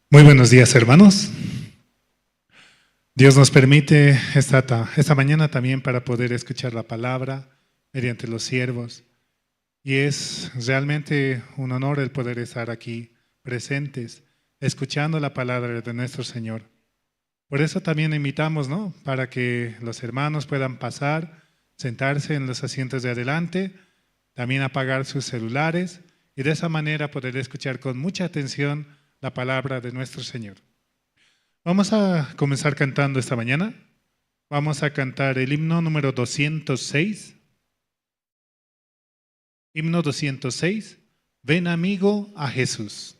Muy buenos días, hermanos. Dios nos permite esta mañana también para poder escuchar la palabra mediante los siervos. Y es realmente un honor el poder estar aquí presentes, escuchando la palabra de nuestro Señor. Por eso también invitamos, ¿no? Para que los hermanos puedan pasar, sentarse en los asientos de adelante, también apagar sus celulares y de esa manera poder escuchar con mucha atención la palabra de nuestro Señor. Vamos a comenzar cantando esta mañana. Vamos a cantar el himno número 206. Himno 206. Ven amigo a Jesús.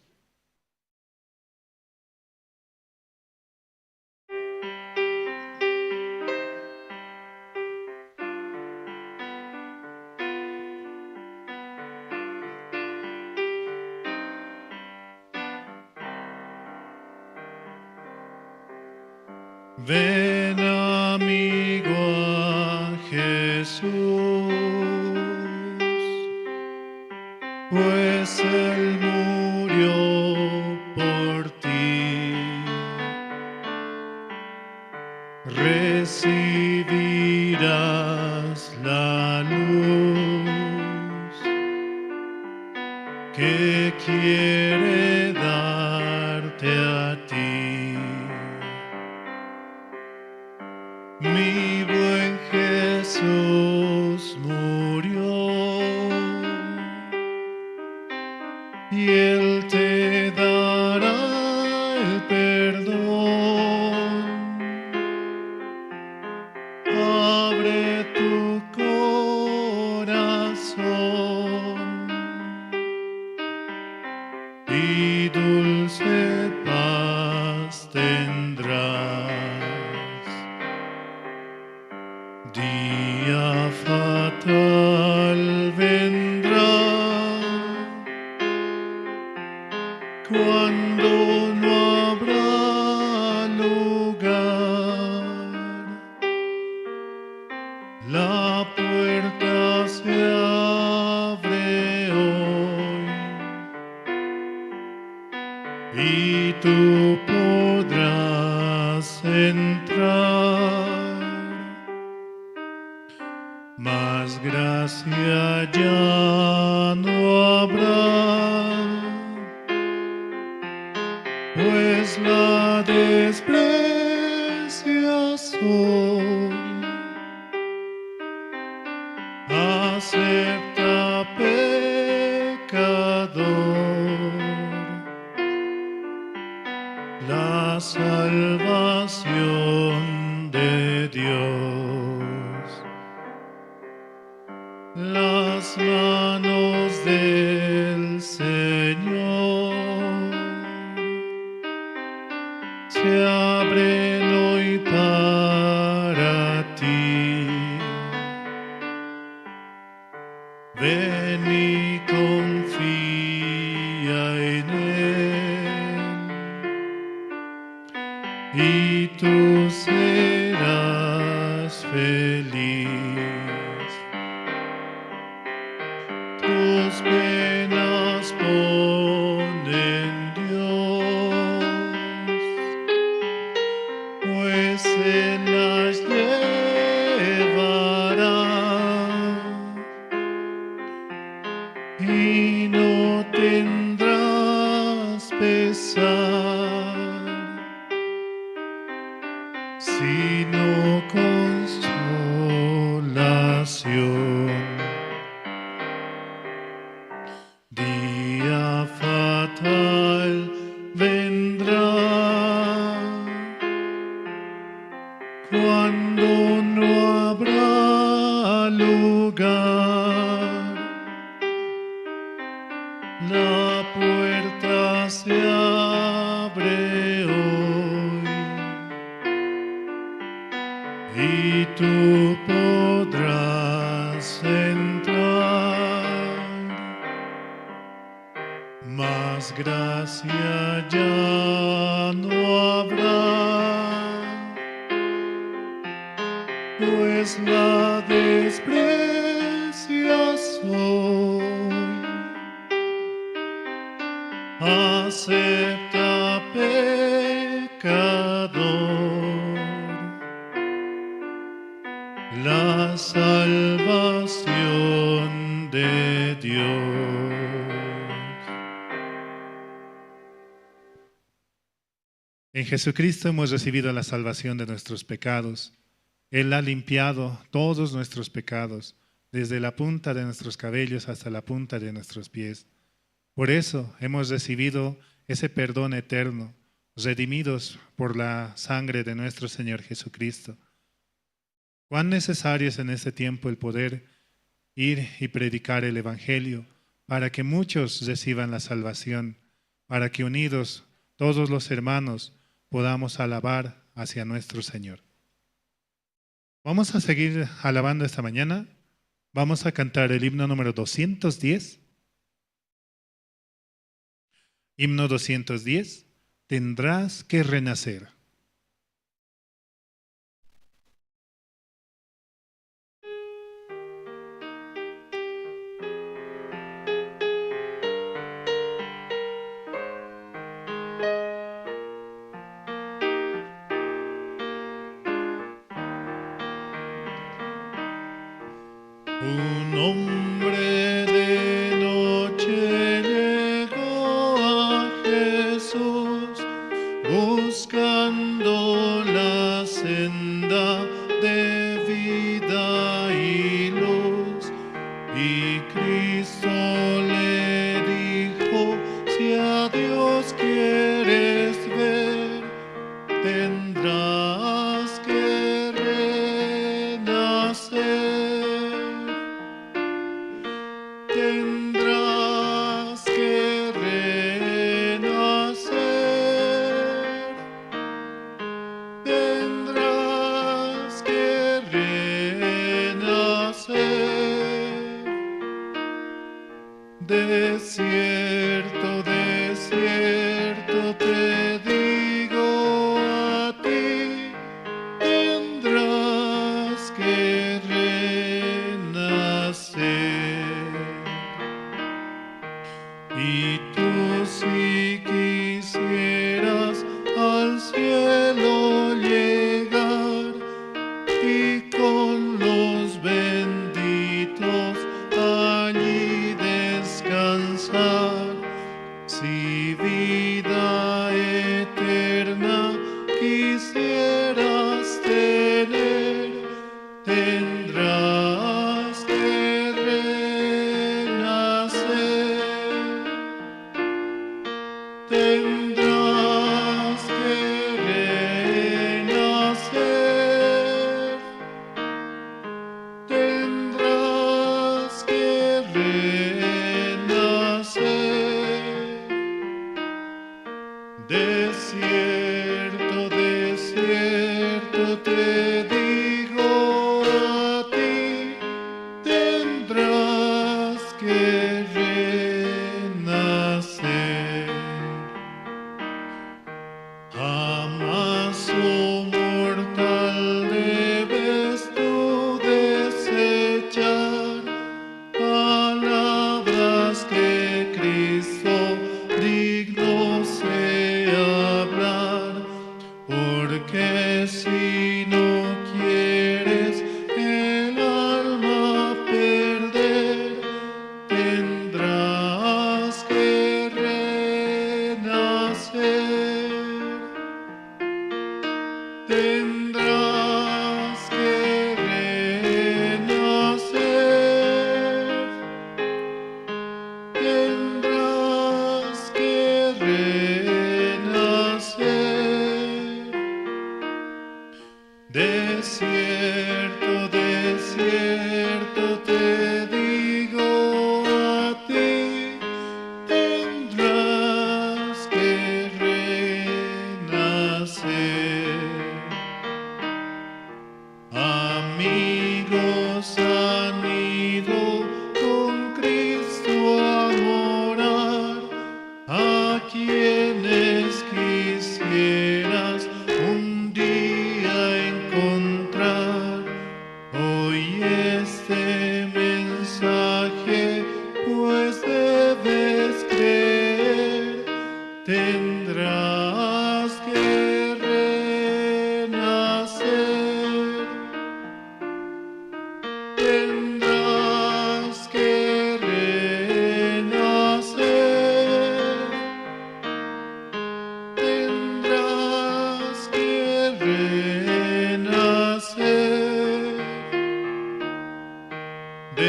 Ven amigo a Jesús, pues Él murió por ti. Recibirás la luz que quiere darte a ti. Mi buen Jesús murió y Él te dará el perdón. Abre tu corazón y dulce paz tendrás. Día fatal vendrá cuando no habrá lugar. La puerta se abre hoy y tú podrás entrar. Mas gracia ya no habrá, pues la desprecias hoy. Acepta, pecador, la salvación de Dios. Las manos del Señor se abren hoy para ti. Ven y confía en Él y tú serás feliz. Tus penas pon en Dios, pues Él las llevará y no tendrás pesar, sino consolación. Día fatal vendrá cuando no habrá lugar. La puerta se abre hoy y tú podrás entrar. Mas gracia ya no habrá, pues la desprecias hoy. Acepta, don de Dios. En Jesucristo hemos recibido la salvación de nuestros pecados. Él ha limpiado todos nuestros pecados, desde la punta de nuestros cabellos hasta la punta de nuestros pies. Por eso hemos recibido ese perdón eterno, redimidos por la sangre de nuestro Señor Jesucristo. Cuán necesario es en este tiempo el poder ir y predicar el Evangelio para que muchos reciban la salvación, para que unidos todos los hermanos podamos alabar hacia nuestro Señor. Vamos a seguir alabando esta mañana. Vamos a cantar el himno número 210. Himno 210. Tendrás que renacer. Un hombre de noche llegó a Jesús, buscando la senda de vida y luz. Y Cristo le dijo: si a Dios quieres ver, tendrás que renacer. Tendrás que renacer, tendrás que renacer. Desierto, desierto te digo a ti, tendrás que renacer. Y tú, si quisieras al cielo llegar y con los benditos allí descansar,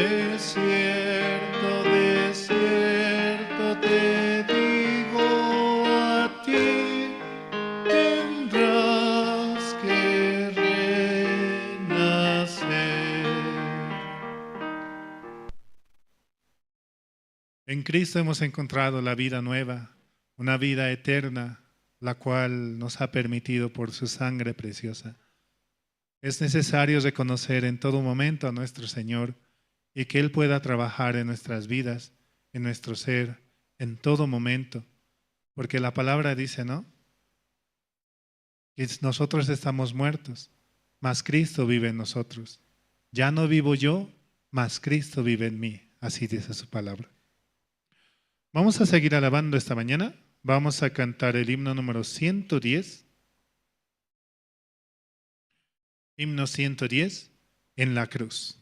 de cierto te digo, a ti tendrás que renacer. En Cristo hemos encontrado la vida nueva, una vida eterna, la cual nos ha permitido por su sangre preciosa. Es necesario reconocer en todo momento a nuestro Señor y que Él pueda trabajar en nuestras vidas, en nuestro ser, en todo momento. Porque la palabra dice, ¿no? Que nosotros estamos muertos, mas Cristo vive en nosotros. Ya no vivo yo, mas Cristo vive en mí. Así dice su palabra. Vamos a seguir alabando esta mañana. Vamos a cantar el himno número 110. Himno 110, en la cruz.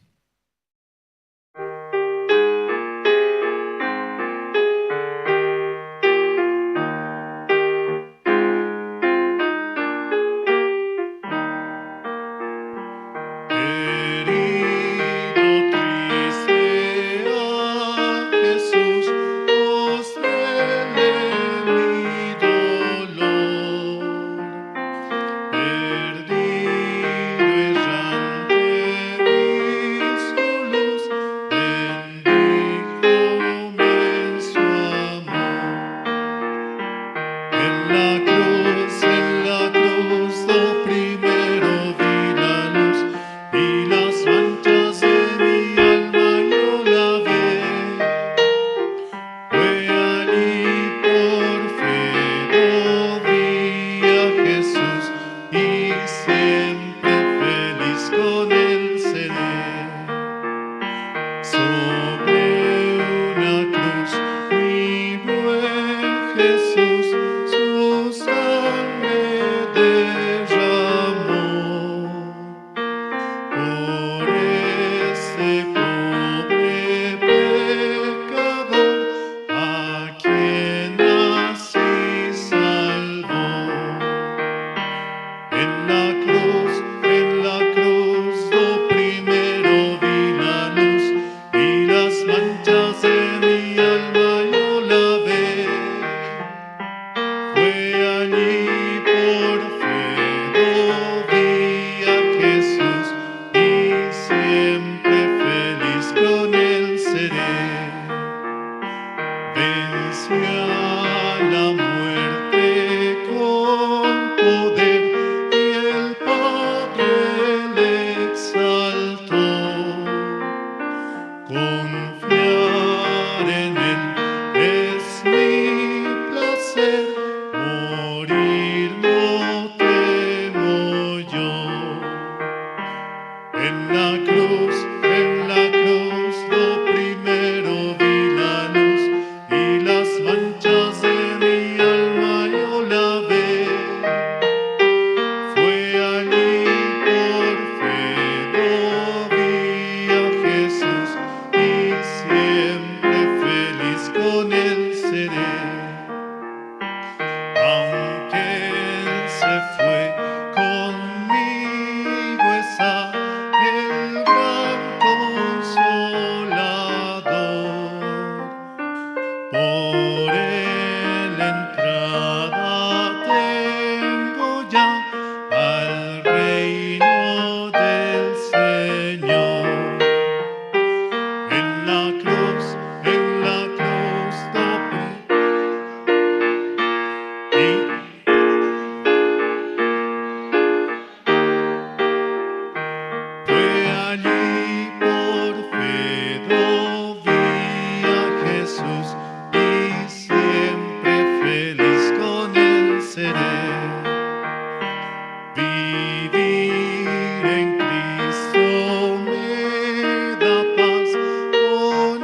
Vivir en Cristo me da paz, con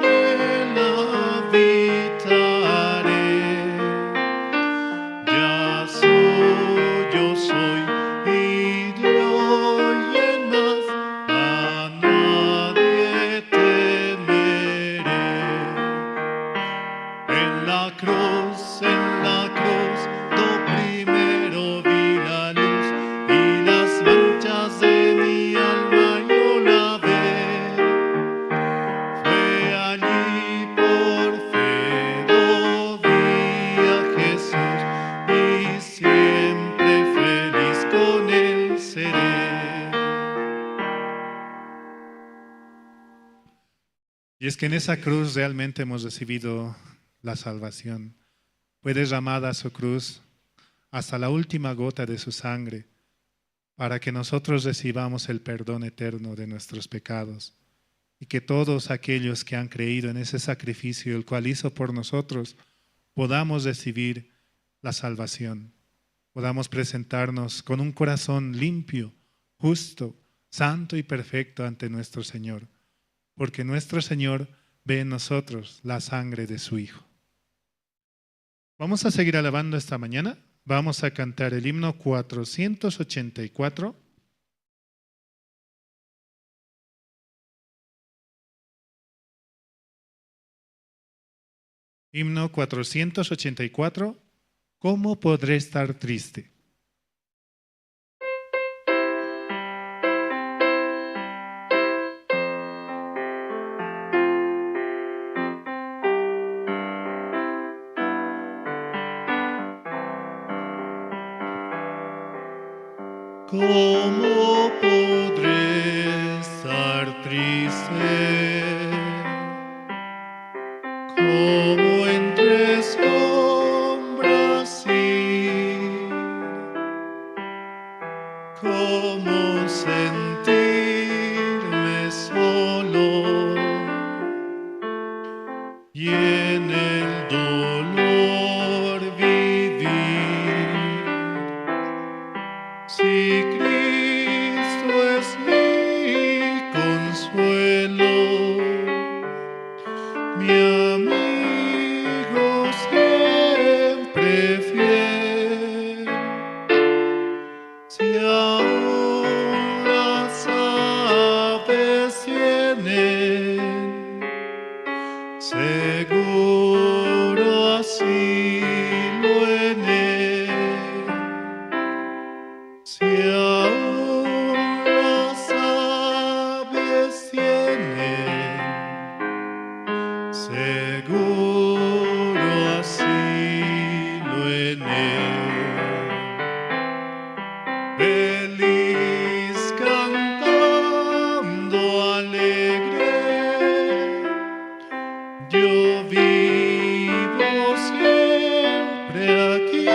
es que en esa cruz realmente hemos recibido la salvación. Fue derramada su cruz hasta la última gota de su sangre para que nosotros recibamos el perdón eterno de nuestros pecados y que todos aquellos que han creído en ese sacrificio, el cual hizo por nosotros, podamos recibir la salvación, podamos presentarnos con un corazón limpio, justo, santo y perfecto ante nuestro Señor, porque nuestro Señor ve en nosotros la sangre de su Hijo. Vamos a seguir alabando esta mañana. Vamos a cantar el himno 484. Himno 484. ¿Cómo podré estar triste? ¿Cómo podré estar triste? Como entre sombras ir, cómo sentirme solo y en el dolor vivir. Si Cristo es mi consuelo, mi amigo siempre fiel, si aún las aves tienen, seguro asilo en él, si aún las aves tienen, seguro asilo en él. Feliz cantando alegre, yo vivo siempre aquí.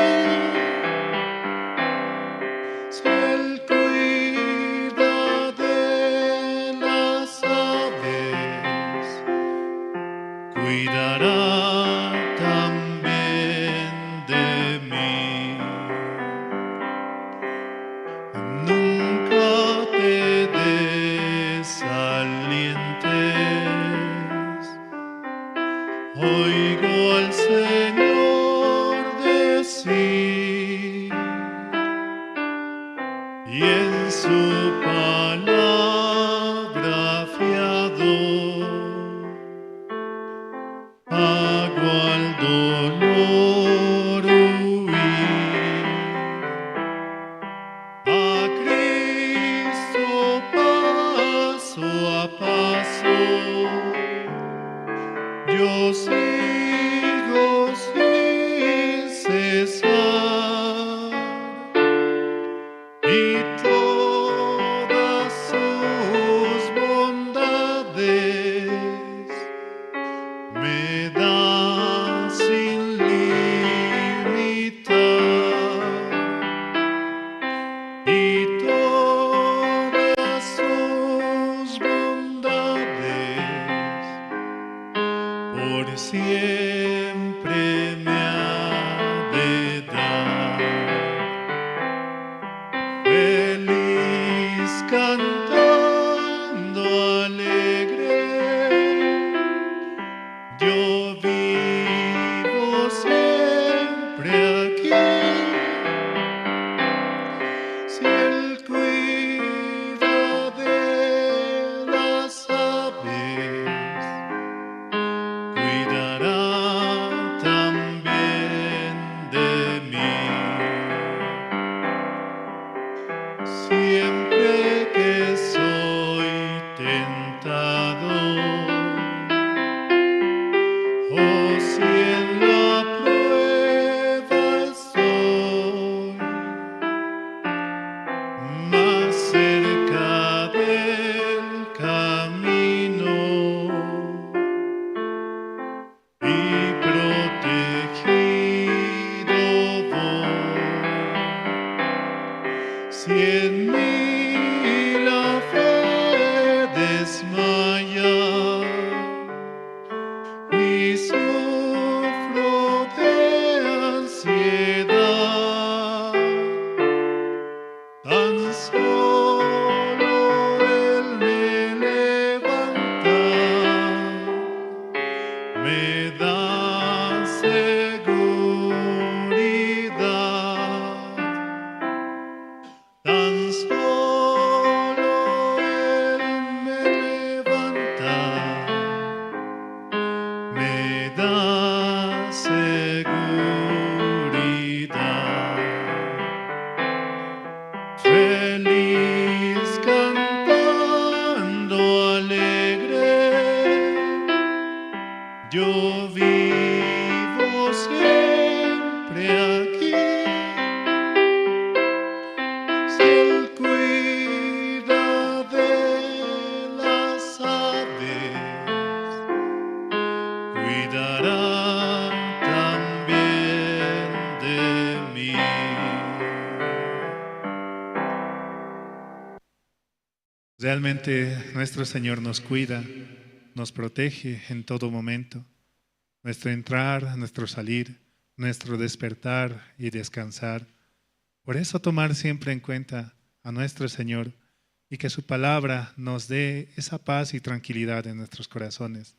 Si Él cuida de las aves, cuidará también de mí. Nunca te desalientes, oigo al Señor decir, y en su palabra fiado hago al dolor huir. A Cristo paso a paso yo sigo sin cesar, y todas sus bondades me da sin limitar, y todas sus bondades por siempre me ha de dar. Feliz cantando alegre, yo vivo siempre aquí. Si Él cuida de las aves, cuidará también de mí. Siempre que soy tentado, oh, me da seguridad. Tan solo Él me levanta, me da seguridad. Feliz cantando alegre, yo vivo siempre aquí. Si Él cuida de las aves, cuidará también de mí. Realmente nuestro Señor nos cuida, nos protege en todo momento. Nuestro entrar, nuestro salir, nuestro despertar y descansar. Por eso tomar siempre en cuenta a nuestro Señor y que su palabra nos dé esa paz y tranquilidad en nuestros corazones.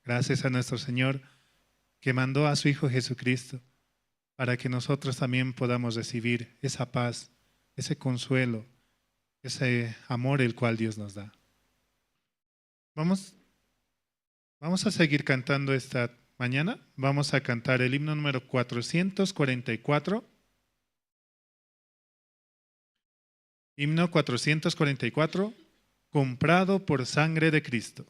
Gracias a nuestro Señor que mandó a su Hijo Jesucristo para que nosotros también podamos recibir esa paz, ese consuelo, ese amor el cual Dios nos da. Vamos a seguir cantando esta mañana. Vamos a cantar el himno número 444. Himno 444, comprado por sangre de Cristo.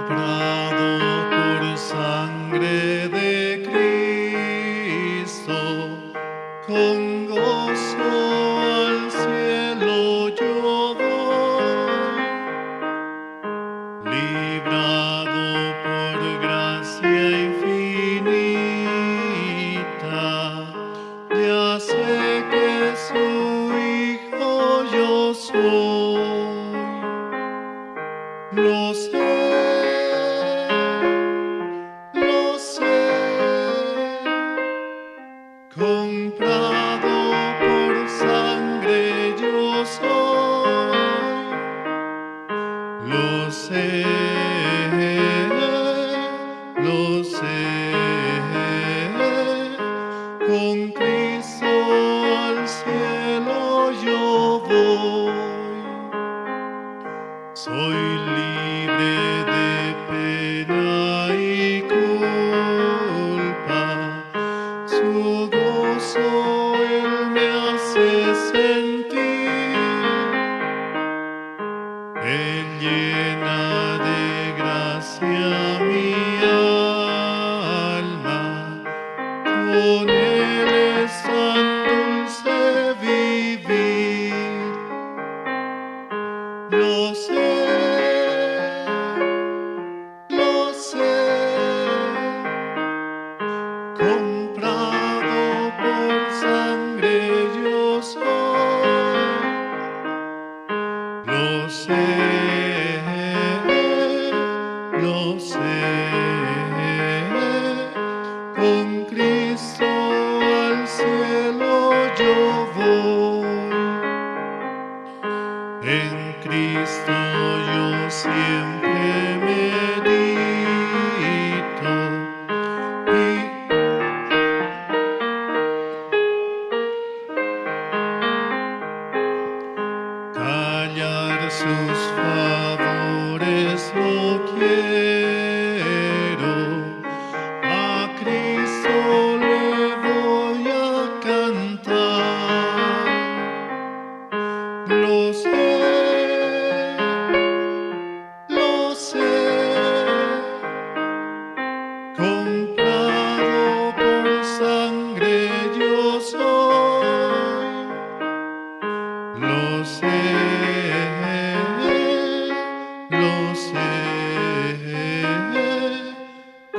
Comprado por sangre de Cristo, con gozo al cielo yo voy, librado por gracia infinita, ya sé que su hijo yo soy, lo sé. Comprado por sangre yo soy, lo sé, con Cristo al cielo yo voy, soy libre de pena y culpa, su gozo Él me hace sentir, Él llena de gracia mi alma, con Él es tan dulce vivir, lo sé. Comprado por sangre yo soy, lo sé, con Cristo al cielo yo voy, en Cristo yo siempre medito y callar sus favores no quiero, a Cristo le voy a cantar, lo sé, comprado por sangre yo soy, lo sé,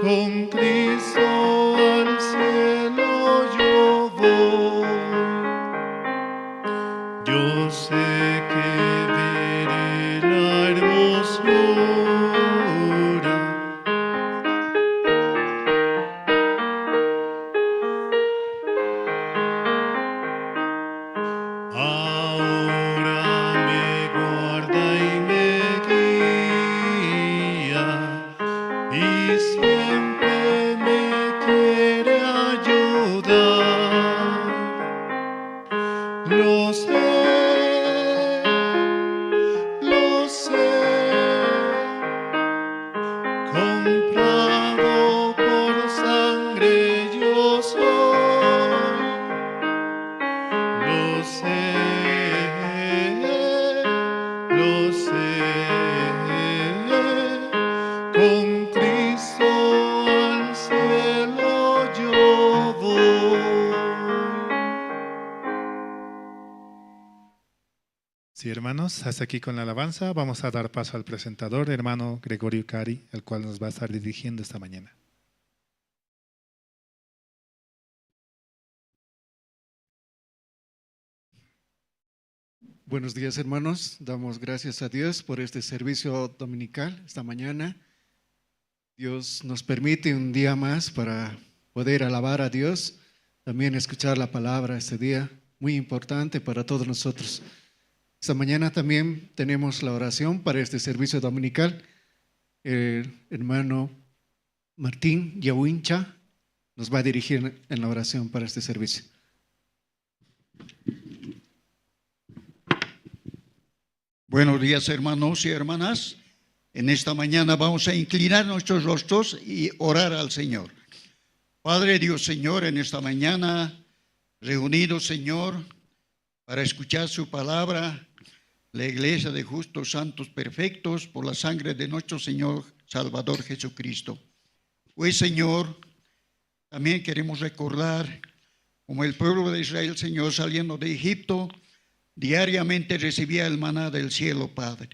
con Cristo al cielo yo voy, yo sé que veré la hermosura y siempre me quiere ayudar. Lo sé, comprado por sangre yo soy. Lo sé, con Cristo al cielo yo voy. Sí, hermanos, hasta aquí con la alabanza. Vamos a dar paso al presentador, hermano Gregorio Cari, el cual nos va a estar dirigiendo esta mañana. Buenos días, hermanos. Damos gracias a Dios por este servicio dominical esta mañana. Dios nos permite un día más para poder alabar a Dios, también escuchar la palabra este día, muy importante para todos nosotros. Esta mañana también tenemos la oración para este servicio dominical. El hermano Martín Yahuincha nos va a dirigir en la oración para este servicio. Buenos días, hermanos y hermanas. En esta mañana vamos a inclinar nuestros rostros y orar al Señor. Padre Dios, Señor, en esta mañana reunidos, Señor, para escuchar su palabra, la iglesia de justos, santos, perfectos, por la sangre de nuestro Señor Salvador Jesucristo. Hoy, Señor, también queremos recordar como el pueblo de Israel, Señor, saliendo de Egipto, diariamente recibía el maná del cielo, Padre.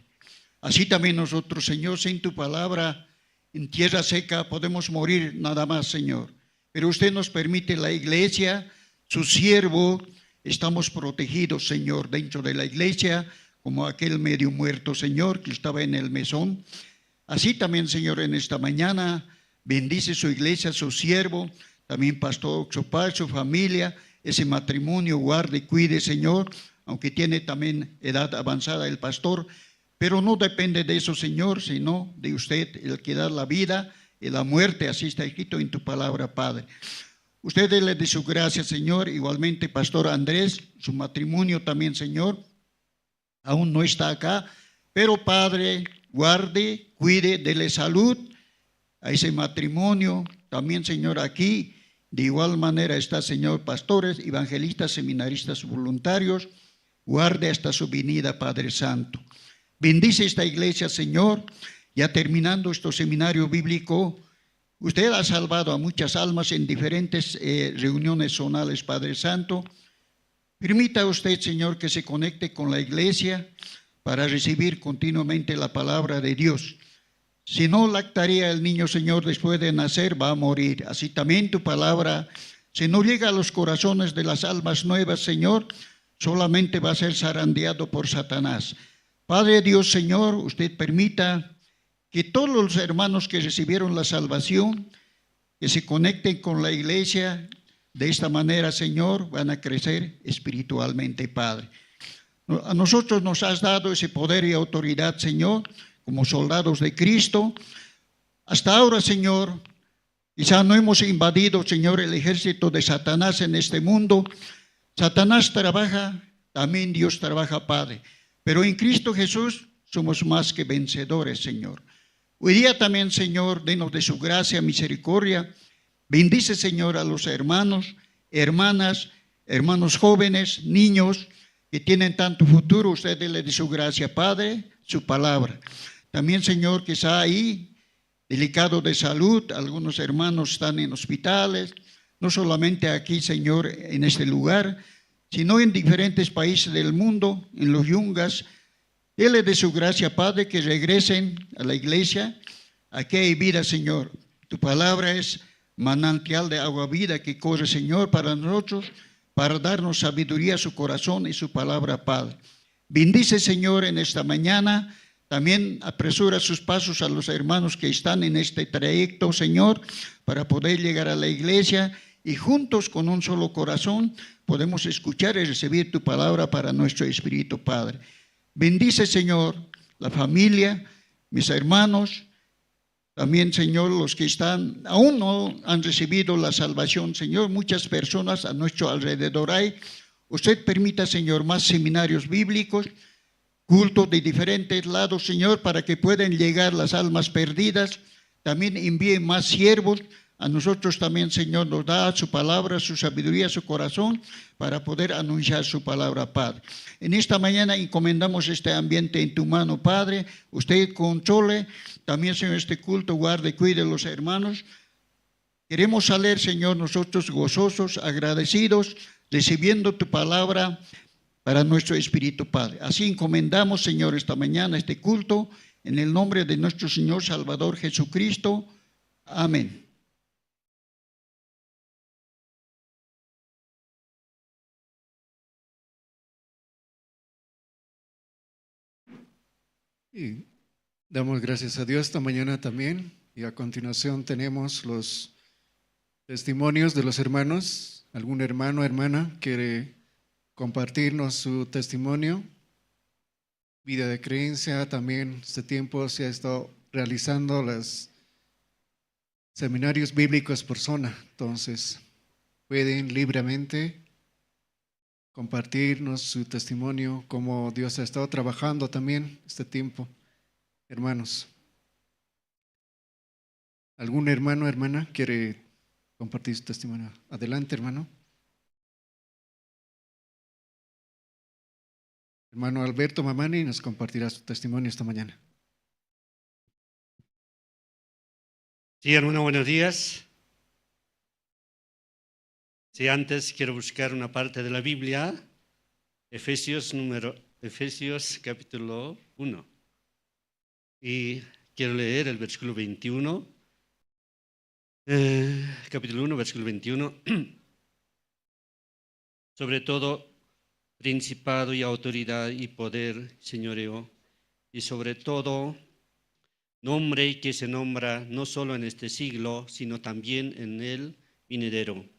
Así también nosotros, Señor, sin tu palabra, en tierra seca podemos morir nada más, Señor. Pero usted nos permite, la iglesia, su siervo, estamos protegidos, Señor, dentro de la iglesia, como aquel medio muerto, Señor, que estaba en el mesón. Así también, Señor, en esta mañana, bendice su iglesia, su siervo, también Pastor Oxopar, su familia, ese matrimonio, guarde y cuide, Señor, aunque tiene también edad avanzada el pastor, pero no depende de eso, Señor, sino de usted, el que da la vida y la muerte, así está escrito en tu palabra, Padre. Usted dele de su gracia, Señor, igualmente Pastor Andrés, su matrimonio también, Señor, aún no está acá, pero Padre, guarde, cuide, dele salud a ese matrimonio, también, Señor, aquí, de igual manera está, Señor, pastores, evangelistas, seminaristas, voluntarios, guarde hasta su venida, Padre Santo. Bendice esta iglesia, Señor. Ya terminando este seminario bíblico, usted ha salvado a muchas almas en diferentes reuniones zonales, Padre Santo. Permita usted, Señor, que se conecte con la iglesia para recibir continuamente la palabra de Dios. Si no lactaría el niño, Señor, después de nacer, va a morir. Así también tu palabra, si no llega a los corazones de las almas nuevas, Señor, solamente va a ser zarandeado por Satanás. Padre Dios, Señor, usted permita que todos los hermanos que recibieron la salvación, que se conecten con la iglesia, de esta manera, Señor, van a crecer espiritualmente, Padre. A nosotros nos has dado ese poder y autoridad, Señor, como soldados de Cristo. Hasta ahora, Señor, quizá no hemos invadido, Señor, el ejército de Satanás en este mundo. Satanás trabaja, también Dios trabaja, Padre. Pero en Cristo Jesús somos más que vencedores, Señor. Hoy día también, Señor, denos de su gracia, misericordia. Bendice, Señor, a los hermanos, hermanas, hermanos jóvenes, niños que tienen tanto futuro. Usted dele de su gracia, Padre, su palabra. También, Señor, que está ahí, delicado de salud. Algunos hermanos están en hospitales. No solamente aquí, Señor, en este lugar, sino en diferentes países del mundo, en los yungas. Dele de su gracia, Padre, que regresen a la iglesia. Aquí hay vida, Señor. Tu palabra es manantial de agua vida que corre, Señor, para nosotros, para darnos sabiduría a su corazón y su palabra, Padre. Bendice, Señor, en esta mañana. También apresura sus pasos a los hermanos que están en este trayecto, Señor, para poder llegar a la iglesia y juntos con un solo corazón podemos escuchar y recibir tu palabra para nuestro espíritu, Padre. Bendice, Señor, la familia, mis hermanos, También, Señor, los que aún no han recibido la salvación, Señor, muchas personas a nuestro alrededor hay. Usted permita, Señor, más seminarios bíblicos, cultos de diferentes lados, Señor, para que puedan llegar las almas perdidas. También envíe más siervos. A nosotros también, Señor, nos da su palabra, su sabiduría, su corazón, para poder anunciar su palabra, Padre. En esta mañana encomendamos este ambiente en tu mano, Padre. Usted controle también, Señor, este culto, guarde, cuide a los hermanos. Queremos salir, Señor, nosotros gozosos, agradecidos, recibiendo tu palabra para nuestro espíritu, Padre. Así encomendamos, Señor, esta mañana este culto, en el nombre de nuestro Señor Salvador Jesucristo. Amén. Y damos gracias a Dios esta mañana también. Y a continuación tenemos los testimonios de los hermanos. ¿Algún hermano o hermana quiere compartirnos su testimonio? Vida de creencia. También este tiempo se ha estado realizando los seminarios bíblicos por zona. Entonces pueden libremente compartirnos su testimonio, cómo Dios ha estado trabajando también este tiempo. Hermanos, ¿algún hermano o hermana quiere compartir su testimonio? Adelante, hermano. Hermano Alberto Mamani nos compartirá su testimonio esta mañana. Sí, hermano, buenos días. Sí, antes quiero buscar una parte de la Biblia, Efesios capítulo 1. Y quiero leer el versículo 21, capítulo 1, versículo 21. Sobre todo, principado y autoridad y poder, señoreo, y sobre todo, nombre que se nombra no solo en este siglo, sino también en el venidero.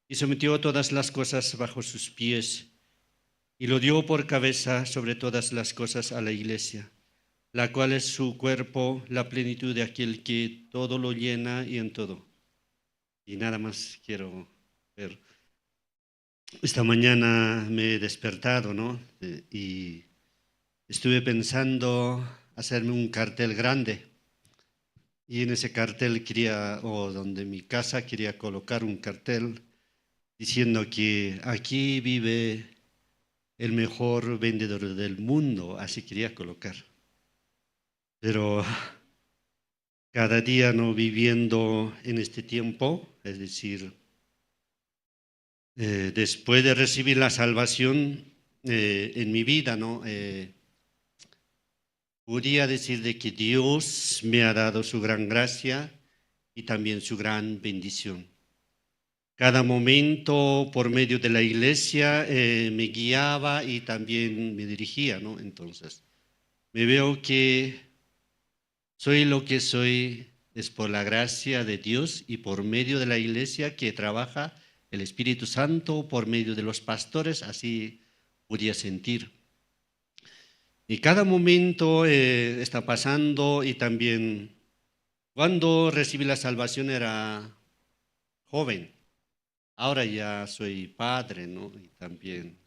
Y sometió todas las cosas bajo sus pies, y lo dio por cabeza sobre todas las cosas a la iglesia, la cual es su cuerpo, la plenitud de aquel que todo lo llena y en todo. Y nada más quiero ver. Esta mañana me he despertado, ¿no? Y estuve pensando hacerme un cartel grande. Y en ese cartel donde mi casa quería colocar un cartel diciendo que aquí vive el mejor vendedor del mundo, así quería colocar. Pero cada día no viviendo en este tiempo, es decir, después de recibir la salvación en mi vida, ¿no? Podría decir de que Dios me ha dado su gran gracia y también su gran bendición. Cada momento por medio de la iglesia me guiaba y también me dirigía, ¿no? Entonces, me veo que soy lo que soy es por la gracia de Dios y por medio de la iglesia que trabaja el Espíritu Santo, por medio de los pastores, así podía sentir. Y cada momento está pasando y también cuando recibí la salvación era joven. Ahora ya soy padre, ¿no? Y también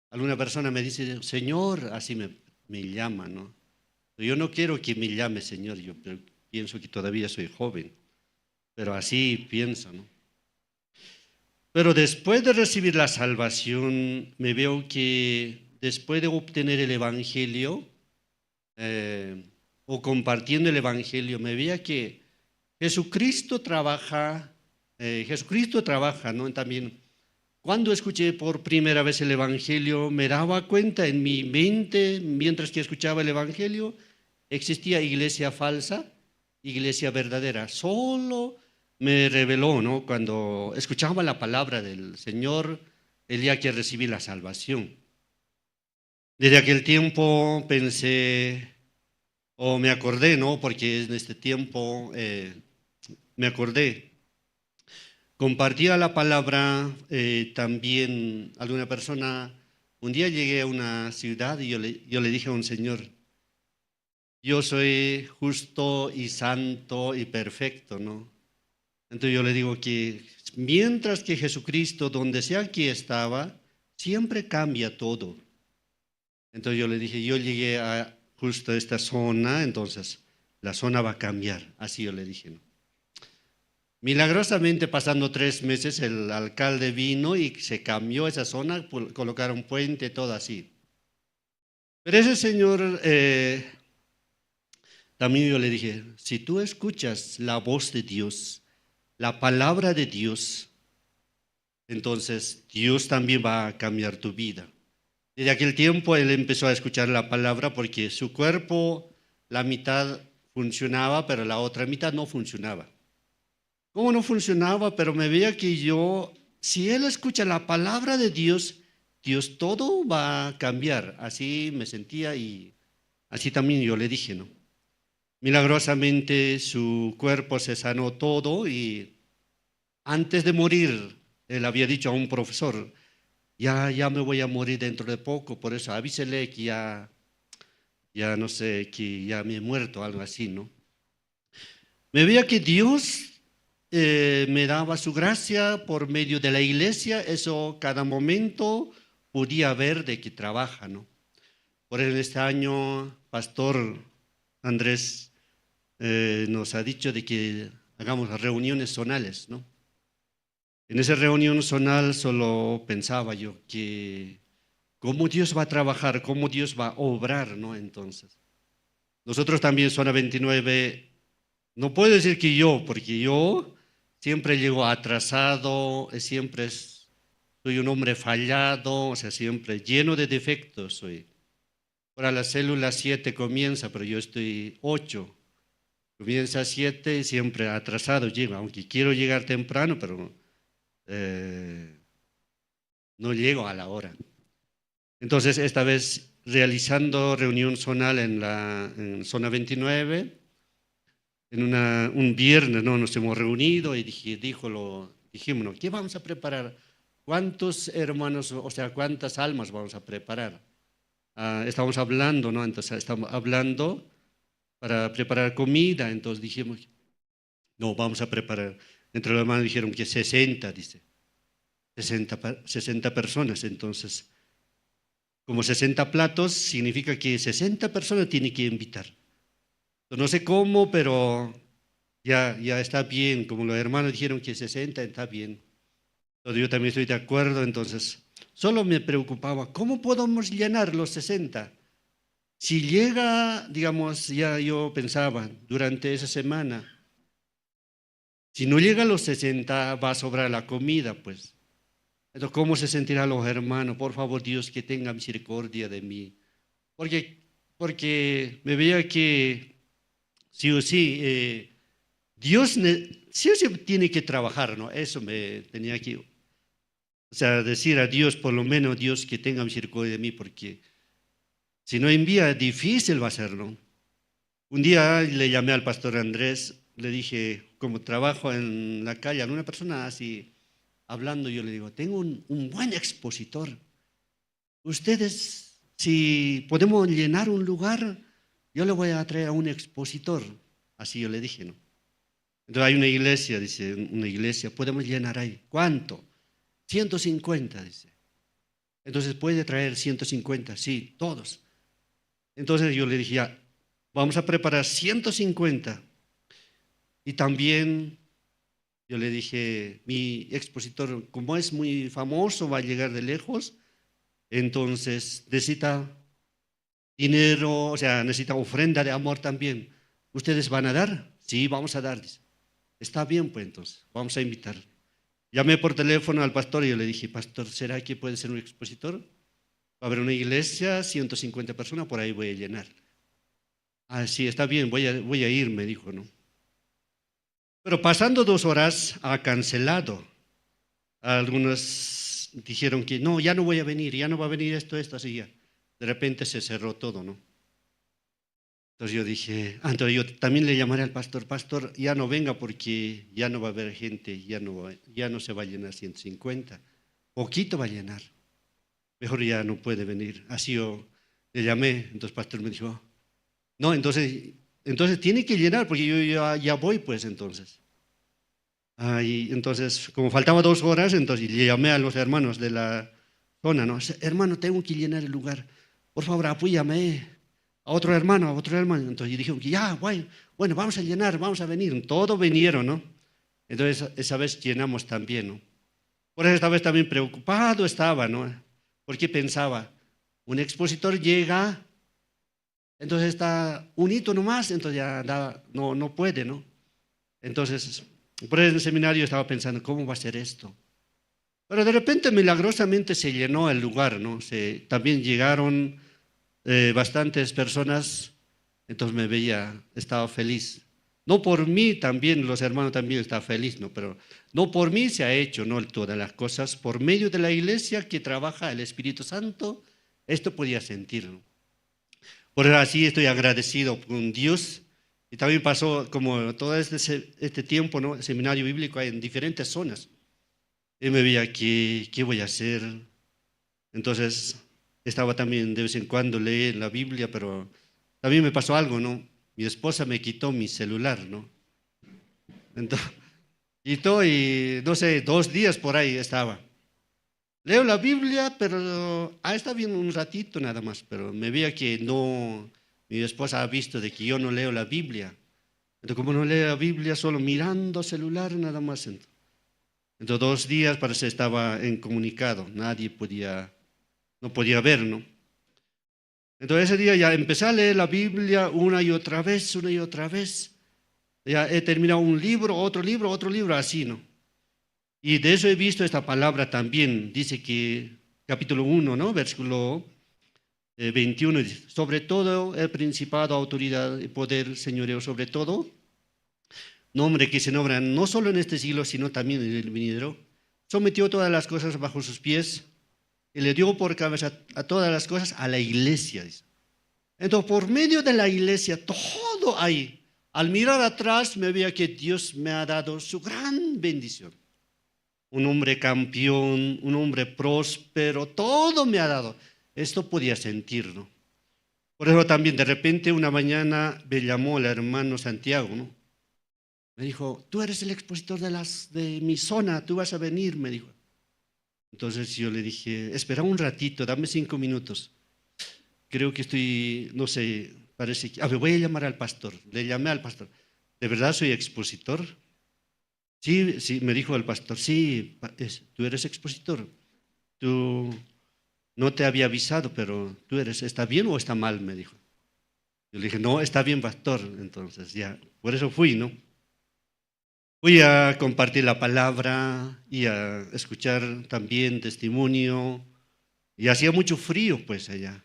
alguna persona me dice, Señor, así me llama, ¿no? Yo no quiero que me llame Señor, yo pienso que todavía soy joven, pero así pienso, ¿no? Pero después de recibir la salvación, me veo que después de obtener el Evangelio o compartiendo el Evangelio, me veía que Jesucristo trabaja, ¿no? También cuando escuché por primera vez el Evangelio, me daba cuenta en mi mente, mientras que escuchaba el Evangelio, existía iglesia falsa, iglesia verdadera. Solo me reveló, ¿no? Cuando escuchaba la palabra del Señor, el día que recibí la salvación. Desde aquel tiempo pensé, o me acordé, ¿no? Porque en este tiempo me acordé. Compartía la palabra también alguna persona. Un día llegué a una ciudad y yo le dije a un señor, yo soy justo y santo y perfecto, ¿no? Entonces yo le digo que mientras que Jesucristo, donde sea que estaba, siempre cambia todo. Entonces yo le dije, yo llegué a justo esta zona, entonces la zona va a cambiar. Así yo le dije, ¿no? Milagrosamente, pasando 3 meses, el alcalde vino y se cambió esa zona, colocaron puente, todo así. Pero ese señor, también yo le dije, si tú escuchas la voz de Dios, la palabra de Dios, entonces Dios también va a cambiar tu vida. Desde aquel tiempo él empezó a escuchar la palabra porque su cuerpo, la mitad funcionaba, pero la otra mitad no funcionaba. ¿Cómo no funcionaba? Pero me veía que yo, si él escucha la palabra de Dios, Dios todo va a cambiar. Así me sentía y así también yo le dije, ¿no? Milagrosamente su cuerpo se sanó todo y antes de morir, él había dicho a un profesor, ya me voy a morir dentro de poco, por eso avísele que ya no sé, que ya me he muerto, algo así, ¿no? Me veía que Dios me daba su gracia por medio de la iglesia, eso cada momento podía ver de que trabaja, ¿no? Por este año, Pastor Andrés nos ha dicho de que hagamos reuniones zonales, ¿no? En esa reunión zonal solo pensaba yo que cómo Dios va a trabajar, cómo Dios va a obrar, ¿no? Entonces, nosotros también, Zona 29, no puedo decir que yo, porque yo siempre llego atrasado, siempre soy un hombre fallado, o sea, siempre lleno de defectos soy. Ahora la célula 7 comienza, pero yo estoy 8. Comienza a 7 y siempre atrasado llego, aunque quiero llegar temprano, pero no llego a la hora. Entonces, esta vez realizando reunión zonal en Zona 29, en un viernes, ¿no? Nos hemos reunido y dijimos, ¿no? ¿Qué vamos a preparar? ¿Cuántos hermanos, o sea, cuántas almas vamos a preparar? Estamos hablando, ¿no? Entonces, estamos hablando para preparar comida, entonces dijimos, no, vamos a preparar. Entre los hermanos dijeron que 60, dice, 60 personas, entonces, como 60 platos, significa que 60 personas tienen que invitar. No sé cómo, pero ya está bien, como los hermanos dijeron que 60, está bien. Entonces yo también estoy de acuerdo, entonces, solo me preocupaba, ¿cómo podemos llenar los 60? Si llega, digamos, ya yo pensaba, durante esa semana, si no llega a los 60, va a sobrar la comida, pues. Entonces, ¿cómo se sentirán los hermanos? Por favor, Dios, que tenga misericordia de mí. Porque me veía que sí o sí, Dios sí o sí tiene que trabajar, ¿no? Eso me tenía que, o sea, decir a Dios, por lo menos, Dios, que tenga misericordia de mí, porque si no envía, difícil va a ser, ¿no? Un día le llamé al pastor Andrés, le dije, como trabajo en la calle, a una persona así, hablando, yo le digo, tengo un buen expositor. Ustedes, si podemos llenar un lugar, yo le voy a traer a un expositor. Así yo le dije, ¿no? Entonces hay una iglesia, dice, una iglesia, podemos llenar ahí. ¿Cuánto? 150, dice. Entonces, ¿puede traer 150? Sí, todos. Entonces yo le dije, ya, vamos a preparar 150. Y también yo le dije, mi expositor, como es muy famoso, va a llegar de lejos, entonces necesita dinero, o sea, necesita ofrenda de amor también. ¿Ustedes van a dar? Sí, vamos a dar, dice. Está bien, pues entonces, vamos a invitar. Llamé por teléfono al pastor y yo le dije, pastor, ¿será que puede ser un expositor? Va a haber una iglesia, 150 personas, por ahí voy a llenar. Ah, sí, está bien, voy a ir, me dijo, ¿no? Pero pasando 2 horas ha cancelado. Algunos dijeron que no, ya no voy a venir, ya no va a venir esto, así ya. De repente se cerró todo, ¿no? Entonces yo dije, entonces yo también le llamaré al pastor, pastor, ya no venga porque ya no va a haber gente, ya no se va a llenar 150, poquito va a llenar, mejor ya no puede venir. Así yo le llamé, entonces el pastor me dijo, No, entonces tiene que llenar, porque yo ya voy, pues entonces. Y entonces, como faltaba 2 horas, entonces le llamé a los hermanos de la zona, ¿no? Hermano, tengo que llenar el lugar. Por favor, apóyame a otro hermano, a otro hermano. Entonces dijeron que ya, bueno, vamos a llenar, vamos a venir. Todos vinieron, ¿no? Entonces, esa vez llenamos también, ¿no? Por eso esta vez también preocupado estaba, ¿no? Porque pensaba, un expositor llega, entonces está un hito nomás, entonces ya no puede, ¿no? Entonces, por eso en el seminario estaba pensando, ¿cómo va a ser esto? Pero de repente, milagrosamente, se llenó el lugar, ¿no? También llegaron bastantes personas, entonces me veía, estaba feliz. No por mí también, los hermanos también estaban felices, ¿no? Pero no por mí se ha hecho, ¿no? Todas las cosas, por medio de la iglesia que trabaja el Espíritu Santo, esto podía sentir, ¿no? Por eso así estoy agradecido con Dios. Y también pasó como todo este tiempo, ¿no? El seminario bíblico en diferentes zonas. Y me veía, ¿qué voy a hacer? Entonces, estaba también de vez en cuando leer la Biblia, pero también me pasó algo, ¿no? Mi esposa me quitó mi celular, ¿no? Entonces, quitó y, no sé, 2 días por ahí estaba. Leo la Biblia, pero está bien un ratito nada más, pero me veía que no, mi esposa ha visto de que yo no leo la Biblia. Entonces, como no leo la Biblia, solo mirando celular nada más. Entonces 2 días parece estaba incomunicado, no podía ver, ¿no? Entonces ese día ya empecé a leer la Biblia una y otra vez, una y otra vez. Ya he terminado un libro, otro libro, así, ¿no? Y de eso he visto esta palabra también. Dice que, capítulo 1, ¿no? Versículo 21, dice, sobre todo el principado, autoridad y poder, señoreo, sobre todo, nombre que se nombra no solo en este siglo, sino también en el venidero, sometió todas las cosas bajo sus pies y le dio por cabeza a todas las cosas a la iglesia. Dice. Entonces, por medio de la iglesia, todo ahí. Al mirar atrás, me veía que Dios me ha dado su gran bendición. Un hombre campeón, un hombre próspero, todo me ha dado. Esto podía sentir, ¿no? Por eso también de repente una mañana me llamó el hermano Santiago, ¿no? Me dijo, tú eres el expositor de mi zona, tú vas a venir, me dijo. Entonces yo le dije, espera un ratito, dame 5 minutos. Creo que estoy, no sé, parece que, voy a llamar al pastor. Le llamé al pastor. ¿De verdad soy expositor? Sí, sí, me dijo el pastor, sí, tú eres expositor. Tú no te había avisado, pero tú eres, ¿está bien o está mal? Me dijo. Yo le dije, no, está bien, pastor. Entonces ya, por eso fui, ¿no? Fui a compartir la palabra y a escuchar también testimonio. Y hacía mucho frío, pues, allá.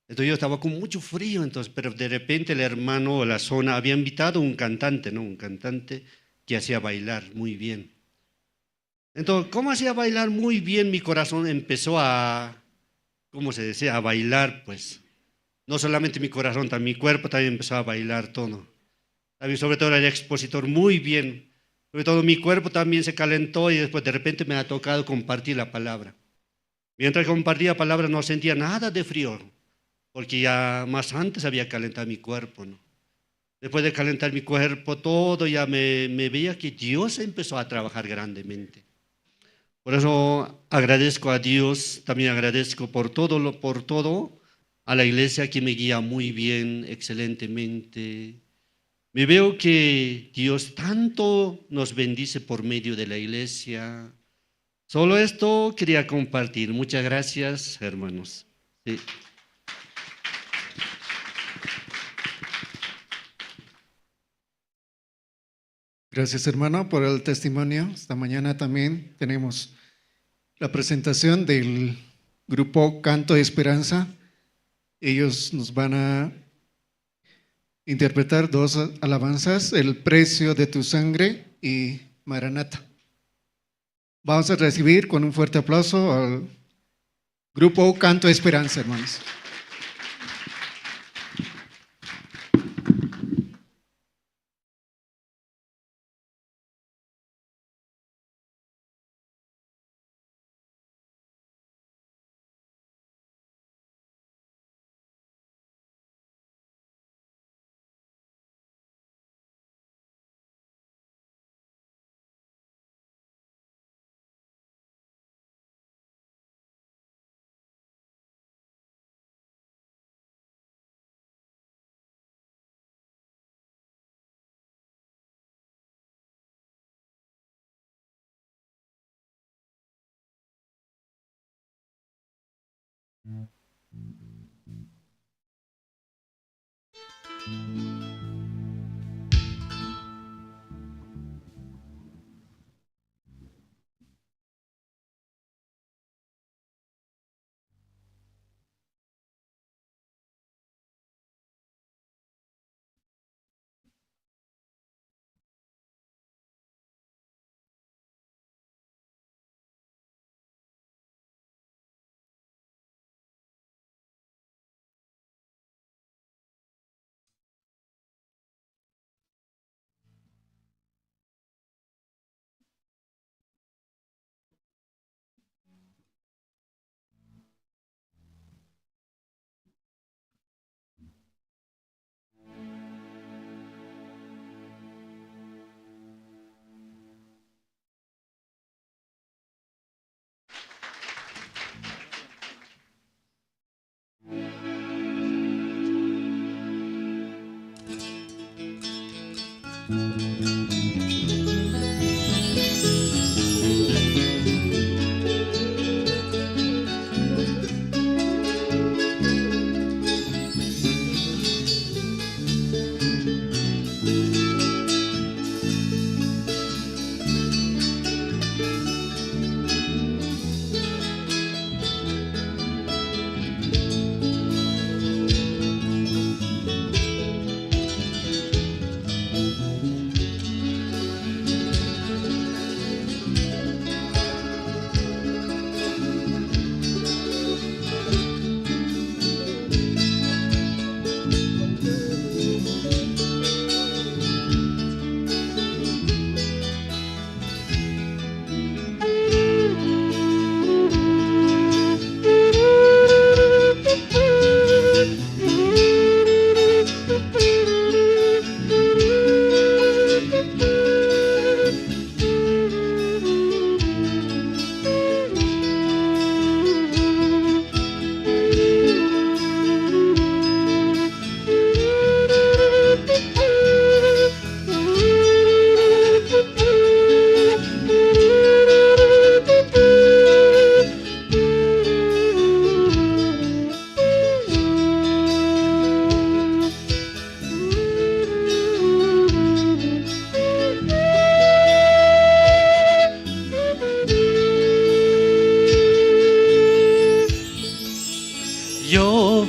Entonces yo estaba con mucho frío, entonces, pero de repente el hermano o la zona había invitado a un cantante, ¿no? Un cantante que hacía bailar muy bien. Entonces, ¿cómo hacía bailar muy bien? Mi corazón empezó ¿cómo se decía? A bailar, pues. No solamente mi corazón, también mi cuerpo también empezó a bailar todo. También, sobre todo, era expositor muy bien. Sobre todo, mi cuerpo también se calentó y después de repente me ha tocado compartir la palabra. Mientras compartía la palabra no sentía nada de frío, porque ya más antes había calentado mi cuerpo, ¿no? Después de calentar mi cuerpo, todo ya me veía que Dios empezó a trabajar grandemente. Por eso agradezco a Dios, también agradezco por todo, a la iglesia que me guía muy bien, excelentemente. Me veo que Dios tanto nos bendice por medio de la iglesia. Solo esto quería compartir. Muchas gracias, hermanos. Sí. Gracias, hermano, por el testimonio. Esta mañana también tenemos la presentación del grupo Canto de Esperanza. Ellos nos van a interpretar 2 alabanzas, El precio de tu sangre y Maranata. Vamos a recibir con un fuerte aplauso al grupo Canto de Esperanza, hermanos.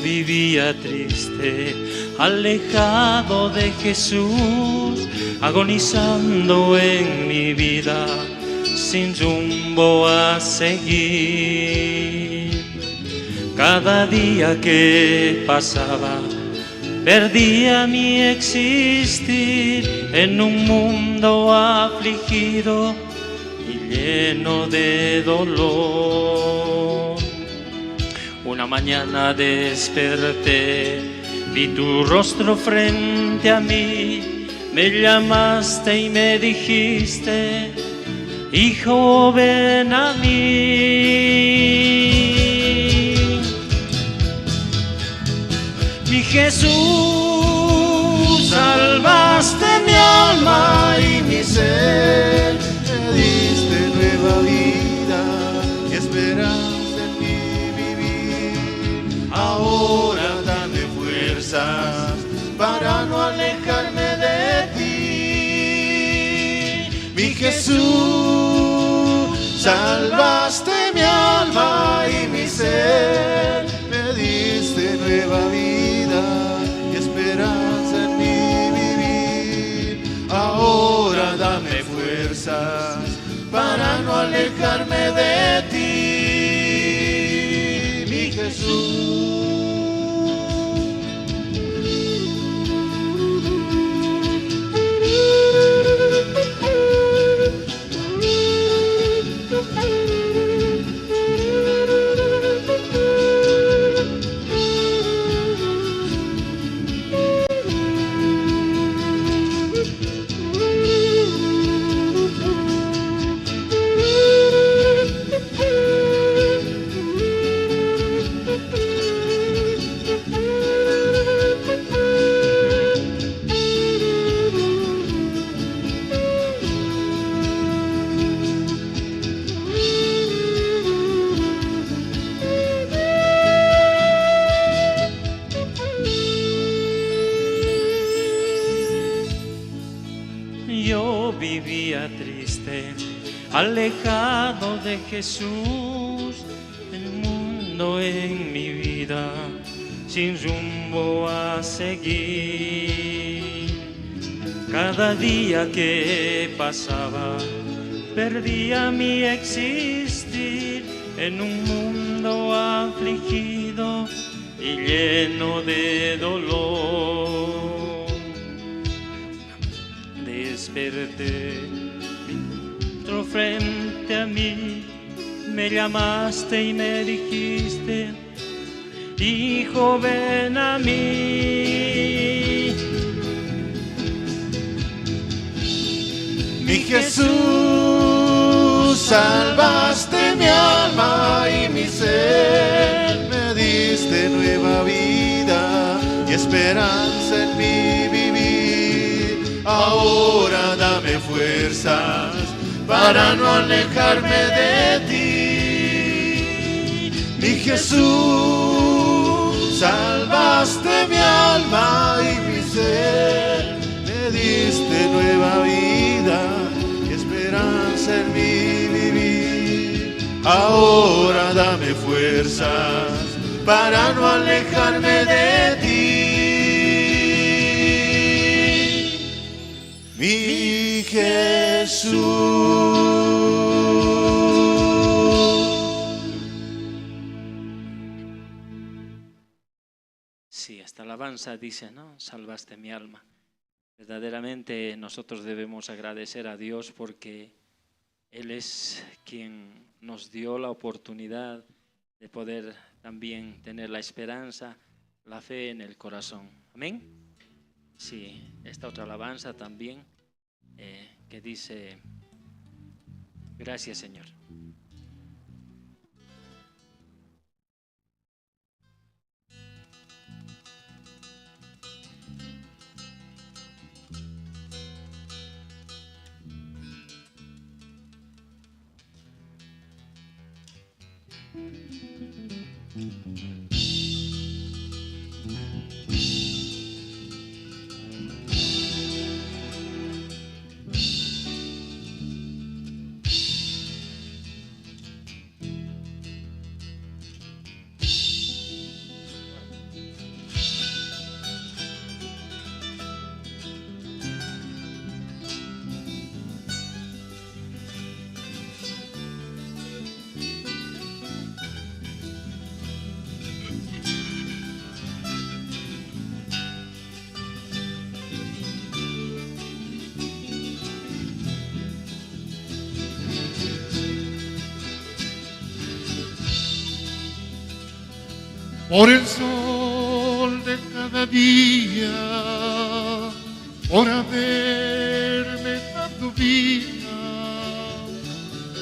vivía triste, alejado de Jesús, agonizando en mi vida, sin rumbo a seguir. Cada día que pasaba, perdía mi existir en un mundo afligido y lleno de dolor. Una mañana desperté, vi tu rostro frente a mí, me llamaste y me dijiste, hijo, ven a mí. Mi Jesús, salvaste mi alma y mi ser, me diste nueva vida y esperanza en mi vivir. Ahora dame fuerzas para no alejarme de ti. Mi Jesús, salvaste mi alma y mi ser, me diste nueva vida y esperanza en mi vivir. Ahora dame fuerzas para no alejarme de ti, mi Jesús. vivía triste, alejado de Jesús, el mundo en mi vida, sin rumbo a seguir. Cada día que pasaba, perdía mi existir en un mundo afligido y lleno de dolor. Desperté, entró frente a mí, me llamaste y me dijiste: hijo, ven a mí. Mi Jesús, salvaste mi alma y mi ser, me diste nueva vida y esperanza en mi vivir. Ahora dame fuerzas para no alejarme de ti. Mi Jesús, salvaste mi alma y mi ser, me diste nueva vida y esperanza en mi vivir. Ahora dame fuerzas para no alejarme de ti. Mi Jesús. Sí, esta alabanza dice, ¿no? Salvaste mi alma. Verdaderamente nosotros debemos agradecer a Dios porque Él es quien nos dio la oportunidad de poder también tener la esperanza, la fe en el corazón. Amén. Sí, esta otra alabanza también que dice: gracias, Señor. Por el sol de cada día, por haberme dado vida,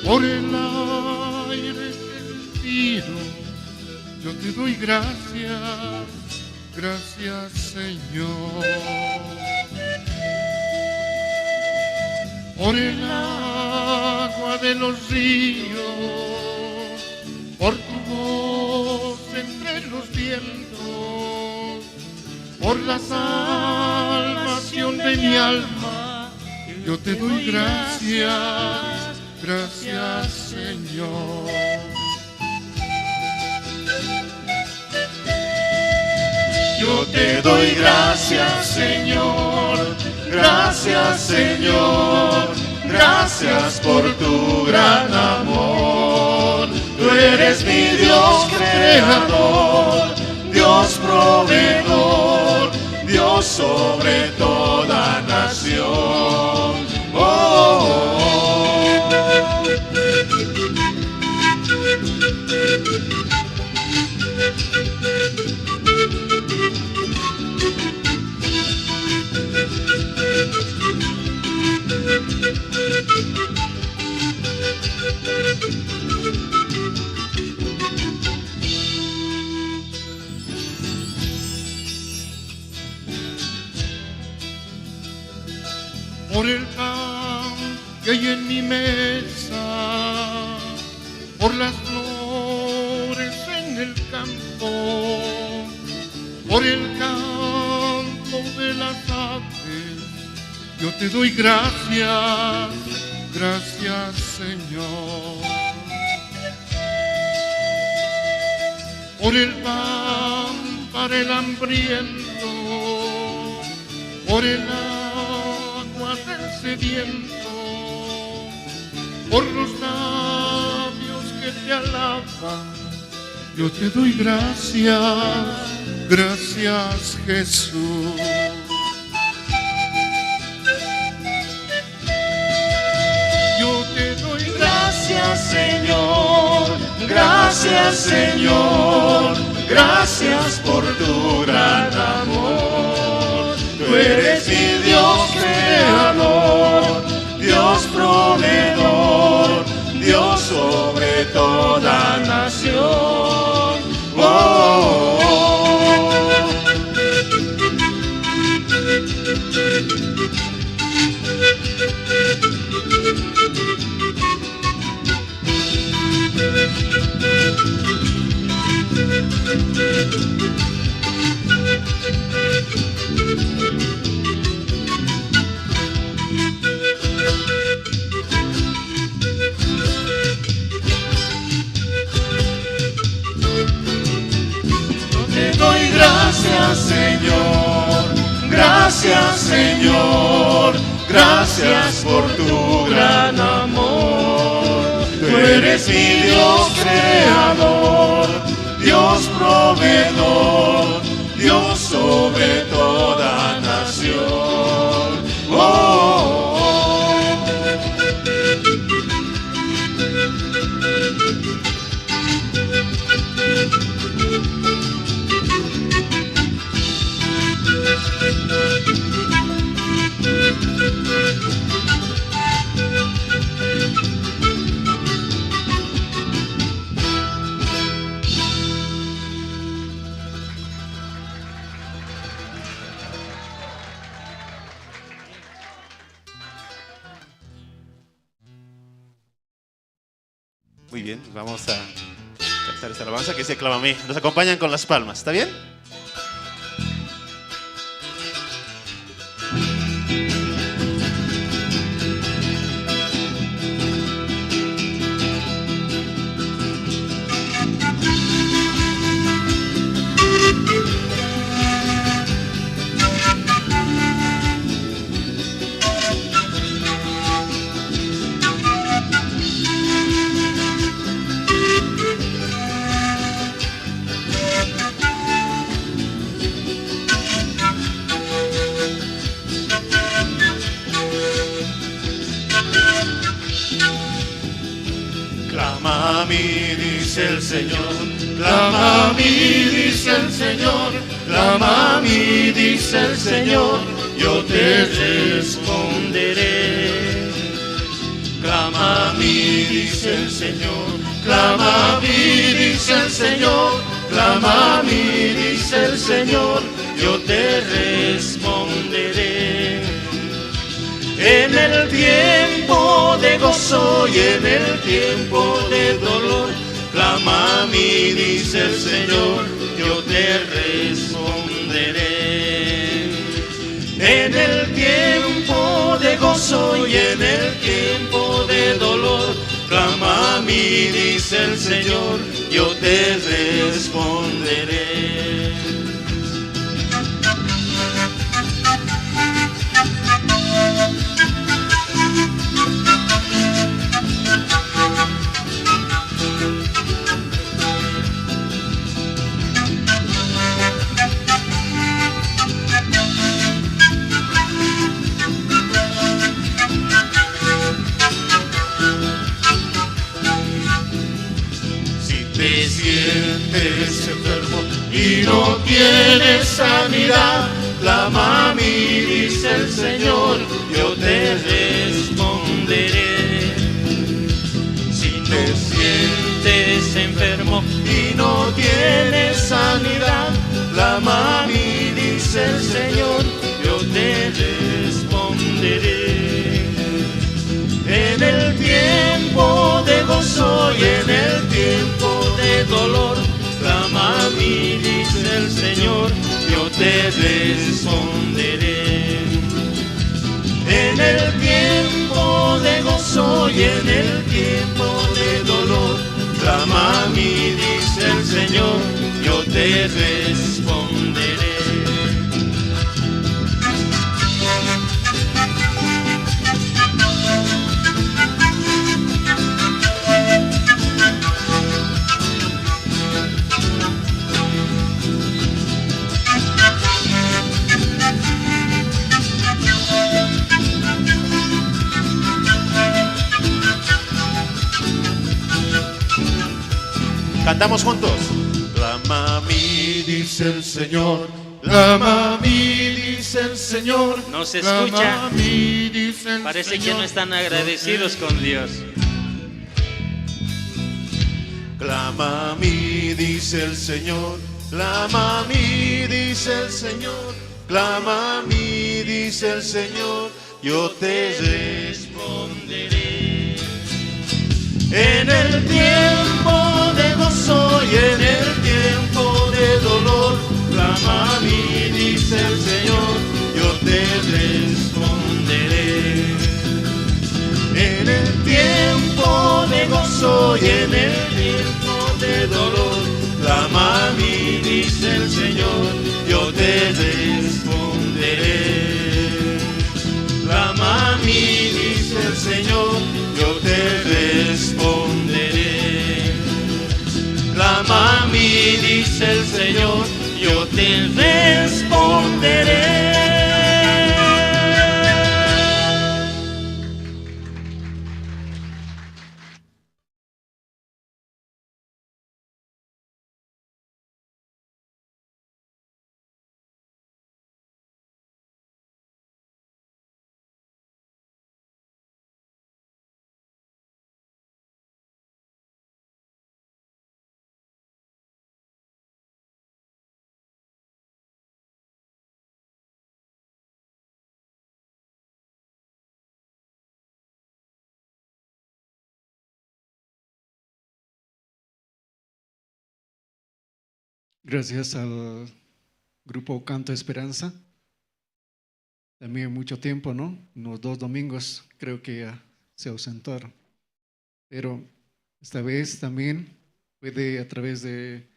por el aire que respiro, yo te doy gracias, gracias, Señor. Por el agua de los ríos, por tu voz entre los vientos, por la salvación de mi alma, yo te doy gracias, gracias, Señor. Yo te doy gracias, Señor, gracias, Señor, gracias por tu gran amor. Tú eres mi Dios creador, Dios proveedor, Dios sobre toda nación. Oh, oh, oh. Por el pan que hay en mi mesa, por las flores en el campo, por el canto de las aves yo te doy gracias, gracias Señor. Por el pan para el hambriento, por el agua del sediento, por los labios que te alaban, yo te doy gracias, gracias Jesús. Yo te doy Gracias Señor, gracias Señor, gracias por tu gran amor. Tú eres mi Dios creador, Dios proveedor, Dios sobre toda nación. Oh, oh, oh. Te doy gracias Señor, gracias Señor, gracias por tu gran amor. Tú eres mi Dios creador, Dios proveedor, Dios sobre toda nación. Oh, oh, oh. Muy bien, vamos a cantar esta alabanza que se clama a mí. Nos acompañan con las palmas, ¿está bien? Clama a mí, dice el Señor, clama a mí, dice el Señor, clama a mí, dice el Señor, yo te responderé. Clama a mí, dice el Señor, clama a mí, dice el Señor, clama a mí, dice el Señor, yo te responderé. En el tiempo de gozo y en el tiempo de dolor, clama a mí, dice el Señor, yo te responderé. En el tiempo de gozo y en el tiempo de dolor, clama a mí, dice el Señor, yo te responderé. Te sientes enfermo y no tienes sanidad, clama a mí, dice el Señor, yo te responderé. Si te sientes enfermo y no tienes sanidad, clama a mí, dice el Señor, yo te responderé. En el tiempo de gozo y en el tiempo de dolor, clama a mí, dice el Señor, yo te responderé. te responderé. Cantamos juntos. Clama a mí, dice el Señor. Clama a mí, dice el Señor. No se Clama escucha. a mí, dice el Parece que Señor. no están agradecidos con Dios. Clama a mí, dice el Señor. Clama a mí, dice el Señor. Clama a mí, dice el Señor. Yo te responderé. En el tiempo de gozo y en el tiempo de dolor, clama a mí, dice el Señor, yo te responderé. En el tiempo de gozo y en el tiempo de dolor, clama a mí, dice el Señor, yo te responderé. Clama a mí, dice el Señor, yo te responderé. Clama a mí, dice el Señor, yo te responderé. Gracias al grupo Canto Esperanza. También mucho tiempo, ¿no? Unos 2 domingos creo que ya se ausentaron. Pero esta vez también puede a través de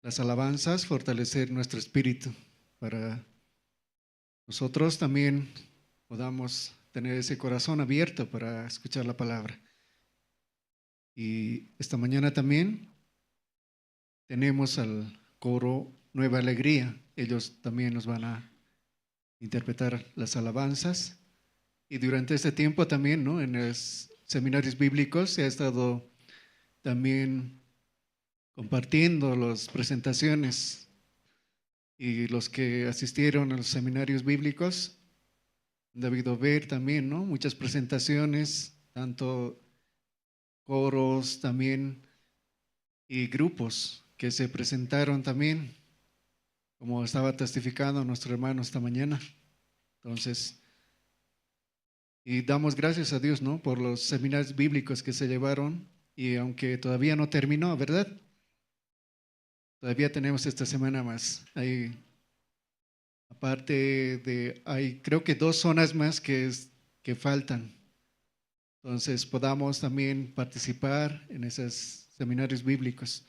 las alabanzas fortalecer nuestro espíritu para nosotros también podamos tener ese corazón abierto para escuchar la palabra. Y esta mañana también tenemos al coro Nueva Alegría. Ellos también nos van a interpretar las alabanzas. Y durante este tiempo también, ¿no? En los seminarios bíblicos se ha estado también compartiendo las presentaciones. Y los que asistieron a los seminarios bíblicos han debido ver también, ¿no? Muchas presentaciones, tanto coros también y grupos que se presentaron también, como estaba testificando nuestro hermano esta mañana. Entonces, y damos gracias a Dios, ¿no? Por los seminarios bíblicos que se llevaron, y aunque todavía no terminó, ¿verdad? Todavía tenemos esta semana más. Hay, aparte de, hay creo que 2 zonas más que faltan. Entonces podamos también participar en esos seminarios bíblicos.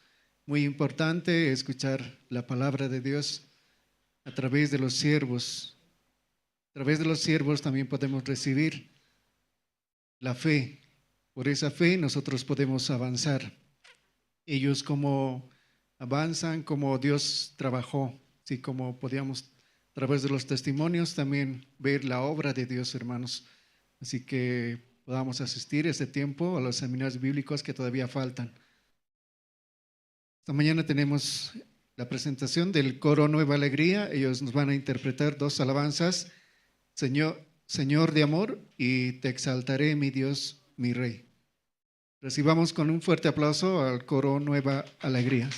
Muy importante escuchar la palabra de Dios a través de los siervos. A través de los siervos también podemos recibir la fe. Por esa fe nosotros podemos avanzar. Ellos como avanzan, como Dios trabajó, así como podíamos a través de los testimonios también ver la obra de Dios, hermanos. Así que podamos asistir ese tiempo a los seminarios bíblicos que todavía faltan. Esta mañana tenemos la presentación del coro Nueva Alegría. Ellos nos van a interpretar 2 alabanzas, Señor de amor y Te exaltaré, mi Dios, mi Rey. Recibamos con un fuerte aplauso al coro Nueva Alegría.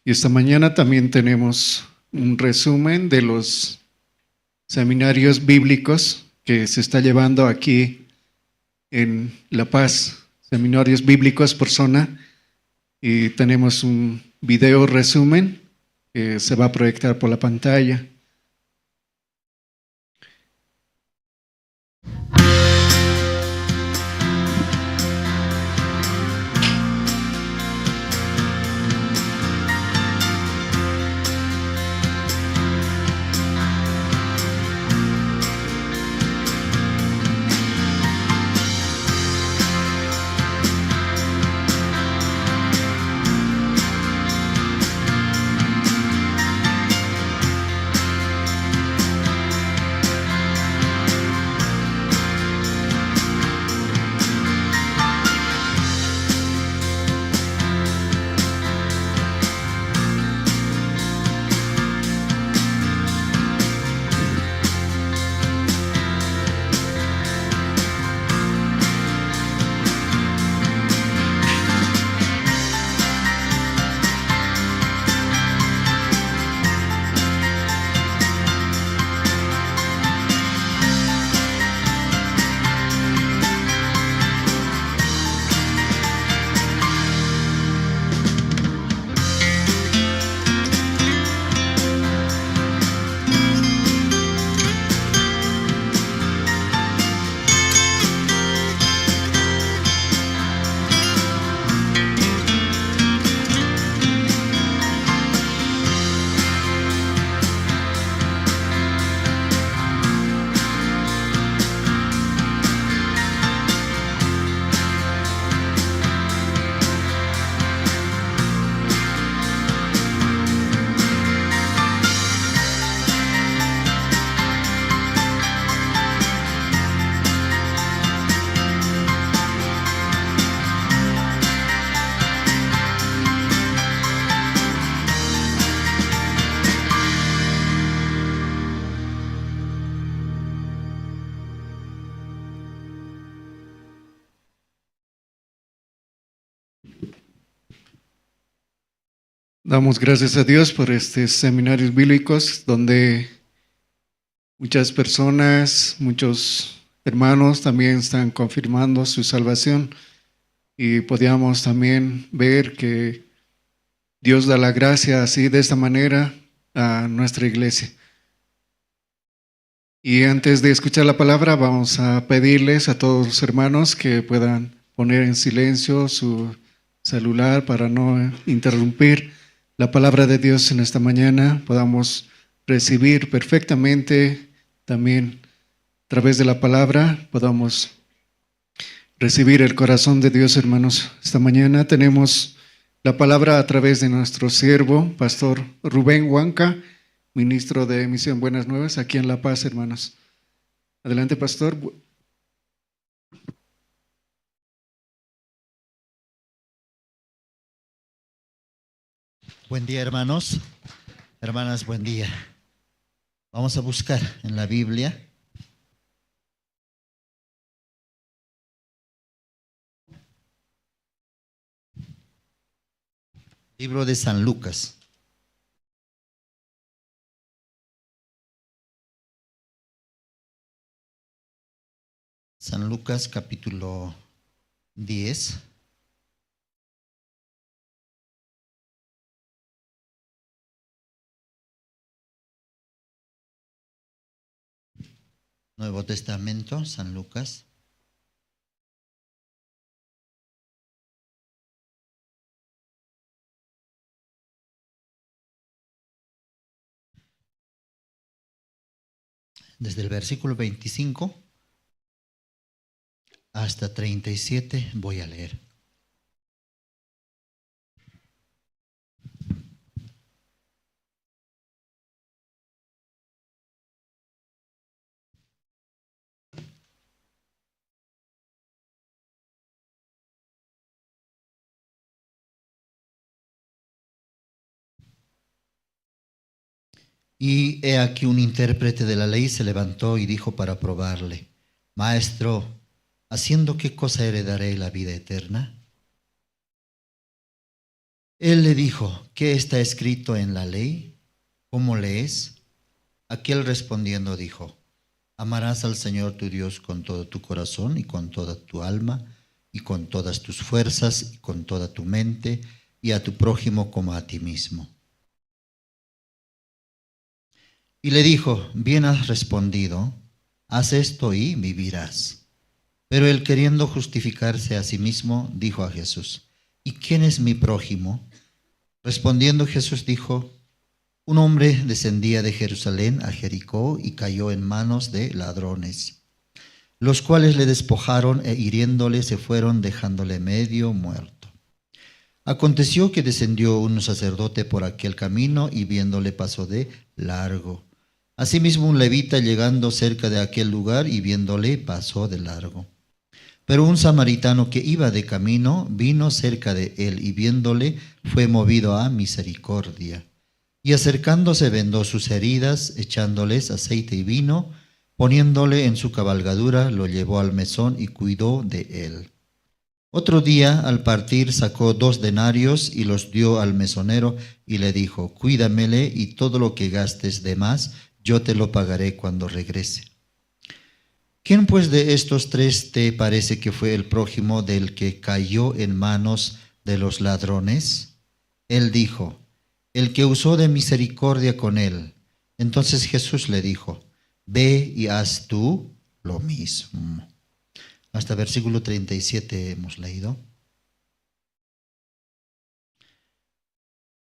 Y esta mañana también tenemos un resumen de los seminarios bíblicos que se está llevando aquí en La Paz, seminarios bíblicos por zona, y tenemos un video resumen que se va a proyectar por la pantalla. Damos gracias a Dios por estos seminarios bíblicos donde muchas personas, muchos hermanos también están confirmando su salvación, y podíamos también ver que Dios da la gracia así de esta manera a nuestra iglesia. Y antes de escuchar la palabra, vamos a pedirles a todos los hermanos que puedan poner en silencio su celular para no interrumpir la palabra de Dios en esta mañana. Podamos recibir perfectamente también a través de la palabra, podamos recibir el corazón de Dios, hermanos. Esta mañana tenemos la palabra a través de nuestro siervo, Pastor Rubén Huanca, ministro de Misión Buenas Nuevas aquí en La Paz, hermanos. Adelante, pastor. Buen día, hermanos, hermanas, buen día. Vamos a buscar en la Biblia libro de San Lucas. San Lucas capítulo 10. Nuevo Testamento, San Lucas. Desde el versículo 25 hasta 37 voy a leer. Y he aquí un intérprete de la ley se levantó y dijo para probarle: Maestro, ¿haciendo qué cosa heredaré la vida eterna? Él le dijo, ¿qué está escrito en la ley? ¿Cómo lees? Aquel respondiendo dijo, amarás al Señor tu Dios con todo tu corazón y con toda tu alma y con todas tus fuerzas y con toda tu mente y a tu prójimo como a ti mismo. Y le dijo, bien has respondido, haz esto y vivirás. Pero él, queriendo justificarse a sí mismo, dijo a Jesús, ¿y quién es mi prójimo? Respondiendo Jesús dijo, un hombre descendía de Jerusalén a Jericó y cayó en manos de ladrones, los cuales le despojaron e hiriéndole se fueron dejándole medio muerto. Aconteció que descendió un sacerdote por aquel camino y viéndole pasó de largo. Asimismo un levita llegando cerca de aquel lugar y viéndole pasó de largo. Pero un samaritano que iba de camino vino cerca de él y viéndole fue movido a misericordia. Y acercándose vendó sus heridas, echándoles aceite y vino, poniéndole en su cabalgadura, lo llevó al mesón y cuidó de él. Otro día, al partir, sacó 2 denarios y los dio al mesonero y le dijo, cuídamele y todo lo que gastes de más, yo te lo pagaré cuando regrese. ¿Quién pues de estos 3 te parece que fue el prójimo del que cayó en manos de los ladrones? Él dijo, el que usó de misericordia con él. Entonces Jesús le dijo, ve y haz tú lo mismo. Hasta versículo 37 hemos leído.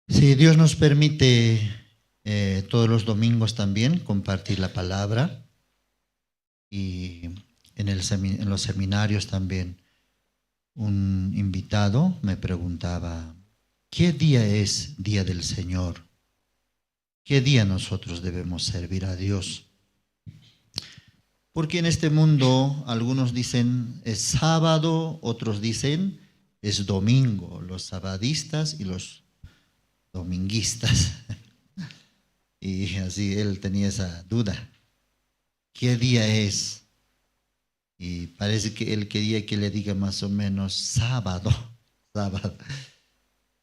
Si Dios nos permite todos los domingos también compartir la palabra y en los seminarios también un invitado me preguntaba, ¿qué día es día del Señor? ¿Qué día nosotros debemos servir a Dios? Porque en este mundo algunos dicen es sábado, otros dicen es domingo, los sabadistas y los dominguistas. Y así él tenía esa duda. ¿Qué día es? Y parece que él quería que le diga más o menos sábado.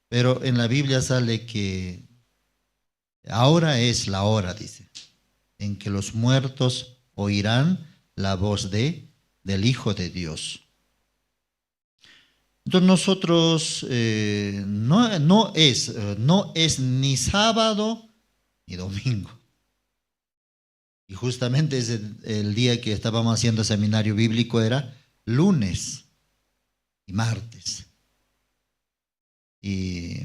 Pero en la Biblia sale que ahora es la hora, dice, en que los muertos oirán la voz del Hijo de Dios. Entonces nosotros no es ni sábado ni domingo. Y justamente el día que estábamos haciendo seminario bíblico era lunes y martes. Y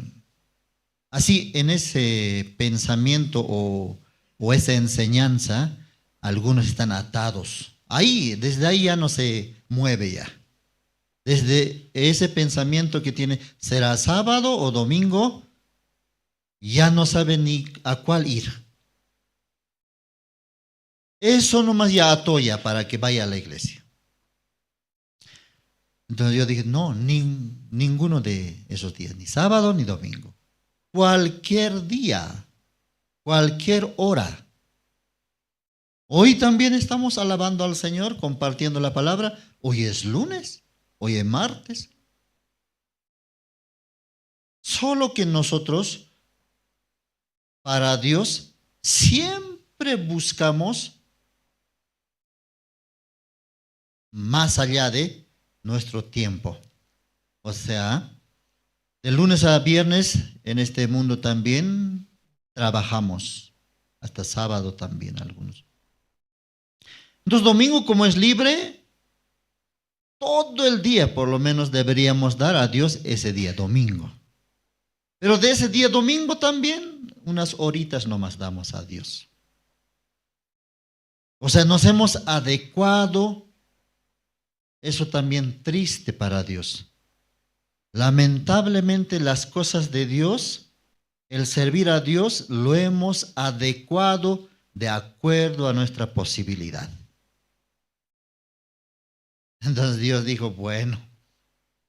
así en ese pensamiento o esa enseñanza, algunos están atados. Desde ahí ya no se mueve ya. Desde ese pensamiento que tiene, ¿será sábado o domingo? Ya no sabe ni a cuál ir. Eso nomás ya atoya para que vaya a la iglesia. Entonces yo dije, no, ninguno de esos días, ni sábado ni domingo. Cualquier día, cualquier hora. Hoy también estamos alabando al Señor, compartiendo la palabra. Hoy es lunes, hoy es martes. Solo que nosotros, para Dios, siempre buscamos más allá de nuestro tiempo. O sea, de lunes a viernes en este mundo también trabajamos, hasta sábado también algunos. Entonces domingo, como es libre, todo el día por lo menos deberíamos dar a Dios ese día domingo. Pero de ese día domingo también unas horitas nomás damos a Dios. O sea, nos hemos adecuado. Eso también triste para Dios. Lamentablemente las cosas de Dios, el servir a Dios, lo hemos adecuado de acuerdo a nuestra posibilidad. Entonces Dios dijo, bueno,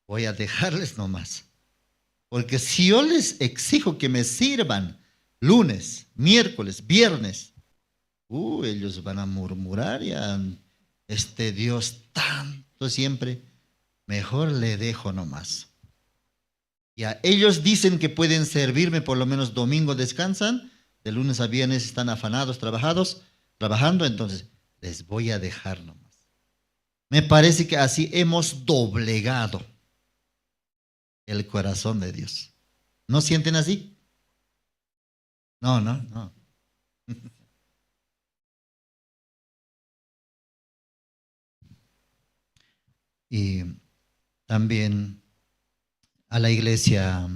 voy a dejarles nomás. Porque si yo les exijo que me sirvan lunes, miércoles, viernes, ellos van a murmurar ya, Dios tanto siempre, mejor le dejo nomás. Ya, ellos dicen que pueden servirme, por lo menos domingo descansan, de lunes a viernes están afanados, trabajando, entonces les voy a dejar nomás. Me parece que así hemos doblegado el corazón de Dios. ¿No sienten así? No. Y también a la iglesia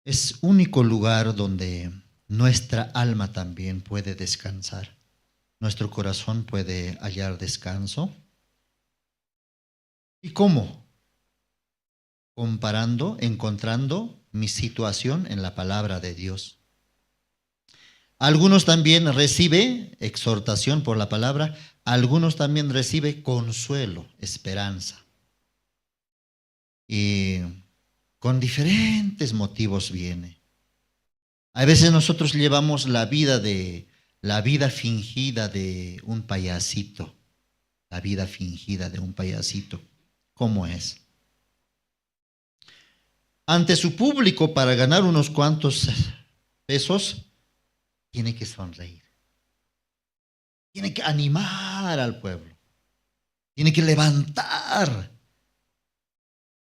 es único lugar donde nuestra alma también puede descansar. Nuestro corazón puede hallar descanso. ¿Y cómo? Encontrando mi situación en la palabra de Dios. Algunos también reciben exhortación por la palabra, algunos también reciben consuelo, esperanza. Y con diferentes motivos viene. A veces nosotros llevamos la vida fingida de un payasito. La vida fingida de un payasito. ¿Cómo es? Ante su público, para ganar unos cuantos pesos, tiene que sonreír. Tiene que animar al pueblo. Tiene que levantar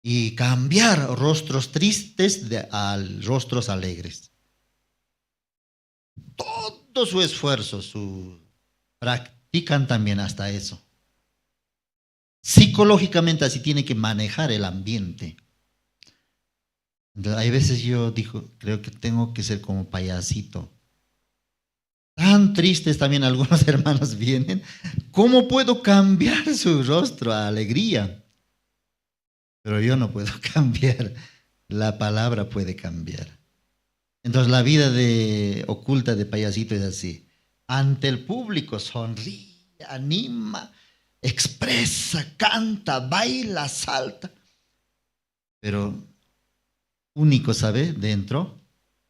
y cambiar rostros tristes a rostros alegres. Todo su esfuerzo, practican también hasta eso. Psicológicamente así tiene que manejar el ambiente. Entonces, hay veces yo creo que tengo que ser como payasito. Tan tristes también algunos hermanos vienen. ¿Cómo puedo cambiar su rostro a alegría? Pero yo no puedo cambiar. La palabra puede cambiar. Entonces la vida oculta de payasito es así. Ante el público sonríe, anima, expresa, canta, baila, salta. Pero único, ¿sabe? Dentro,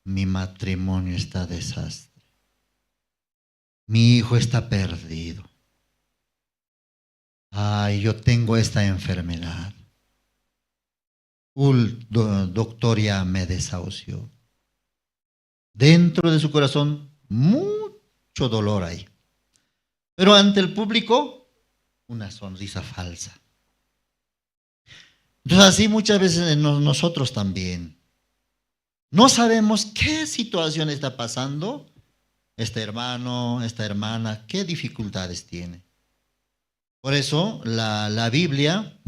mi matrimonio está desastre. Mi hijo está perdido. Ay, yo tengo esta enfermedad. Doctor ya me desahució. Dentro de su corazón, mucho dolor hay. Pero ante el público, una sonrisa falsa. Entonces así muchas veces nosotros también. No sabemos qué situación está pasando este hermano, esta hermana, qué dificultades tiene. Por eso la Biblia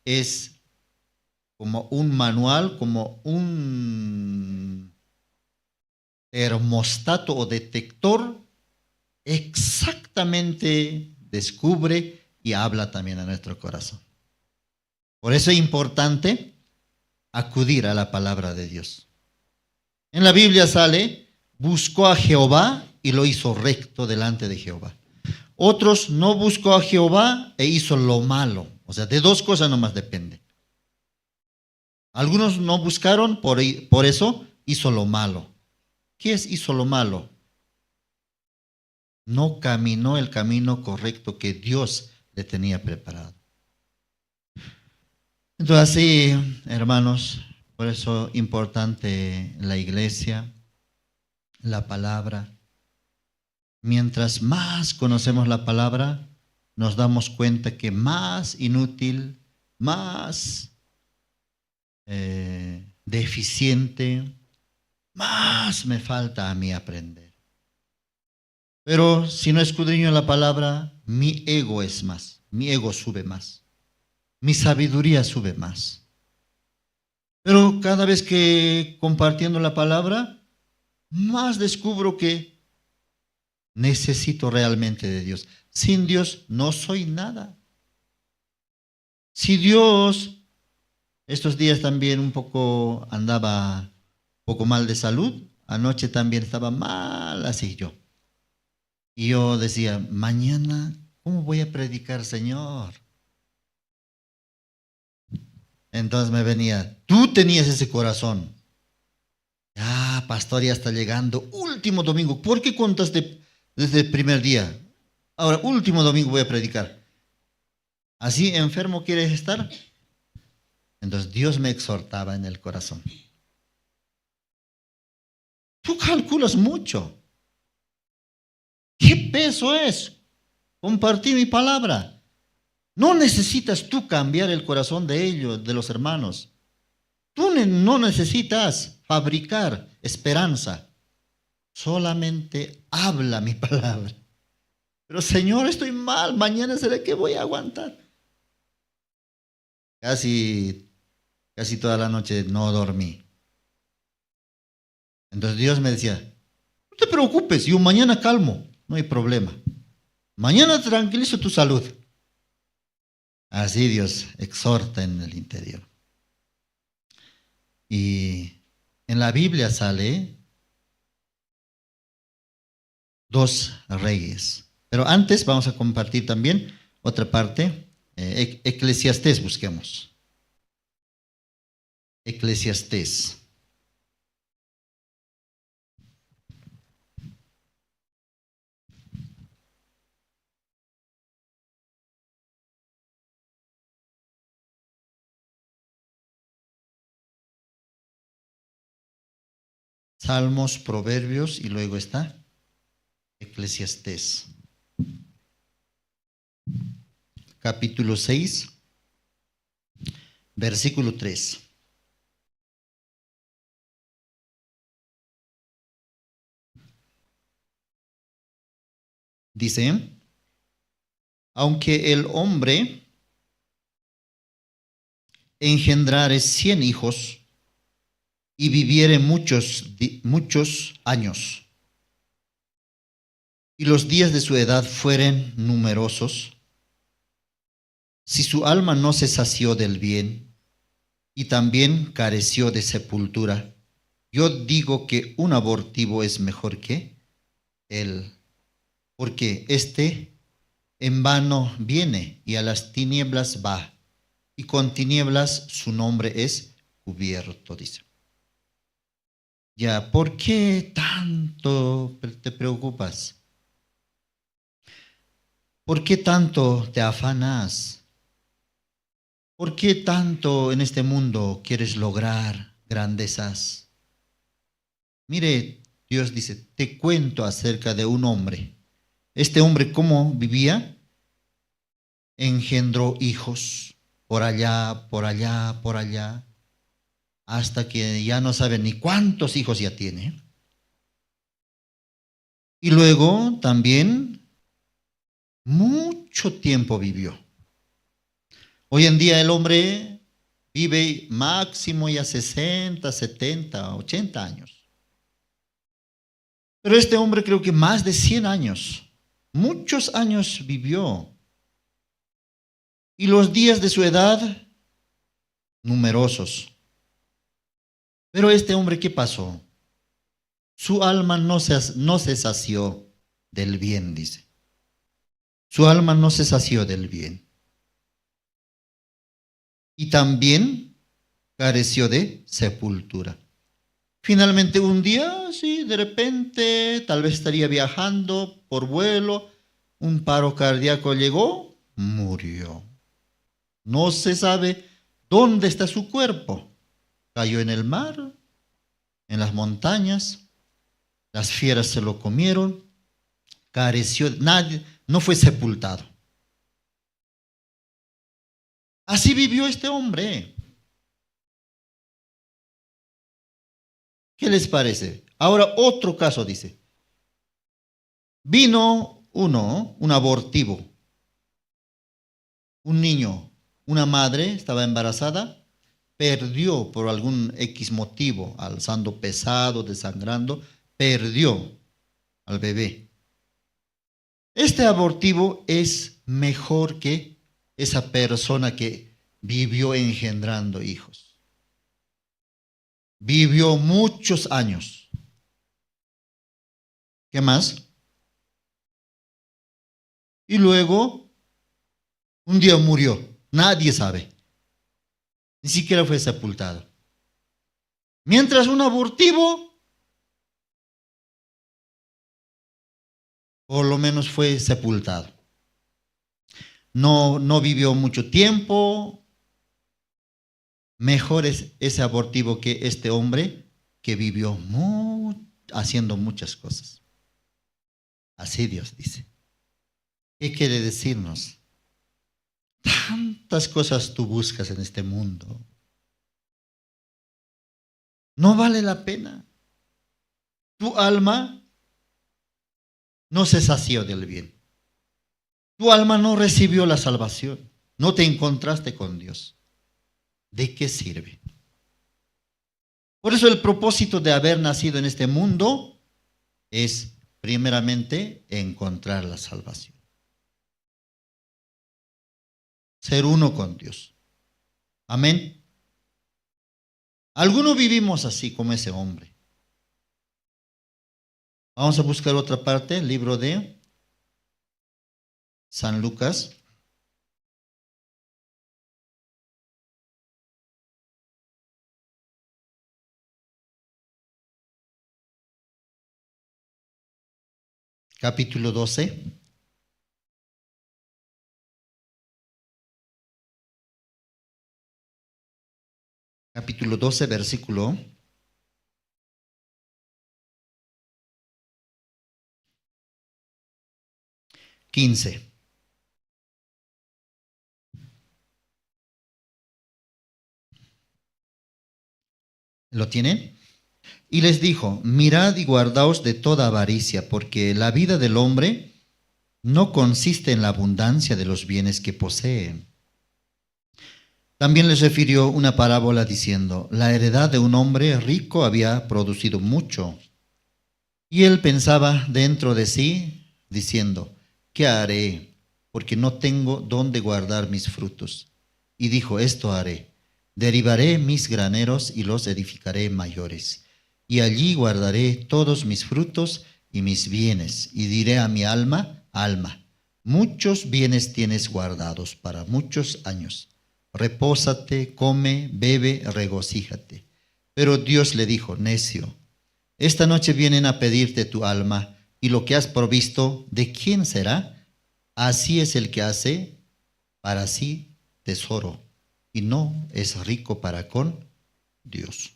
es como un manual, como un termostato o detector, exactamente descubre y habla también a nuestro corazón. Por eso es importante acudir a la palabra de Dios. En la Biblia sale, buscó a Jehová y lo hizo recto delante de Jehová. Otros no buscó a Jehová e hizo lo malo. O sea, de dos cosas nomás depende. Algunos no buscaron, por eso hizo lo malo. ¿Qué es hizo lo malo? No caminó el camino correcto que Dios le tenía preparado. Entonces así, hermanos, por eso es importante la iglesia, la palabra. Mientras más conocemos la palabra, nos damos cuenta que más inútil, más deficiente, más me falta a mí aprender. Pero si no escudriño la palabra, mi ego es más, mi ego sube más, mi sabiduría sube más. Pero cada vez que compartiendo la palabra, más descubro que necesito realmente de Dios. Sin Dios no soy nada. Si Dios, estos días también andaba un poco mal de salud, anoche también estaba mal así yo. Y yo decía, mañana, ¿cómo voy a predicar, Señor? Entonces me venía, tú tenías ese corazón. Ah, pastor, ya está llegando, último domingo. ¿Por qué contaste desde el primer día? Ahora, último domingo voy a predicar. ¿Así enfermo quieres estar? Entonces Dios me exhortaba en el corazón. Tú calculas mucho. ¿Qué peso es compartir mi palabra? No necesitas tú cambiar el corazón de ellos, de los hermanos. Tú no necesitas fabricar esperanza. Solamente habla mi palabra. Pero Señor, estoy mal. Mañana será que voy a aguantar. Casi toda la noche no dormí. Entonces Dios me decía, no te preocupes, yo mañana calmo, no hay problema. Mañana tranquilizo tu salud. Así Dios exhorta en el interior. Y en la Biblia sale 2 reyes. Pero antes vamos a compartir también otra parte. Eclesiastés busquemos. Eclesiastés. Salmos, Proverbios y luego está Eclesiastés. Capítulo 6, versículo 3. Dice, aunque el hombre engendrare 100 hijos y viviere muchos años, y los días de su edad fueren numerosos, si su alma no se sació del bien y también careció de sepultura, yo digo que un abortivo es mejor que él, porque éste en vano viene y a las tinieblas va, y con tinieblas su nombre es cubierto, dice. Ya, ¿por qué tanto te preocupas? ¿Por qué tanto te afanas? ¿Por qué tanto en este mundo quieres lograr grandezas? Mire, Dios dice, te cuento acerca de un hombre. Este hombre, ¿cómo vivía? Engendró hijos por allá, por allá, por allá, hasta que ya no sabe ni cuántos hijos ya tiene. Y luego también mucho tiempo vivió. Hoy en día el hombre vive máximo ya 60, 70, 80 años. Pero este hombre creo que más de 100 años, muchos años vivió. Y los días de su edad, numerosos. Pero este hombre, ¿qué pasó? Su alma no se sació del bien, dice. Su alma no se sació del bien. Y también careció de sepultura. Finalmente un día, sí, de repente, tal vez estaría viajando por vuelo, un paro cardíaco llegó, murió. No se sabe dónde está su cuerpo. Cayó en el mar, en las montañas, las fieras se lo comieron, careció, nadie, no fue sepultado. Así vivió este hombre. ¿Qué les parece? Ahora otro caso dice. Vino un abortivo, un niño, una madre estaba embarazada, perdió por algún X motivo, alzando pesado, desangrando, perdió al bebé. Este abortivo es mejor que esa persona que vivió engendrando hijos. Vivió muchos años. ¿Qué más? Y luego, un día murió. Nadie sabe. Ni siquiera fue sepultado. Mientras un abortivo, por lo menos fue sepultado. No vivió mucho tiempo, Mejor es ese abortivo que este hombre que vivió haciendo muchas cosas. Así Dios dice. ¿Qué quiere decirnos? Tantas cosas tú buscas en este mundo. No vale la pena. Tu alma no se sació del bien. Tu alma no recibió la salvación. No te encontraste con Dios. ¿De qué sirve? Por eso el propósito de haber nacido en este mundo es primeramente encontrar la salvación. Ser uno con Dios. Amén. Algunos vivimos así como ese hombre. Vamos a buscar otra parte, el libro de San Lucas. Capítulo 12. Capítulo 12, versículo 15. ¿Lo tienen? Y les dijo, mirad y guardaos de toda avaricia, porque la vida del hombre no consiste en la abundancia de los bienes que posee. También les refirió una parábola diciendo, la heredad de un hombre rico había producido mucho. Y él pensaba dentro de sí, diciendo, ¿qué haré? Porque no tengo dónde guardar mis frutos. Y dijo, esto haré, derribaré mis graneros y los edificaré mayores. Y allí guardaré todos mis frutos y mis bienes. Y diré a mi alma, alma, muchos bienes tienes guardados para muchos años. Repósate, come, bebe, regocíjate. Pero Dios le dijo, necio, esta noche vienen a pedirte tu alma, y lo que has provisto, ¿de quién será? Así es el que hace para sí tesoro, y no es rico para con Dios.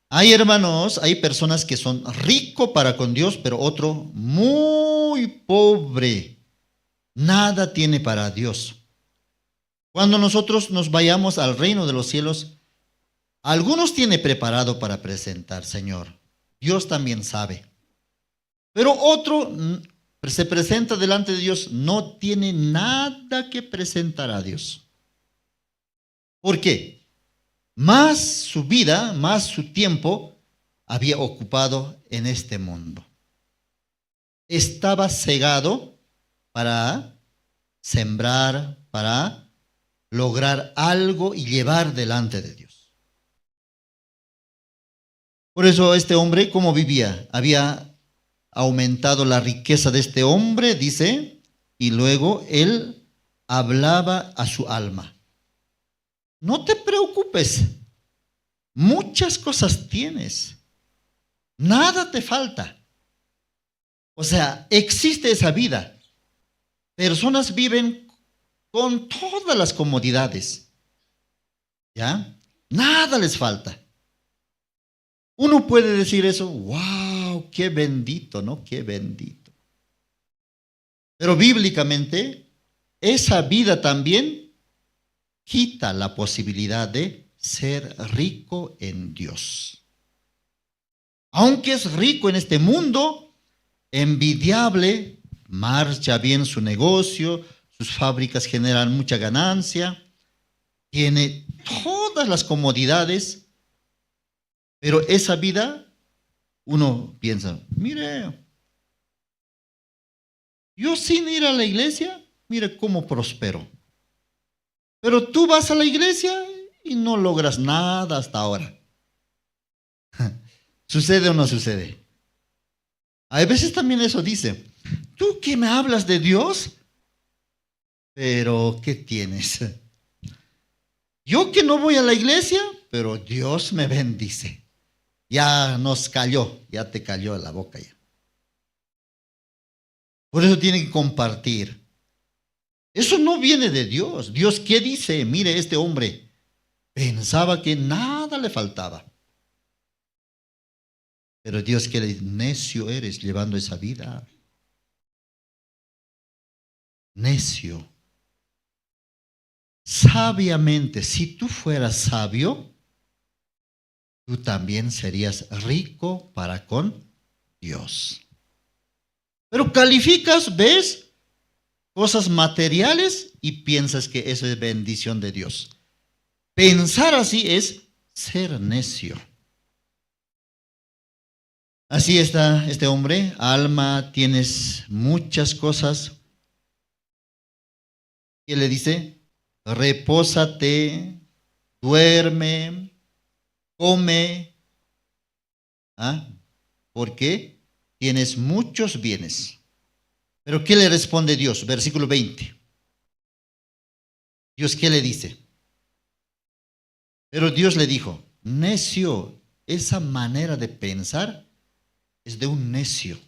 Hay hermanos, hay personas que son ricos para con Dios, pero otro muy pobre. Nada tiene para Dios. Cuando nosotros nos vayamos al reino de los cielos, algunos tiene preparado para presentar, Señor. Dios también sabe. Pero otro se presenta delante de Dios, no tiene nada que presentar a Dios. ¿Por qué? Más su vida, más su tiempo había ocupado en este mundo. Estaba cegado para sembrar, para lograr algo y llevar delante de Dios. Por eso este hombre, ¿cómo vivía? Había aumentado la riqueza de este hombre, dice, y luego él hablaba a su alma. No te preocupes, muchas cosas tienes, nada te falta. O sea, existe esa vida. Personas viven con todas las comodidades, ¿ya? Nada les falta. Uno puede decir eso, wow, qué bendito, ¿no? Qué bendito. Pero bíblicamente, esa vida también quita la posibilidad de ser rico en Dios. Aunque es rico en este mundo, envidiable, marcha bien su negocio, sus fábricas generan mucha ganancia, tiene todas las comodidades, pero esa vida, uno piensa, mire, yo sin ir a la iglesia, mire cómo prospero. Pero tú vas a la iglesia y no logras nada hasta ahora. ¿Sucede o no sucede? A veces también eso dice, ¿tú que me hablas de Dios? Pero, ¿qué tienes? Yo que no voy a la iglesia, pero Dios me bendice. Ya nos cayó, ya te cayó la boca ya. Por eso tienen que compartir. Eso no viene de Dios. ¿Dios qué dice? Mire, este hombre pensaba que nada le faltaba. Pero Dios que necio eres llevando esa vida. Necio. Sabiamente, si tú fueras sabio, tú también serías rico para con Dios. Pero calificas, ves cosas materiales y piensas que eso es bendición de Dios. Pensar así es ser necio. Así está este hombre. Alma, tienes muchas cosas. ¿Qué le dice? Repósate, duerme, come. ¿Ah? ¿Por qué? Tienes muchos bienes. Pero ¿qué le responde Dios? Versículo 20. Dios, ¿qué le dice? Pero Dios le dijo, necio, esa manera de pensar es de un necio.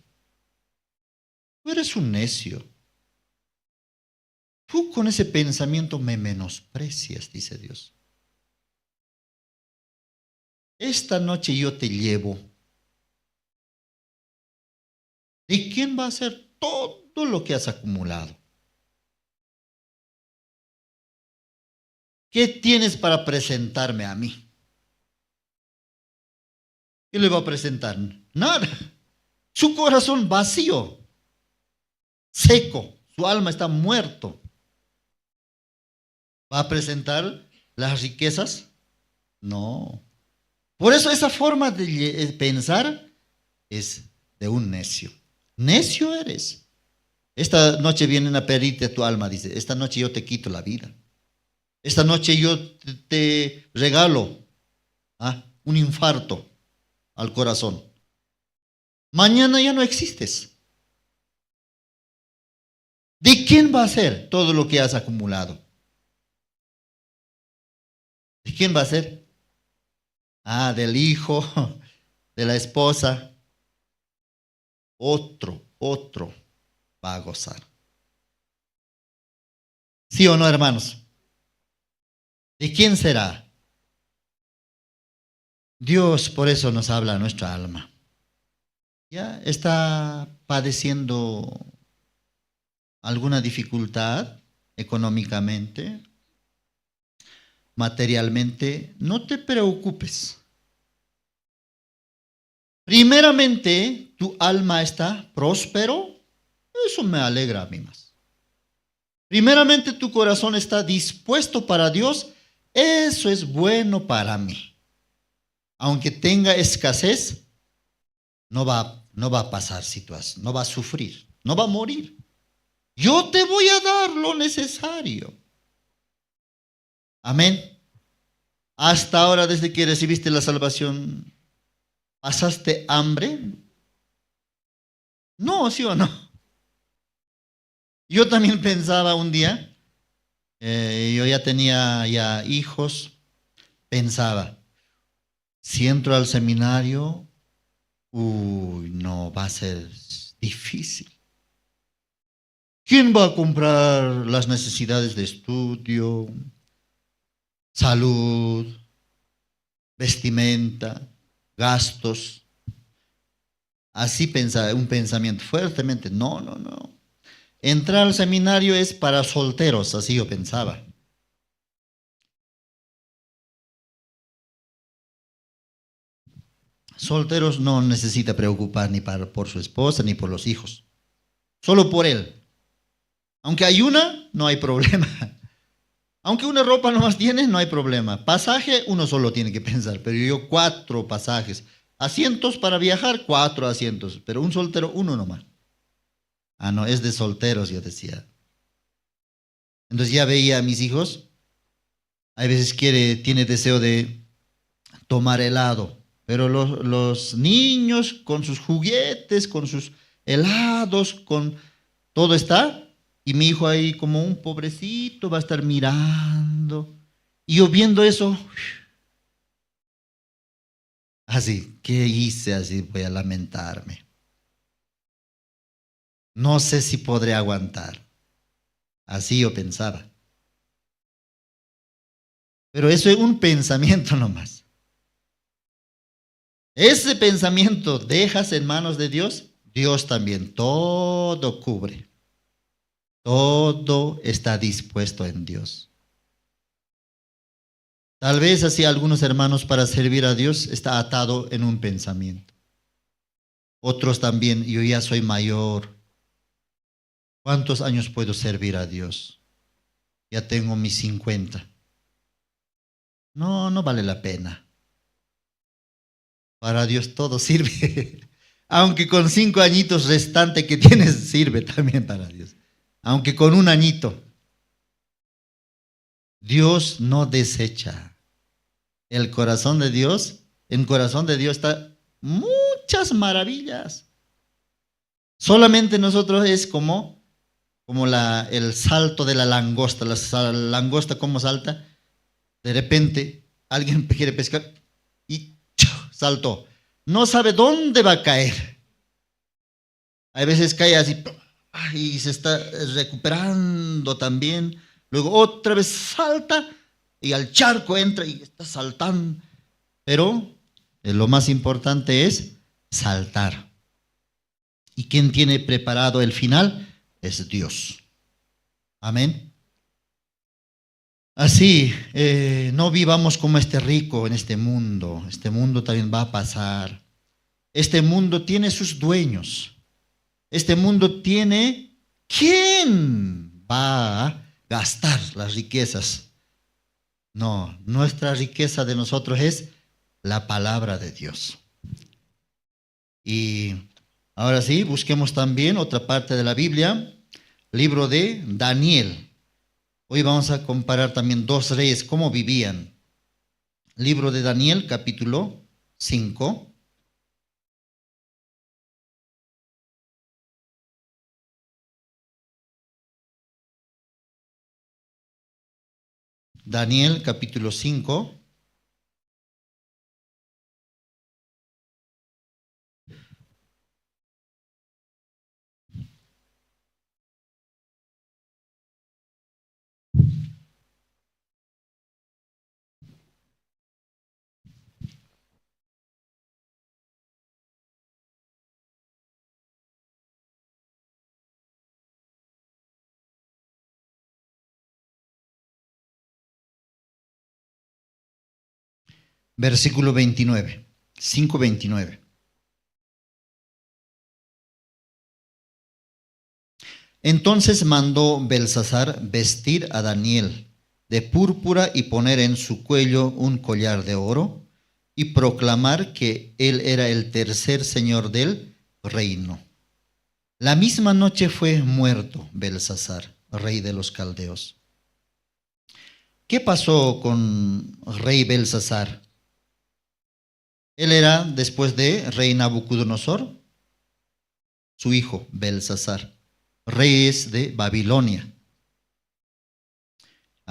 Tú eres un necio. Tú con ese pensamiento me menosprecias, dice Dios. Esta noche yo te llevo. ¿De quién va a ser todo lo que has acumulado? ¿Qué tienes para presentarme a mí? ¿Qué le va a presentar? Nada. Su corazón vacío, seco, su alma está muerto. ¿Va a presentar las riquezas? No. Por eso esa forma de pensar es de un necio. Necio eres. Esta noche vienen a pedirte tu alma, dice. Esta noche yo te quito la vida. Esta noche yo te regalo un infarto al corazón. Mañana ya no existes. ¿De quién va a ser todo lo que has acumulado? ¿De quién va a ser? Del hijo, de la esposa. Otro va a gozar. ¿Sí o no, hermanos? ¿De quién será? Dios por eso nos habla a nuestra alma. Ya está padeciendo alguna dificultad económicamente, materialmente. No te preocupes. Primeramente, tu alma está próspero. Eso me alegra a mí más. Primeramente, tu corazón está dispuesto para Dios. Eso es bueno para mí. Aunque tenga escasez, no va a pasar situación, no va a sufrir, no va a morir. Yo te voy a dar lo necesario. Amén. Hasta ahora, desde que recibiste la salvación, ¿pasaste hambre? No, ¿sí o no? Yo también pensaba un día, yo ya tenía hijos, pensaba, si entro al seminario, no, va a ser difícil. ¿Quién va a comprar las necesidades de estudio, salud, vestimenta, gastos? Así pensaba, un pensamiento fuertemente. No. Entrar al seminario es para solteros, así yo pensaba. Solteros no necesita preocupar ni por su esposa ni por los hijos. Solo por él. Aunque hay no hay problema. Aunque una ropa nomás tiene, no hay problema. Pasaje, uno solo tiene que pensar, pero yo 4 pasajes. Asientos para viajar, 4 asientos, pero un soltero, 1 nomás. No, es de solteros, yo decía. Entonces ya veía a mis hijos, hay veces tiene deseo de tomar helado, pero los niños con sus juguetes, con sus helados, con todo está, y mi hijo ahí como un pobrecito va a estar mirando, y yo viendo eso, así, ¿qué hice? Así voy a lamentarme. No sé si podré aguantar. Así yo pensaba. Pero eso es un pensamiento nomás. Ese pensamiento dejas en manos de Dios, Dios también todo cubre. Todo está dispuesto en Dios. Tal vez así algunos hermanos para servir a Dios está atado en un pensamiento. Otros también, yo ya soy mayor. ¿Cuántos años puedo servir a Dios? Ya tengo mis 50. No vale la pena. Para Dios todo sirve. Aunque con 5 añitos restantes que tienes, sirve también para Dios. Aunque con 1 añito. Dios no desecha. El corazón de Dios, en el corazón de Dios está muchas maravillas. Solamente nosotros es como el salto de la langosta. La langosta, ¿cómo salta? De repente alguien quiere pescar y saltó. No sabe dónde va a caer. A veces cae así y se está recuperando también. Luego otra vez salta y al charco entra y está saltando. Pero lo más importante es saltar. ¿Y quién tiene preparado el final? Es Dios. Amén. Así, no vivamos como este rico en este mundo. Este mundo también va a pasar. Este mundo tiene sus dueños. Este mundo tiene ¿quién va a gastar las riquezas? No, nuestra riqueza de nosotros es la palabra de Dios. Y ahora sí, busquemos también otra parte de la Biblia, libro de Daniel. Hoy vamos a comparar también 2 reyes, cómo vivían. Libro de Daniel, capítulo 5. Daniel, capítulo 5. Versículo 29, 5:29. Entonces mandó Belsasar vestir a Daniel de púrpura y poner en su cuello un collar de oro y proclamar que él era el tercer señor del reino. La misma noche fue muerto Belsasar, rey de los caldeos. ¿Qué pasó con rey Belsasar? Él era, después de rey Nabucodonosor, su hijo Belsasar, reyes de Babilonia,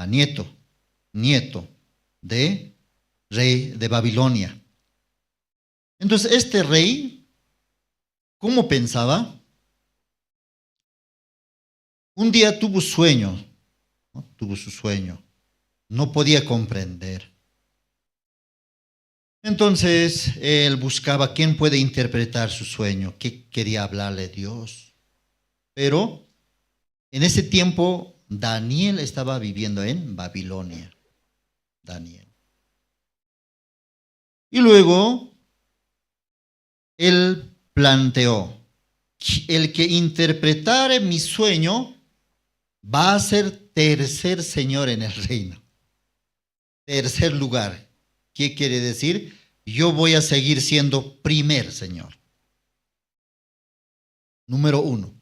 nieto de rey de Babilonia. Entonces, este rey, ¿cómo pensaba? Un día tuvo sueño, ¿no? Tuvo su sueño, no podía comprender. Entonces, él buscaba quién puede interpretar su sueño, qué quería hablarle Dios. Pero en ese tiempo, Daniel estaba viviendo en Babilonia. Daniel. Y luego, él planteó, el que interpretare mi sueño va a ser tercer señor en el reino. Tercer lugar. ¿Qué quiere decir? Yo voy a seguir siendo primer señor. Número 1.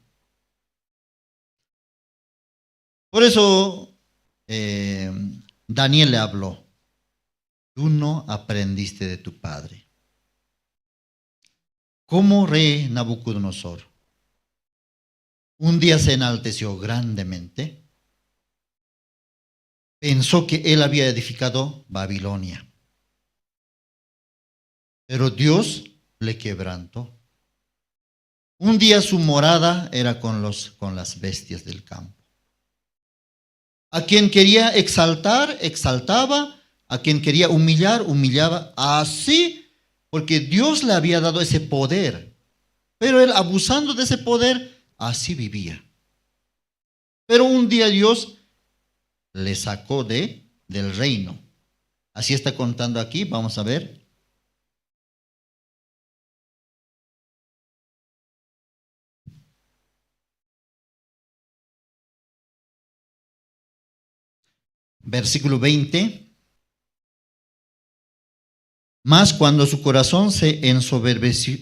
Por eso Daniel le habló. Tú no aprendiste de tu padre. Como rey Nabucodonosor, un día se enalteció grandemente. Pensó que él había edificado Babilonia. Pero Dios le quebrantó. Un día su morada era con las bestias del campo. A quien quería exaltar, exaltaba. A quien quería humillar, humillaba. Así, porque Dios le había dado ese poder. Pero él, abusando de ese poder, así vivía. Pero un día Dios le sacó del reino. Así está contando aquí, vamos a ver. Versículo 20. Mas cuando su corazón se ensoberbeció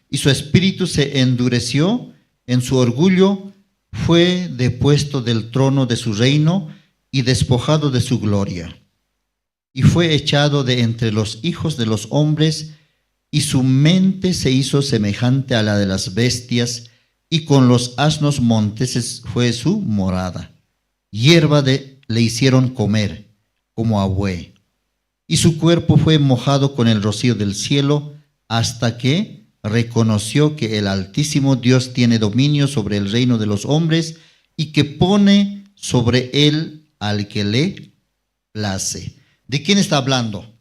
y su espíritu se endureció en su orgullo, fue depuesto del trono de su reino y despojado de su gloria. Y fue echado de entre los hijos de los hombres, y su mente se hizo semejante a la de las bestias, y con los asnos monteses fue su morada. Hierba le hicieron comer, como a buey. Y su cuerpo fue mojado con el rocío del cielo, hasta que reconoció que el Altísimo Dios tiene dominio sobre el reino de los hombres, y que pone sobre él al que le place. ¿De quién está hablando?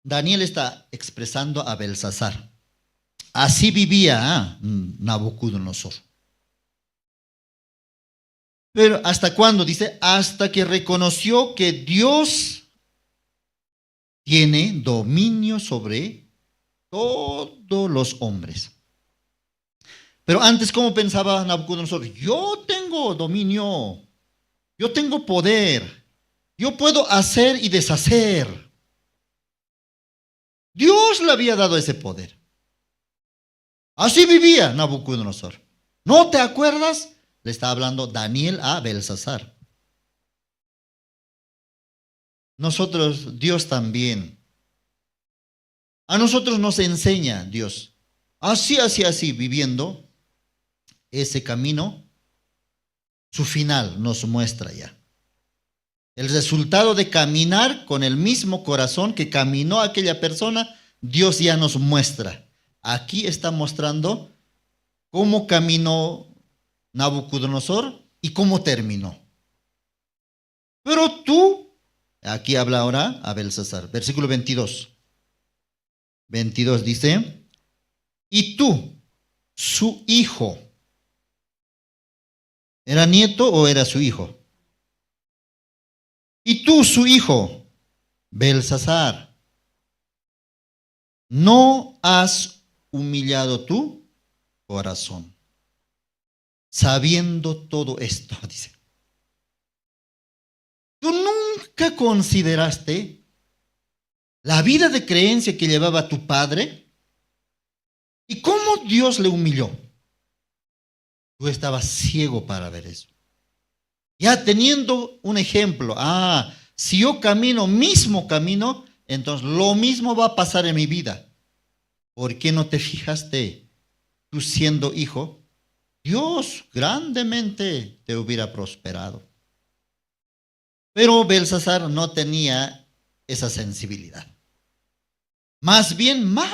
Daniel está expresando a Belsasar. Así vivía Nabucodonosor. Pero ¿hasta cuándo? Dice, hasta que reconoció que Dios tiene dominio sobre todos los hombres. Pero antes, ¿cómo pensaba Nabucodonosor? Yo tengo dominio, yo tengo poder, yo puedo hacer y deshacer. Dios le había dado ese poder. Así vivía Nabucodonosor. ¿No te acuerdas? Le está hablando Daniel a Belsasar. Nosotros, Dios también. A nosotros nos enseña Dios. Así, viviendo ese camino, su final nos muestra ya. El resultado de caminar con el mismo corazón que caminó aquella persona, Dios ya nos muestra. Aquí está mostrando cómo caminó Nabucodonosor y cómo terminó. Pero tú, aquí habla ahora a Belsasar, versículo 22. 22 dice, y tú, su hijo, ¿era nieto o era su hijo? Y tú, su hijo, Belsasar, ¿no has humillado tu corazón, sabiendo todo esto? Dice. ¿Tú nunca consideraste la vida de creencia que llevaba tu padre? ¿Y cómo Dios le humilló? Tú estabas ciego para ver eso. Ya teniendo un ejemplo, si yo camino mismo camino, entonces lo mismo va a pasar en mi vida. ¿Por qué no te fijaste? Tú siendo hijo, Dios grandemente te hubiera prosperado. Pero Belsasar no tenía esa sensibilidad. Más bien, más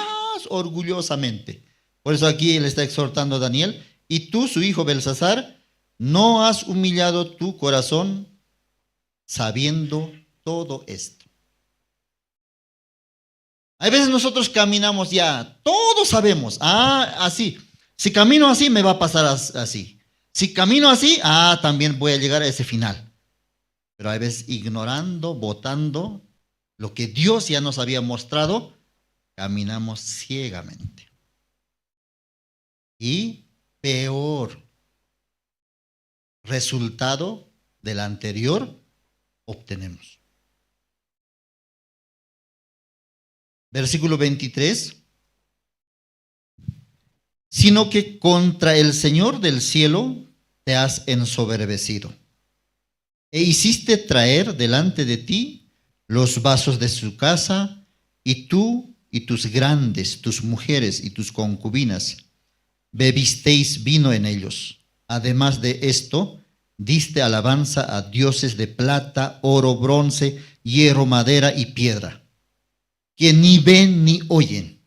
orgullosamente. Por eso aquí le está exhortando a Daniel, y tú, su hijo Belsasar, ¿no has humillado tu corazón sabiendo todo esto? Hay veces nosotros caminamos ya, todos sabemos, así. Si camino así, me va a pasar así. Si camino así, también voy a llegar a ese final. Pero hay veces ignorando, votando lo que Dios ya nos había mostrado, caminamos ciegamente. Y peor resultado del anterior obtenemos. Versículo 23. Sino que contra el Señor del cielo te has ensoberbecido, e hiciste traer delante de ti los vasos de su casa, y tú y tus grandes, tus mujeres y tus concubinas, bebisteis vino en ellos. Además de esto, diste alabanza a dioses de plata, oro, bronce, hierro, madera y piedra, que ni ven ni oyen,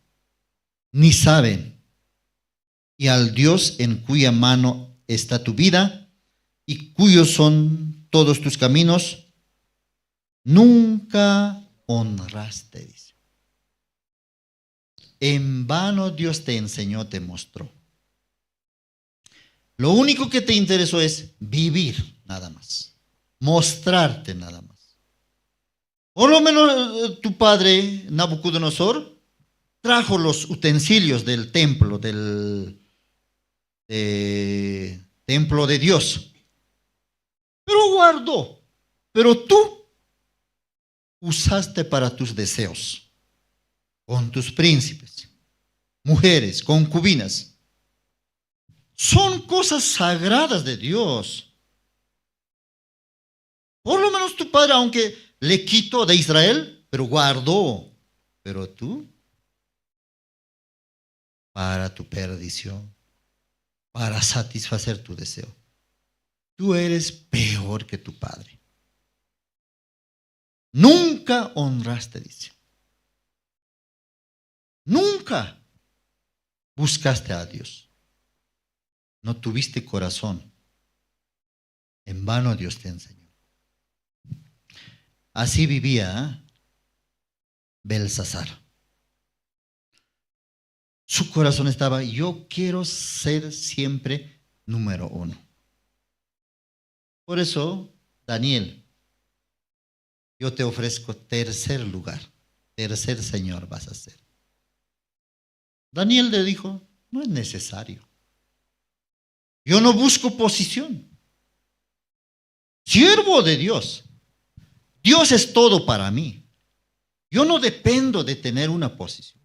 ni saben. y al Dios en cuya mano está tu vida y cuyos son todos tus caminos, nunca honraste, dice. En vano Dios te enseñó, te mostró. Lo único que te interesó es vivir nada más, mostrarte nada más. Por lo menos tu padre Nabucodonosor trajo los utensilios del templo, templo de Dios, pero guardó. Pero tú usaste para tus deseos, con tus príncipes, mujeres, concubinas. Son cosas sagradas de Dios. Por lo menos tu padre, aunque le quitó de Israel, pero guardó. Pero tú, para tu perdición, para satisfacer tu deseo, tú eres peor que tu padre. Nunca honraste, dice. Nunca buscaste a Dios. No tuviste corazón. En vano Dios te enseñó. Así vivía Belsasar. Su corazón estaba, yo quiero ser siempre número uno. Por eso, Daniel, yo te ofrezco tercer lugar, tercer señor vas a ser. Daniel le dijo, no es necesario. Yo no busco posición. Siervo de Dios. Dios es todo para mí. Yo no dependo de tener una posición.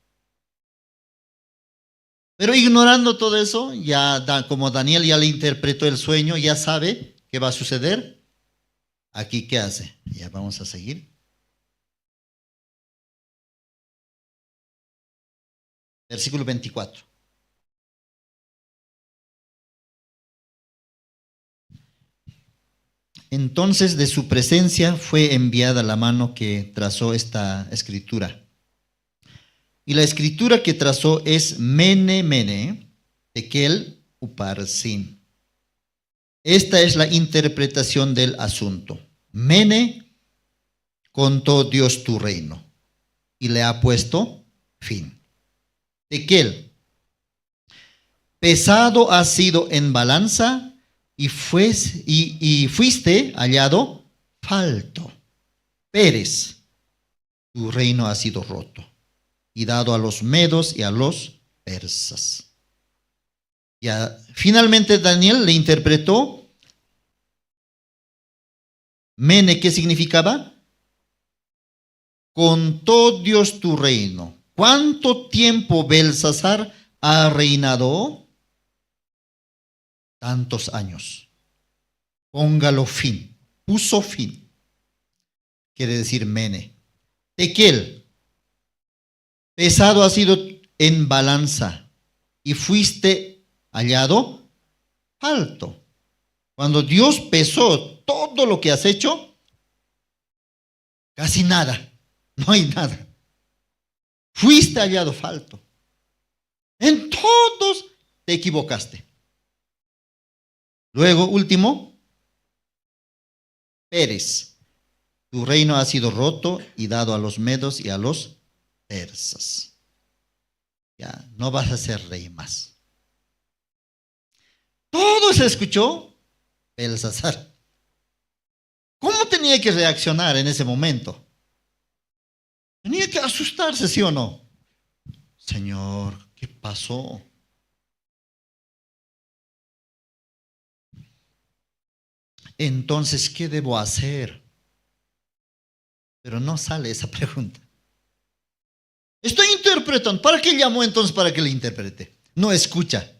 Pero ignorando todo eso, como Daniel ya le interpretó el sueño, ya sabe qué va a suceder. Aquí, ¿qué hace? Ya vamos a seguir. Versículo 24. Entonces de su presencia fue enviada la mano que trazó esta escritura. Y la escritura que trazó es Mene, Mene, Tekel, Uparsin. Esta es la interpretación del asunto. Mene, contó Dios tu reino y le ha puesto fin. Tekel, pesado has sido en balanza y fuiste hallado falto. Pérez, tu reino ha sido roto y dado a los medos y a los persas. Ya, finalmente Daniel le interpretó Mene, ¿qué significaba? Contó Dios tu reino. ¿Cuánto tiempo Belsasar ha reinado? Tantos años. Póngalo fin. Puso fin. Quiere decir Mene. Tekel, pesado ha sido en balanza y fuiste hallado falto. Cuando Dios pesó todo lo que has hecho, casi nada, no hay nada. Fuiste hallado falto. En todos te equivocaste. Luego, último, Pérez, tu reino ha sido roto y dado a los medos y a los persas. Ya, no vas a ser rey más. Todo se escuchó Belsasar. ¿Cómo tenía que reaccionar en ese momento? Tenía que asustarse, ¿sí o no? Señor, ¿qué pasó? Entonces, ¿qué debo hacer? Pero no sale esa pregunta. Estoy interpretando. ¿Para qué llamó entonces para que le interprete? No escucha.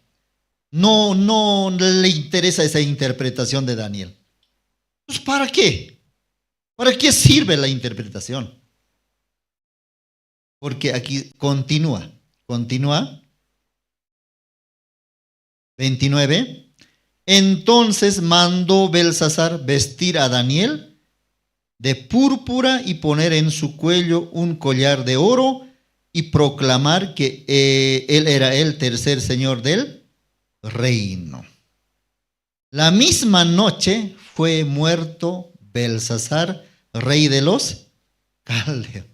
No le interesa esa interpretación de Daniel. Pues ¿para qué? ¿Para qué sirve la interpretación? Porque aquí continúa. 29. Entonces mandó Belsasar vestir a Daniel de púrpura y poner en su cuello un collar de oro y proclamar que él era el tercer señor del reino. La misma noche fue muerto Belsasar, rey de los caldeos.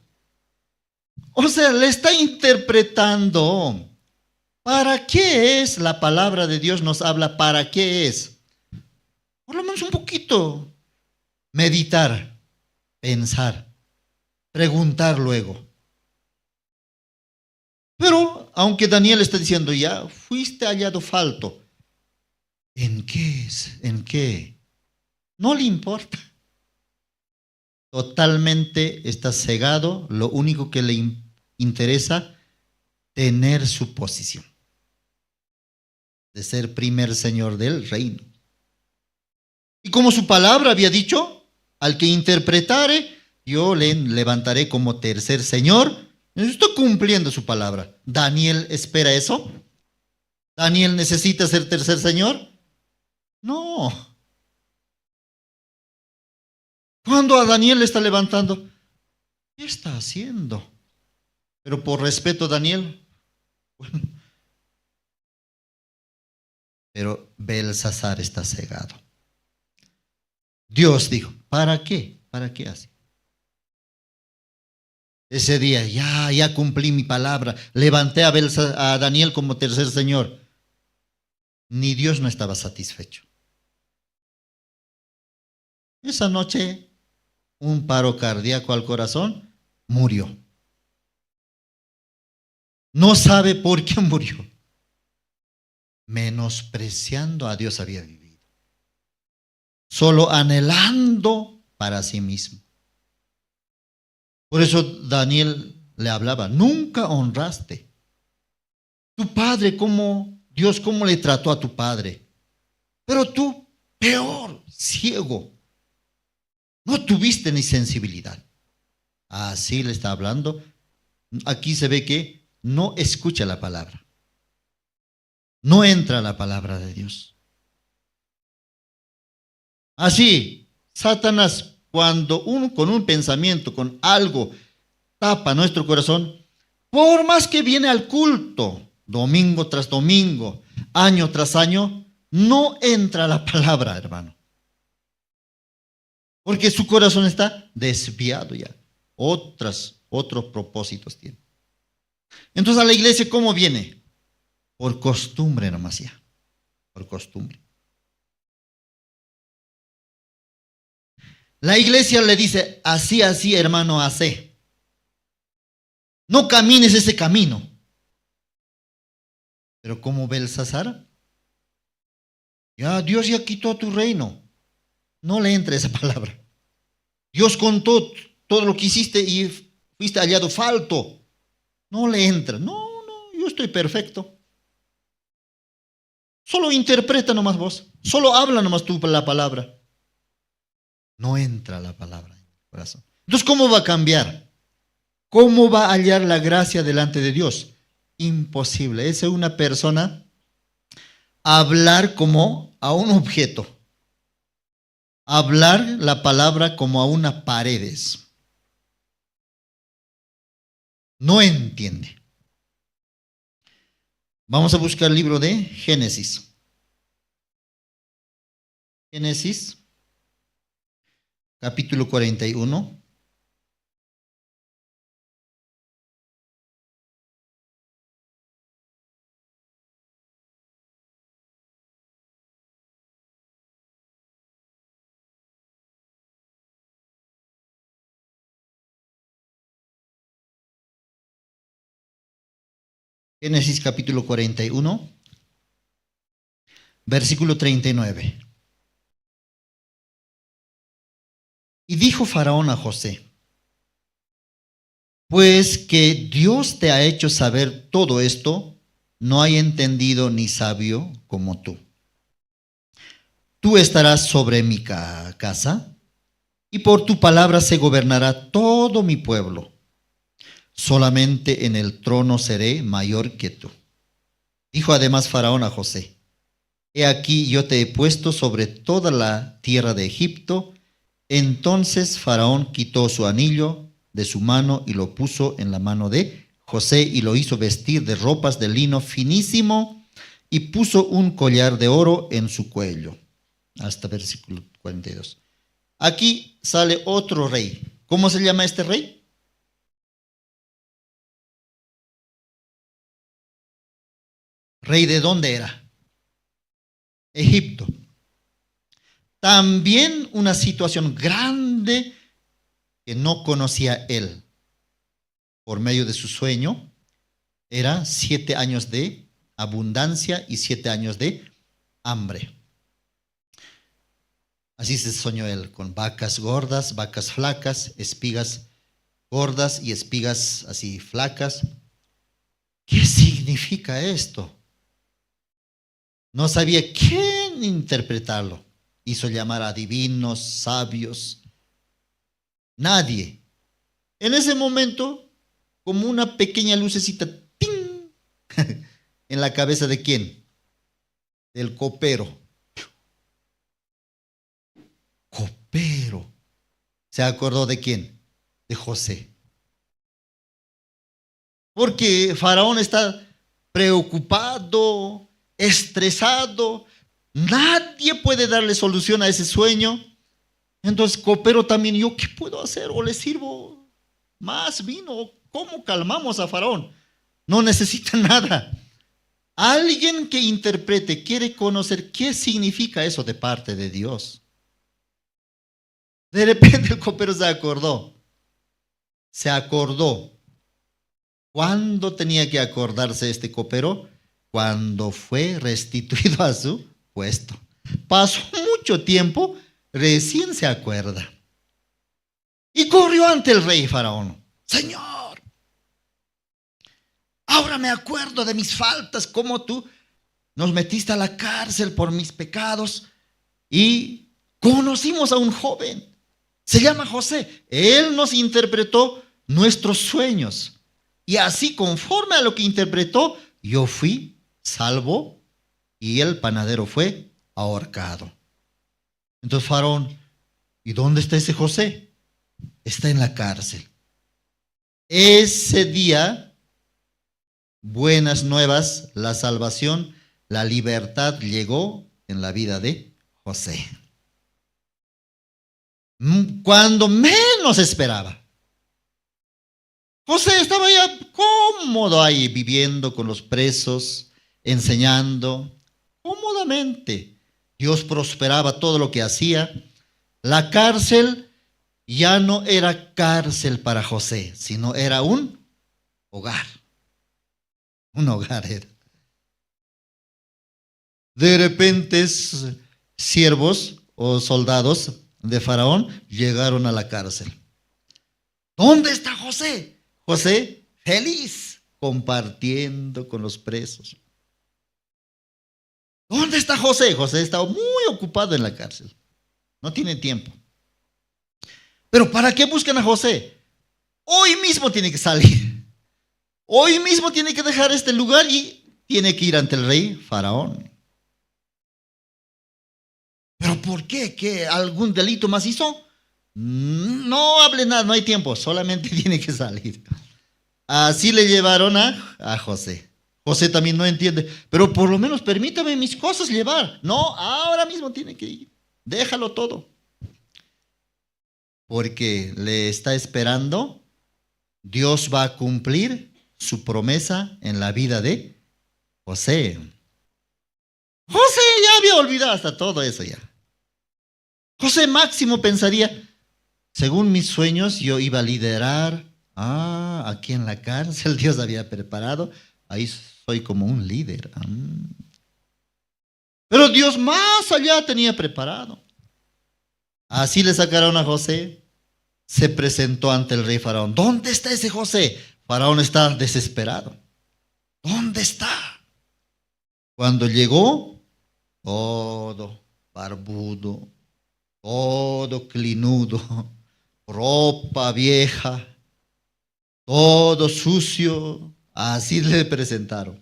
O sea, le está interpretando. ¿Para qué es la palabra de Dios? Nos habla, ¿para qué es? Por lo menos un poquito. Meditar, pensar, preguntar luego. Pero, aunque Daniel está diciendo, ya fuiste hallado falto. ¿En qué es? ¿En qué? No le importa. Totalmente está cegado. Lo único que le interesa, tener su posición de ser primer señor del reino. Y como su palabra había dicho, al que interpretare, yo le levantaré como tercer señor. Está cumpliendo su palabra. ¿Daniel espera eso? ¿Daniel necesita ser tercer señor? No. Cuando a Daniel le está levantando, ¿qué está haciendo? Pero por respeto a Daniel, bueno. Pero Belsasar está cegado. Dios dijo, ¿para qué? ¿Para qué hace? Ese día, ya cumplí mi palabra. Levanté a Daniel como tercer señor. Ni Dios no estaba satisfecho. Esa noche, un paro cardíaco al corazón, murió. No sabe por qué murió. Menospreciando a Dios había vivido. Solo anhelando para sí mismo. Por eso Daniel le hablaba, nunca honraste. Tu padre, Dios cómo le trató a tu padre. Pero tú, peor, ciego. No tuviste ni sensibilidad. Así le está hablando. Aquí se ve que no escucha la palabra. No entra la palabra de Dios. Así, Satanás, cuando uno con un pensamiento, con algo, tapa nuestro corazón, por más que viene al culto, domingo tras domingo, año tras año, no entra la palabra, hermano. Porque su corazón está desviado ya. Otros propósitos tiene. Entonces a la iglesia, ¿cómo viene? Por costumbre nomás ya. Por costumbre. La iglesia le dice, así, hermano, hace. No camines ese camino. Pero ¿cómo Belsasar? Ya, Dios ya quitó tu reino. No le entra esa palabra. Dios contó todo lo que hiciste y fuiste hallado falto. No le entra. No, yo estoy perfecto. Solo interpreta nomás vos. Solo habla nomás tú la palabra. No entra la palabra en el corazón. Entonces, ¿cómo va a cambiar? ¿Cómo va a hallar la gracia delante de Dios? Imposible. Es una persona hablar como a un objeto. Hablar la palabra como a una paredes. No entiende. Vamos a buscar el libro de Génesis. Génesis, capítulo 41. Génesis capítulo 41, versículo 39. Y dijo Faraón a José, pues que Dios te ha hecho saber todo esto, no hay entendido ni sabio como tú. Tú estarás sobre mi casa, y por tu palabra se gobernará todo mi pueblo. Solamente en el trono seré mayor que tú. Dijo además Faraón a José, he aquí yo te he puesto sobre toda la tierra de Egipto. Entonces Faraón quitó su anillo de su mano y lo puso en la mano de José y lo hizo vestir de ropas de lino finísimo y puso un collar de oro en su cuello. Hasta versículo 42. Aquí sale otro rey. ¿Cómo se llama este rey? ¿Rey de dónde era? Egipto. También una situación grande que no conocía él. Por medio de su sueño, era 7 años de abundancia y 7 años de hambre. Así se soñó él, con vacas gordas, vacas flacas, espigas gordas y espigas así flacas. ¿Qué significa esto? No sabía quién interpretarlo. Hizo llamar a divinos, sabios. Nadie. En ese momento, como una pequeña lucecita, ¡ting! ¿En la cabeza de quién? Del copero. Copero. ¿Se acordó de quién? De José. Porque Faraón está preocupado, estresado. Nadie puede darle solución a ese sueño. Entonces, copero también, ¿yo qué puedo hacer? ¿O le sirvo más vino? ¿Cómo calmamos a Faraón? No necesita nada. Alguien que interprete, quiere conocer qué significa eso de parte de Dios. De repente el copero se acordó. Se acordó. ¿Cuándo tenía que acordarse este copero? Cuando fue restituido a su puesto. Pasó mucho tiempo, recién se acuerda. Y corrió ante el rey Faraón. Señor, ahora me acuerdo de mis faltas, como tú nos metiste a la cárcel por mis pecados y conocimos a un joven. Se llama José. Él nos interpretó nuestros sueños. Y así, conforme a lo que interpretó, yo fui salvo y el panadero fue ahorcado. Entonces Faraón, ¿y dónde está ese José? Está en la cárcel. Ese día, buenas nuevas, la salvación, la libertad llegó en la vida de José. Cuando menos esperaba. José estaba ya cómodo ahí, viviendo con los presos, enseñando cómodamente. Dios prosperaba todo lo que hacía. La cárcel ya no era cárcel para José, sino era un hogar. Un hogar era. De repente, siervos o soldados de Faraón llegaron a la cárcel. ¿Dónde está José? José, feliz, compartiendo con los presos. ¿Dónde está José? José estaba muy ocupado en la cárcel. No tiene tiempo. ¿Pero para qué buscan a José? Hoy mismo tiene que salir. Hoy mismo tiene que dejar este lugar y tiene que ir ante el rey Faraón. ¿Pero por qué? ¿Qué? ¿Algún delito más hizo? No hable nada, no hay tiempo, solamente tiene que salir. Así le llevaron a José. José también no entiende, pero por lo menos permítame mis cosas llevar. No, ahora mismo tiene que ir, déjalo todo. Porque le está esperando, Dios va a cumplir su promesa en la vida de José. José ya había olvidado hasta todo eso ya. José máximo pensaría, según mis sueños, yo iba a liderar. Aquí en la cárcel Dios había preparado. Ahí soy como un líder. Pero Dios más allá tenía preparado. Así le sacaron a José. Se presentó ante el rey Faraón. ¿Dónde está ese José? Faraón está desesperado. ¿Dónde está? Cuando llegó, todo barbudo, todo clinudo, ropa vieja, todo sucio. Así le presentaron.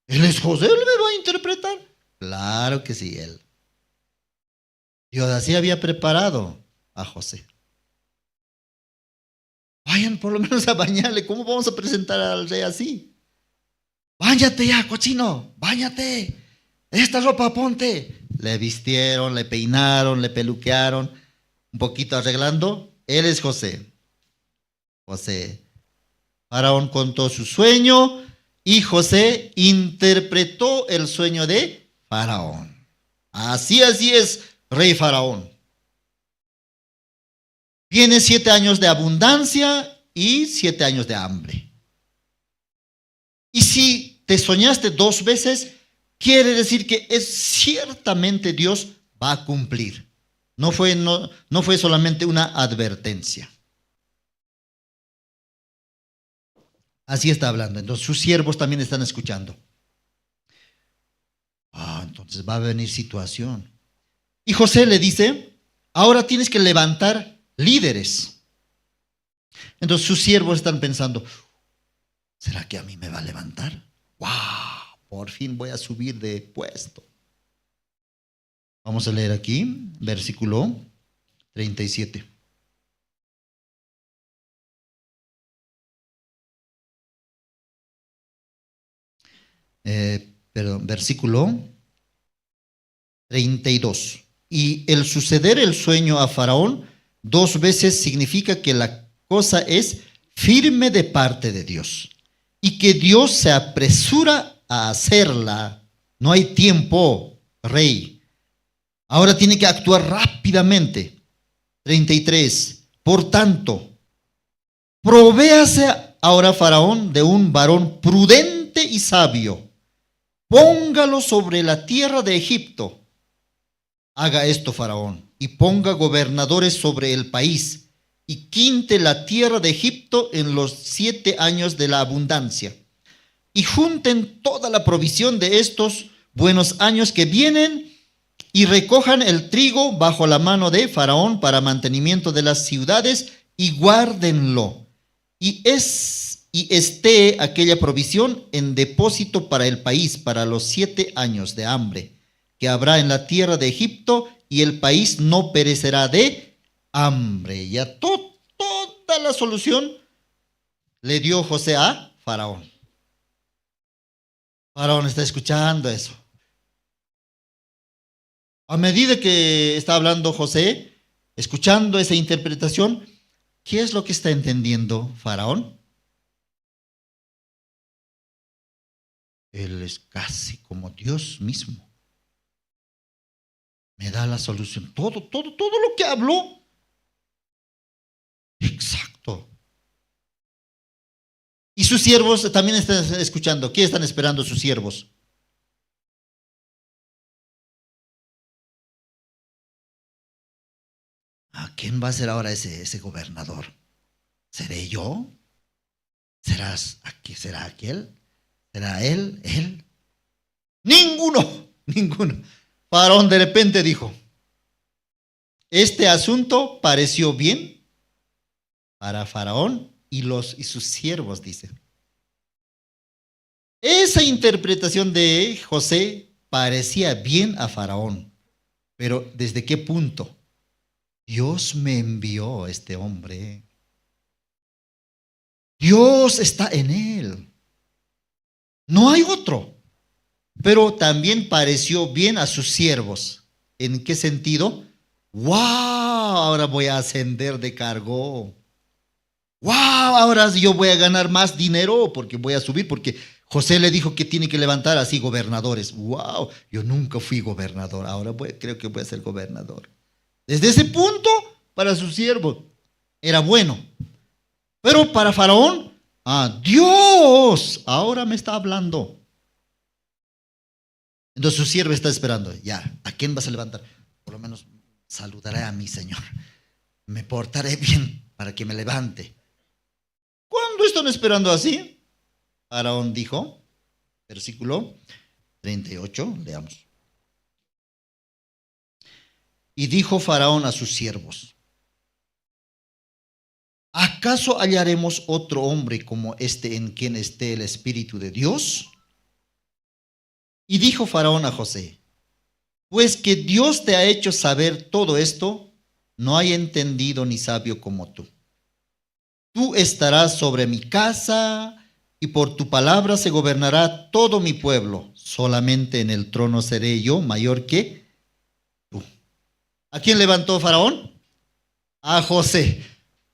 ¿Él es José? ¿Él me va a interpretar? Claro que sí, él. Dios así había preparado a José. Vayan por lo menos a bañarle. ¿Cómo vamos a presentar al rey así? báñate ya, cochino, báñate, esta ropa ponte. Le vistieron, le peinaron, le peluquearon, un poquito arreglando. Él es José. José. Faraón contó su sueño y José interpretó el sueño de Faraón. Así es, rey Faraón. Viene 7 años de abundancia y 7 años de hambre. Y si te soñaste 2 veces, quiere decir que ciertamente Dios va a cumplir. No fue solamente una advertencia. Así está hablando. Entonces sus siervos también están escuchando. Entonces va a venir situación. Y José le dice, ahora tienes que levantar líderes. Entonces sus siervos están pensando, ¿será que a mí me va a levantar? ¡Wow! Por fin voy a subir de puesto. Vamos a leer aquí, versículo 37. Versículo 32. Y el suceder el sueño a Faraón 2 veces significa que la cosa es firme de parte de Dios y que Dios se apresura a hacerla. No hay tiempo, rey. Ahora tiene que actuar rápidamente. 33. Por tanto, provéase ahora Faraón de un varón prudente y sabio. Póngalo sobre la tierra de Egipto. Haga esto Faraón y ponga gobernadores sobre el país y quinte la tierra de Egipto en los 7 años de la abundancia. Y junten toda la provisión de estos buenos años que vienen y recojan el trigo bajo la mano de Faraón para mantenimiento de las ciudades y guárdenlo. Y esté aquella provisión en depósito para el país, para los 7 años de hambre que habrá en la tierra de Egipto, y el país no perecerá de hambre. Ya toda la solución le dio José a Faraón. Faraón está escuchando eso. A medida que está hablando José, escuchando esa interpretación, ¿qué es lo que está entendiendo Faraón? Él es casi como Dios mismo. Me da la solución. Todo lo que habló. Exacto. Y sus siervos también están escuchando. ¿Qué están esperando sus siervos? ¿A quién va a ser ahora ese gobernador? ¿Seré yo? ¿Será aquel? ¿Será él? ¿Él? Ninguno. Faraón de repente dijo, este asunto pareció bien para Faraón y sus siervos, dice. Esa interpretación de José parecía bien a Faraón, pero ¿desde qué punto? Dios me envió a este hombre. Dios está en él. No hay otro. Pero también pareció bien a sus siervos. ¿En qué sentido? ¡Wow! Ahora voy a ascender de cargo. ¡Wow! Ahora yo voy a ganar más dinero porque voy a subir, porque José le dijo que tiene que levantar así gobernadores. ¡Wow! Yo nunca fui gobernador. Ahora creo que voy a ser gobernador. Desde ese punto, para sus siervos era bueno. Pero para Faraón, Dios ahora me está hablando. Entonces su siervo está esperando. Ya, ¿a quién vas a levantar? Por lo menos saludaré a mi Señor. Me portaré bien para que me levante. ¿Cuándo están esperando así? Faraón dijo, versículo 38, leamos. Y dijo Faraón a sus siervos, ¿acaso hallaremos otro hombre como este en quien esté el Espíritu de Dios? Y dijo Faraón a José, pues que Dios te ha hecho saber todo esto, no hay entendido ni sabio como tú. Tú estarás sobre mi casa y por tu palabra se gobernará todo mi pueblo. Solamente en el trono seré yo mayor que tú. ¿A quién levantó Faraón? A José.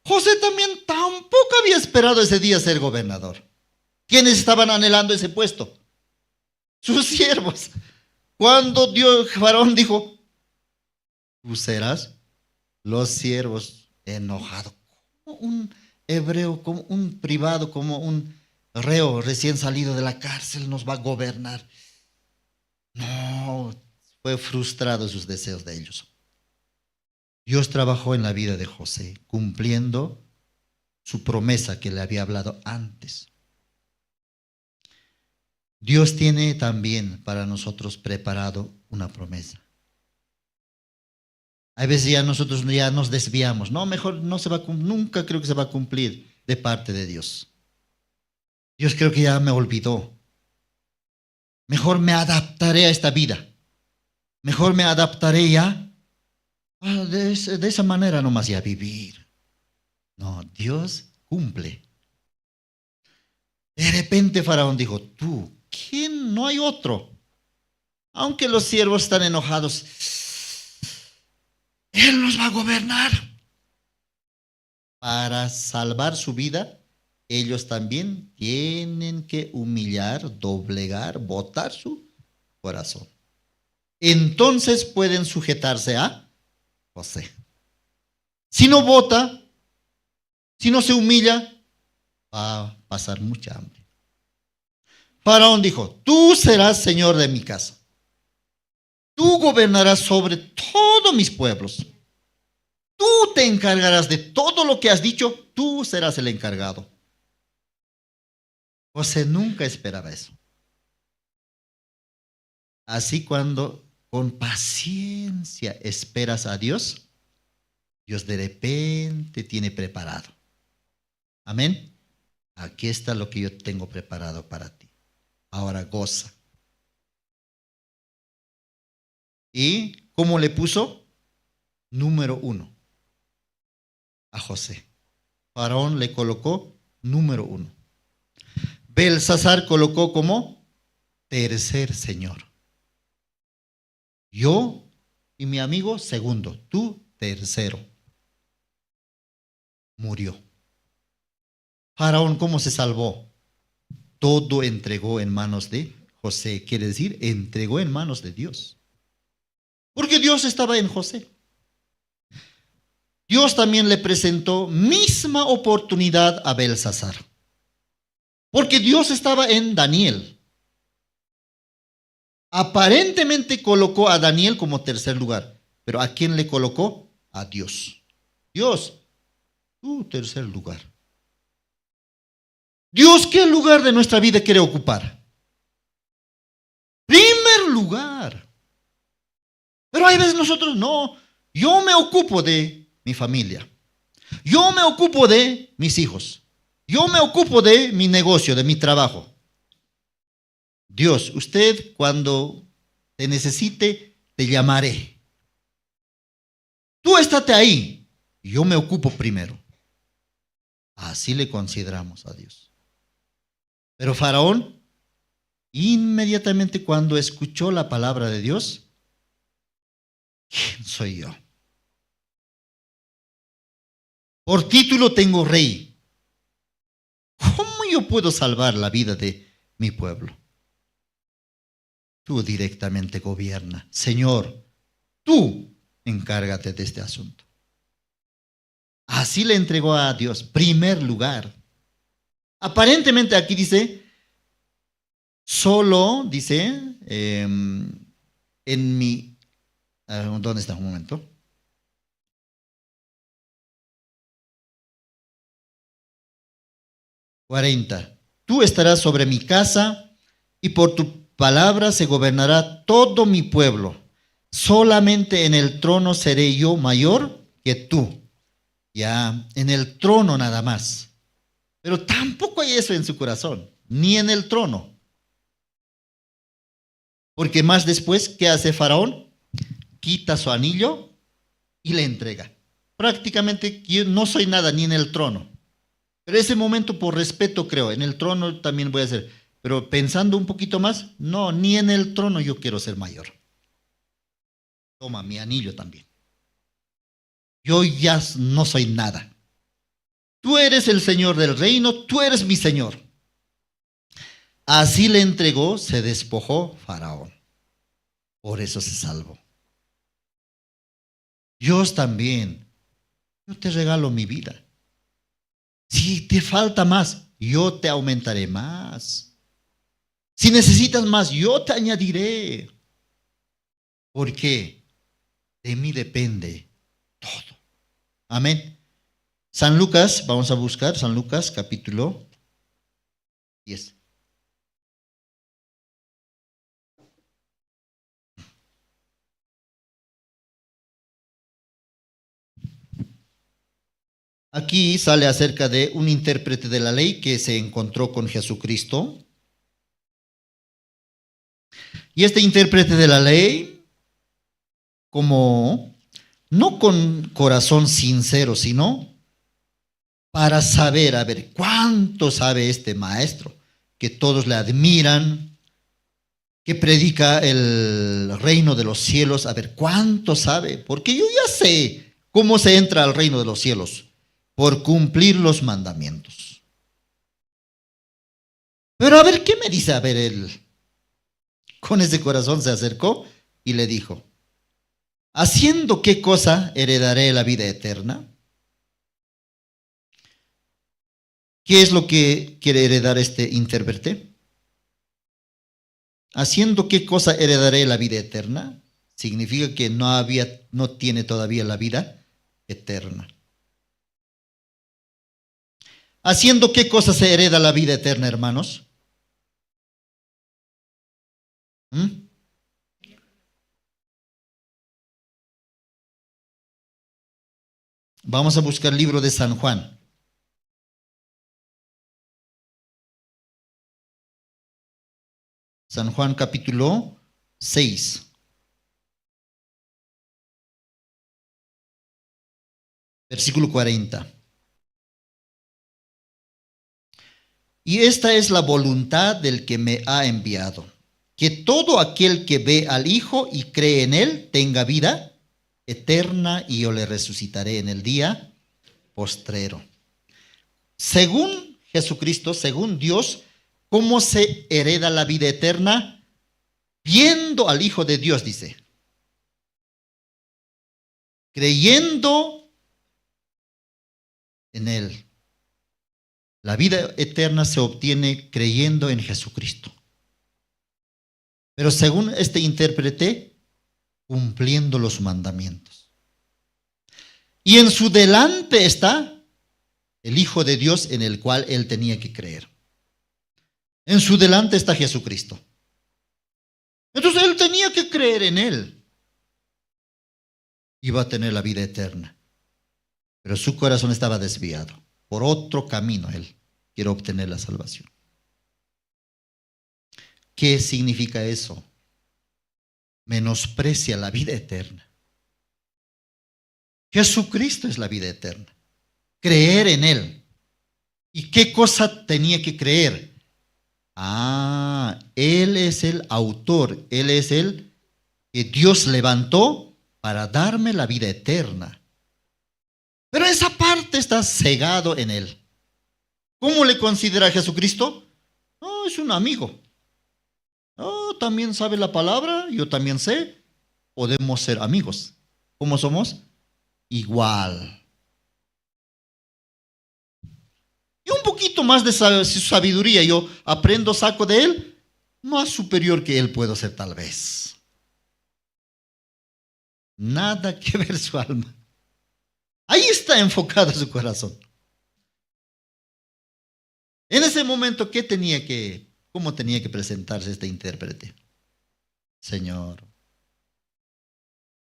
José también tampoco había esperado ese día ser gobernador. ¿Quiénes estaban anhelando ese puesto? Sus siervos. Cuando Faraón dijo, tú serás, los siervos enojados, como un hebreo, como un privado, como un reo recién salido de la cárcel nos va a gobernar. No, fue frustrado sus deseos de ellos. Dios trabajó en la vida de José, cumpliendo su promesa que le había hablado antes. Dios tiene también para nosotros preparado una promesa. A veces ya nosotros ya nos desviamos. No, mejor no se va a cumplir, nunca creo que se va a cumplir de parte de Dios. Dios creo que ya me olvidó. Mejor me adaptaré a esta vida. Mejor me adaptaré ya de esa manera nomás ya vivir. No, Dios cumple. De repente Faraón dijo, tú, ¿quién? No hay otro. Aunque los siervos están enojados, Él nos va a gobernar. Para salvar su vida, ellos también tienen que humillar, doblegar, botar su corazón. Entonces pueden sujetarse a José. Si no vota, si no se humilla, va a pasar mucha hambre. Faraón dijo, tú serás señor de mi casa. Tú gobernarás sobre todos mis pueblos. Tú te encargarás de todo lo que has dicho, tú serás el encargado. José nunca esperaba eso. Así cuando con paciencia esperas a Dios, Dios de repente tiene preparado. Amén. Aquí está lo que yo tengo preparado para ti. Ahora goza. ¿Y cómo le puso? Número 1 a José. Faraón le colocó número 1. Belsasar colocó como tercer señor. Yo y mi amigo segundo, tú tercero. Murió. Faraón, ¿cómo se salvó? Todo entregó en manos de José, quiere decir, entregó en manos de Dios. Porque Dios estaba en José. Dios también le presentó misma oportunidad a Belsasar. Porque Dios estaba en Daniel. Aparentemente colocó a Daniel como tercer lugar. Pero ¿a quién le colocó? A Dios. Dios, tú tercer lugar. Dios, ¿qué lugar de nuestra vida quiere ocupar? Primer lugar. Pero hay veces nosotros no. Yo me ocupo de mi familia. Yo me ocupo de mis hijos. Yo me ocupo de mi negocio, de mi trabajo. Dios, usted cuando te necesite, te llamaré. Tú estate ahí. Yo me ocupo primero. Así le consideramos a Dios. Pero Faraón, inmediatamente cuando escuchó la palabra de Dios, ¿quién soy yo? Por título tengo rey. ¿Cómo yo puedo salvar la vida de mi pueblo? Tú directamente gobierna. Señor, tú encárgate de este asunto. Así le entregó a Dios, primer lugar. Aparentemente aquí dice, solo, dice, en mi... ¿Dónde está? Un momento. Tú estarás sobre mi casa y por tu palabra se gobernará todo mi pueblo. Solamente en el trono seré yo mayor que tú. Ya, en el trono nada más. Pero tampoco hay eso en su corazón, ni en el trono. Porque más después, ¿qué hace Faraón? Quita su anillo y le entrega. Prácticamente yo no soy nada ni en el trono. Pero ese momento por respeto creo, en el trono también voy a ser, pero pensando un poquito más, no, ni en el trono yo quiero ser mayor. Toma mi anillo también. Yo ya no soy nada. Tú eres el Señor del reino, tú eres mi Señor. Así le entregó, se despojó Faraón. Por eso se salvó. Dios también. Yo te regalo mi vida. Si te falta más, yo te aumentaré más. Si necesitas más, yo te añadiré. Porque de mí depende todo. Amén. San Lucas, vamos a buscar San Lucas capítulo 10. Aquí sale acerca de un intérprete de la ley que se encontró con Jesucristo. Y este intérprete de la ley, como no con corazón sincero, sino para saber, a ver, cuánto sabe este maestro, que todos le admiran, que predica el reino de los cielos, a ver, cuánto sabe, porque yo ya sé cómo se entra al reino de los cielos. Por cumplir los mandamientos. Pero a ver, ¿qué me dice? A ver, él con ese corazón se acercó y le dijo, ¿haciendo qué cosa heredaré la vida eterna? ¿Qué es lo que quiere heredar este intérprete? ¿Haciendo qué cosa heredaré la vida eterna? Significa que no tiene todavía la vida eterna. ¿Haciendo qué cosa se hereda la vida eterna, hermanos? Vamos a buscar el libro de San Juan. San Juan capítulo 6. Versículo 40. Y esta es la voluntad del que me ha enviado, que todo aquel que ve al Hijo y cree en Él tenga vida eterna, y yo le resucitaré en el día postrero. Según Jesucristo, según Dios, ¿cómo se hereda la vida eterna? Viendo al Hijo de Dios, dice. Creyendo en Él. La vida eterna se obtiene creyendo en Jesucristo. Pero según este intérprete, cumpliendo los mandamientos. Y en su delante está el Hijo de Dios en el cual él tenía que creer. En su delante está Jesucristo. Entonces él tenía que creer en él. Iba a tener la vida eterna. Pero su corazón estaba desviado. Por otro camino él quiere obtener la salvación. ¿Qué significa eso? Menosprecia la vida eterna. Jesucristo es la vida eterna. Creer en Él. ¿Y qué cosa tenía que creer? Él es el autor. Él es el que Dios levantó para darme la vida eterna. Pero esa parte está cegado en Él. ¿Cómo le considera a Jesucristo? Es un amigo. También sabe la palabra, yo también sé. Podemos ser amigos. ¿Cómo somos? Igual. Y un poquito más de su sabiduría yo aprendo, saco de él. Más superior que él puedo ser tal vez. Nada que ver su alma. Ahí está enfocado su corazón. En ese momento, ¿cómo tenía que presentarse este intérprete? Señor,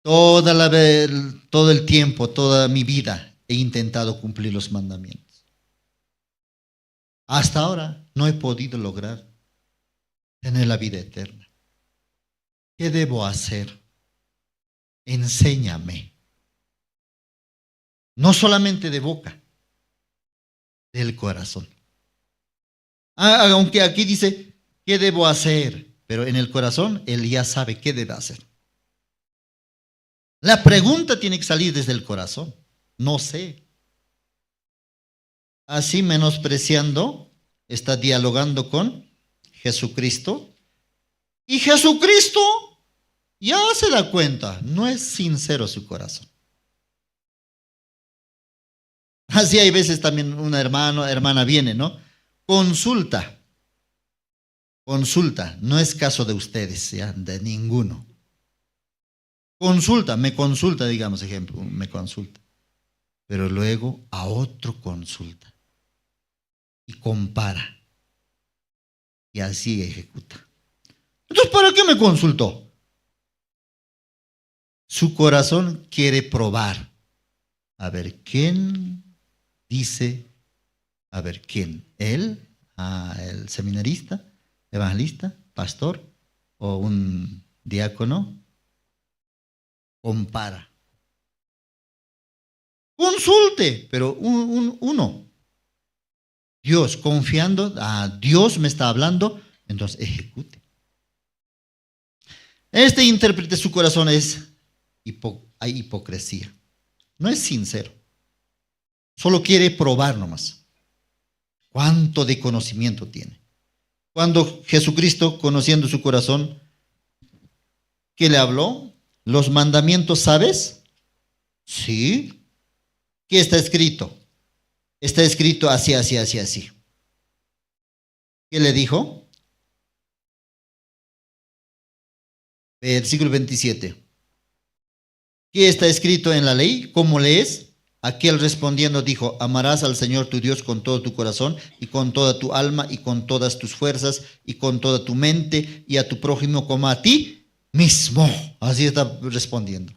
todo el tiempo, toda mi vida he intentado cumplir los mandamientos. Hasta ahora no he podido lograr tener la vida eterna. ¿Qué debo hacer? Enséñame. No solamente de boca, del corazón. Aunque aquí dice, ¿qué debo hacer? Pero en el corazón él ya sabe qué debe hacer. La pregunta tiene que salir desde el corazón. No sé. Así menospreciando, está dialogando con Jesucristo. Y Jesucristo ya se da cuenta, no es sincero su corazón. Así hay veces también una hermana viene, ¿no? Consulta, no es caso de ustedes, ¿ya? De ninguno. Me consulta, digamos, ejemplo, me consulta. Pero luego a otro consulta y compara y así ejecuta. Entonces, ¿para qué me consultó? Su corazón quiere probar. A ver, ¿quién dice? A ver, ¿quién? ¿Él? ¿El seminarista? ¿Evangelista? ¿Pastor? ¿O un diácono? Compara. Consulte, pero uno. Dios, confiando, Dios me está hablando, entonces ejecute. Este intérprete, su corazón hay hipocresía. No es sincero. Solo quiere probar nomás. ¿Cuánto de conocimiento tiene? Cuando Jesucristo, conociendo su corazón, ¿qué le habló? ¿Los mandamientos sabes? Sí. ¿Qué está escrito? Está escrito así, así, así, así. ¿Qué le dijo? Versículo 27. ¿Qué está escrito en la ley? ¿Cómo lees? Aquel respondiendo dijo, amarás al Señor tu Dios con todo tu corazón y con toda tu alma y con todas tus fuerzas y con toda tu mente y a tu prójimo como a ti mismo. Así está respondiendo.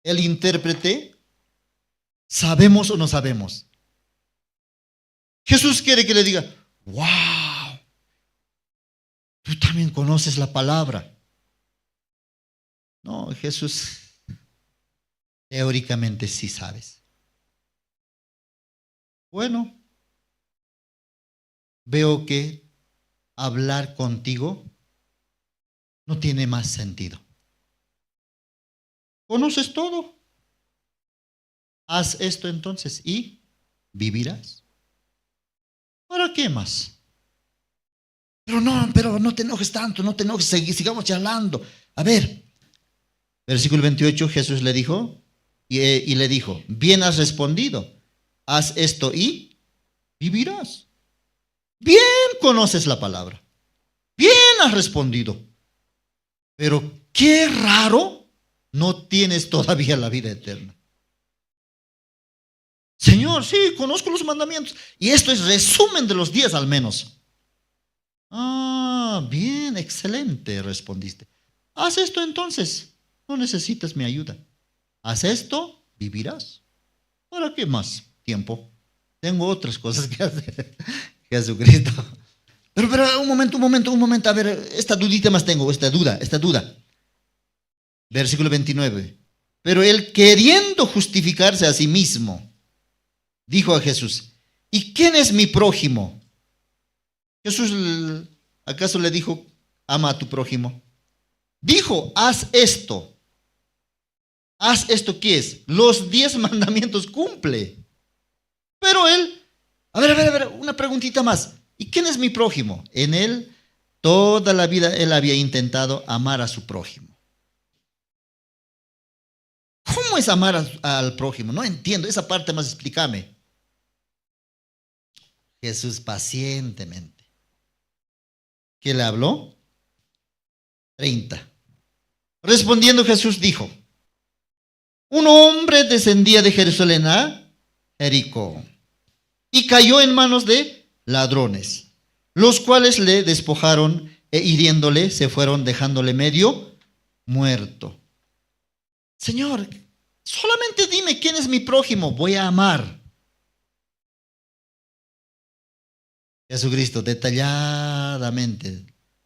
El intérprete, ¿sabemos o no sabemos? Jesús quiere que le diga, wow, tú también conoces la palabra. No, Jesús, teóricamente sí sabes. Bueno, veo que hablar contigo no tiene más sentido. Conoces todo. Haz esto entonces y vivirás. ¿Para qué más? Pero no te enojes tanto, no te enojes, sigamos charlando. A ver, versículo 28, Jesús le dijo, y le dijo, bien has respondido, haz esto y vivirás. Bien conoces la palabra, bien has respondido, pero qué raro, no tienes todavía la vida eterna. Señor, sí, conozco los mandamientos, y esto es resumen de los 10 al menos. Bien, excelente, respondiste. Haz esto entonces. No necesitas mi ayuda. Haz esto, vivirás. ¿Para qué más tiempo? Tengo otras cosas que hacer. Jesucristo. Pero un momento. A ver, esta dudita más tengo, esta duda. Versículo 29. Pero él, queriendo justificarse a sí mismo, dijo a Jesús, ¿y quién es mi prójimo? Jesús, ¿acaso le dijo, ama a tu prójimo? Dijo, haz esto. Haz esto, ¿qué es? Los 10 mandamientos cumple. Pero él, a ver, una preguntita más. ¿Y quién es mi prójimo? En él, toda la vida él había intentado amar a su prójimo. ¿Cómo es amar al prójimo? No entiendo, esa parte más explícame. Jesús pacientemente. ¿Qué le habló? 30. Respondiendo Jesús dijo, un hombre descendía de Jerusalén a Jericó y cayó en manos de ladrones, los cuales le despojaron e hiriéndole se fueron dejándole medio muerto. Señor, solamente dime quién es mi prójimo, voy a amar. Jesucristo, detalladamente.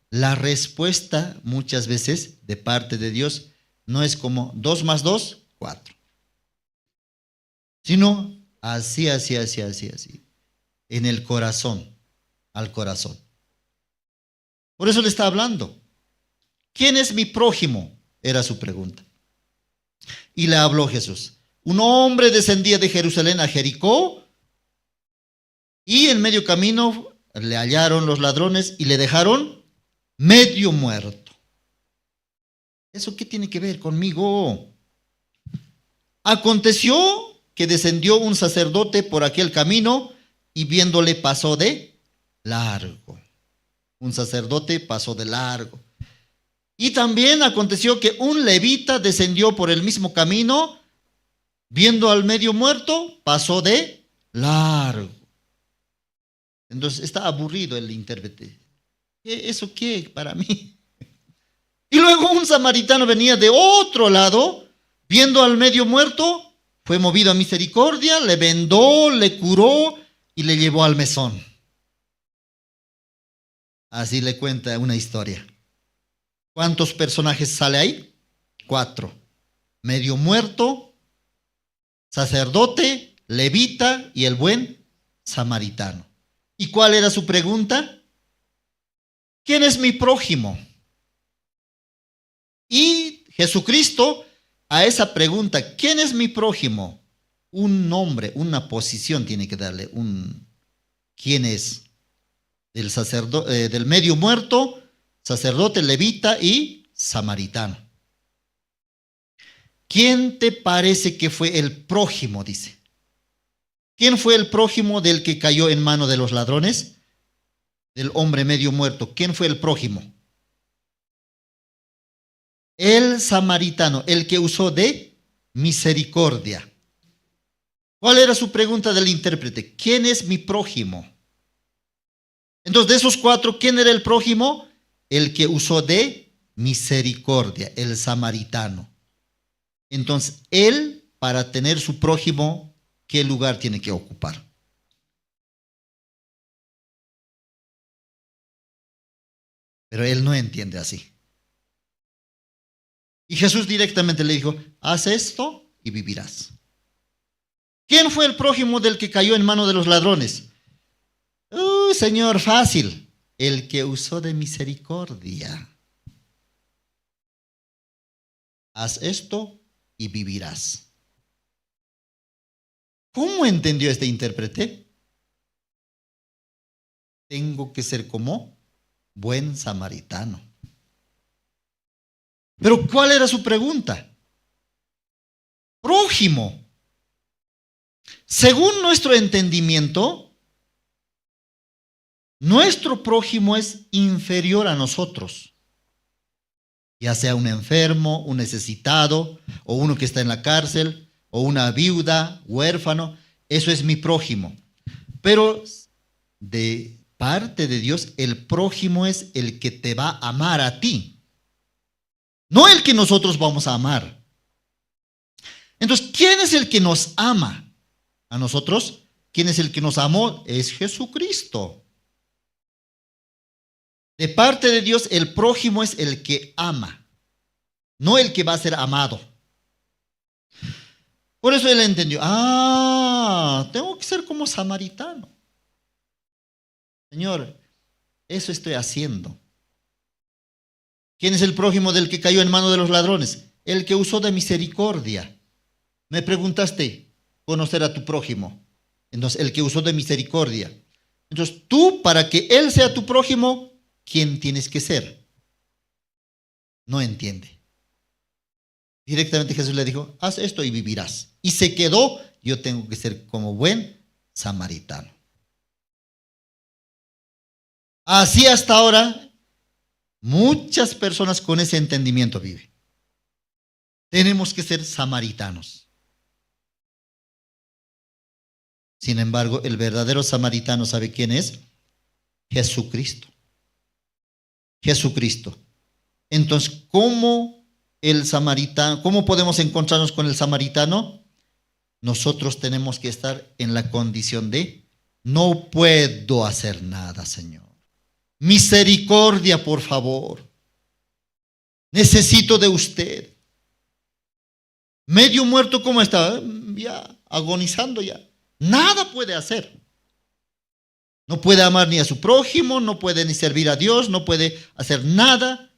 La respuesta muchas veces de parte de Dios no es como 2 más 2, 4. sino así, en el corazón, al corazón. Por eso le está hablando. ¿Quién es mi prójimo? Era su pregunta. Y le habló Jesús. Un hombre descendía de Jerusalén a Jericó y en medio camino le hallaron los ladrones y le dejaron medio muerto. ¿Eso qué tiene que ver conmigo? Aconteció que descendió un sacerdote por aquel camino y viéndole pasó de largo. Un sacerdote pasó de largo. Y también aconteció que un levita descendió por el mismo camino, viendo al medio muerto, pasó de largo. Entonces está aburrido el intérprete. ¿Eso qué para mí? Y luego un samaritano venía de otro lado, viendo al medio muerto, fue movido a misericordia, le vendó, le curó y le llevó al mesón. Así le cuenta una historia. ¿Cuántos personajes sale ahí? 4. Medio muerto, sacerdote, levita y el buen samaritano. ¿Y cuál era su pregunta? ¿Quién es mi prójimo? Y Jesucristo a esa pregunta, ¿quién es mi prójimo? Un nombre, una posición tiene que darle. ¿Quién es? Del medio muerto, sacerdote, levita y samaritano. ¿Quién te parece que fue el prójimo? Dice. ¿Quién fue el prójimo del que cayó en mano de los ladrones? Del hombre medio muerto. ¿Quién fue el prójimo? El samaritano, el que usó de misericordia. ¿Cuál era su pregunta del intérprete? ¿Quién es mi prójimo? Entonces, de esos 4, ¿quién era el prójimo? El que usó de misericordia, el samaritano. Entonces, él, para tener su prójimo, ¿qué lugar tiene que ocupar? Pero él no entiende así. Y Jesús directamente le dijo, haz esto y vivirás. ¿Quién fue el prójimo del que cayó en mano de los ladrones? Señor, fácil. El que usó de misericordia. Haz esto y vivirás. ¿Cómo entendió este intérprete? Tengo que ser como buen samaritano. Pero ¿cuál era su pregunta? Prójimo. Según nuestro entendimiento, nuestro prójimo es inferior a nosotros. Ya sea un enfermo, un necesitado, o uno que está en la cárcel, o una viuda, huérfano. Eso es mi prójimo. Pero de parte de Dios, el prójimo es el que te va a amar a ti. No el que nosotros vamos a amar. Entonces, ¿quién es el que nos ama? A nosotros, ¿quién es el que nos amó? Es Jesucristo. De parte de Dios, el prójimo es el que ama, no el que va a ser amado. Por eso él entendió, tengo que ser como samaritano. Señor, eso estoy haciendo. ¿Quién es el prójimo del que cayó en mano de los ladrones? El que usó de misericordia. Me preguntaste, conocer a tu prójimo. Entonces, el que usó de misericordia. Entonces, tú, para que él sea tu prójimo, ¿quién tienes que ser? No entiende. Directamente Jesús le dijo, haz esto y vivirás. Y se quedó, yo tengo que ser como buen samaritano. Así hasta ahora, muchas personas con ese entendimiento viven. Tenemos que ser samaritanos. Sin embargo, el verdadero samaritano, ¿sabe quién es? Jesucristo. Jesucristo. Entonces, ¿cómo podemos encontrarnos con el samaritano? Nosotros tenemos que estar en la condición de no puedo hacer nada, Señor. Misericordia, por favor. Necesito de usted. Medio muerto, ¿cómo está? Ya, agonizando ya. Nada puede hacer. No puede amar ni a su prójimo, no puede ni servir a Dios, no puede hacer nada.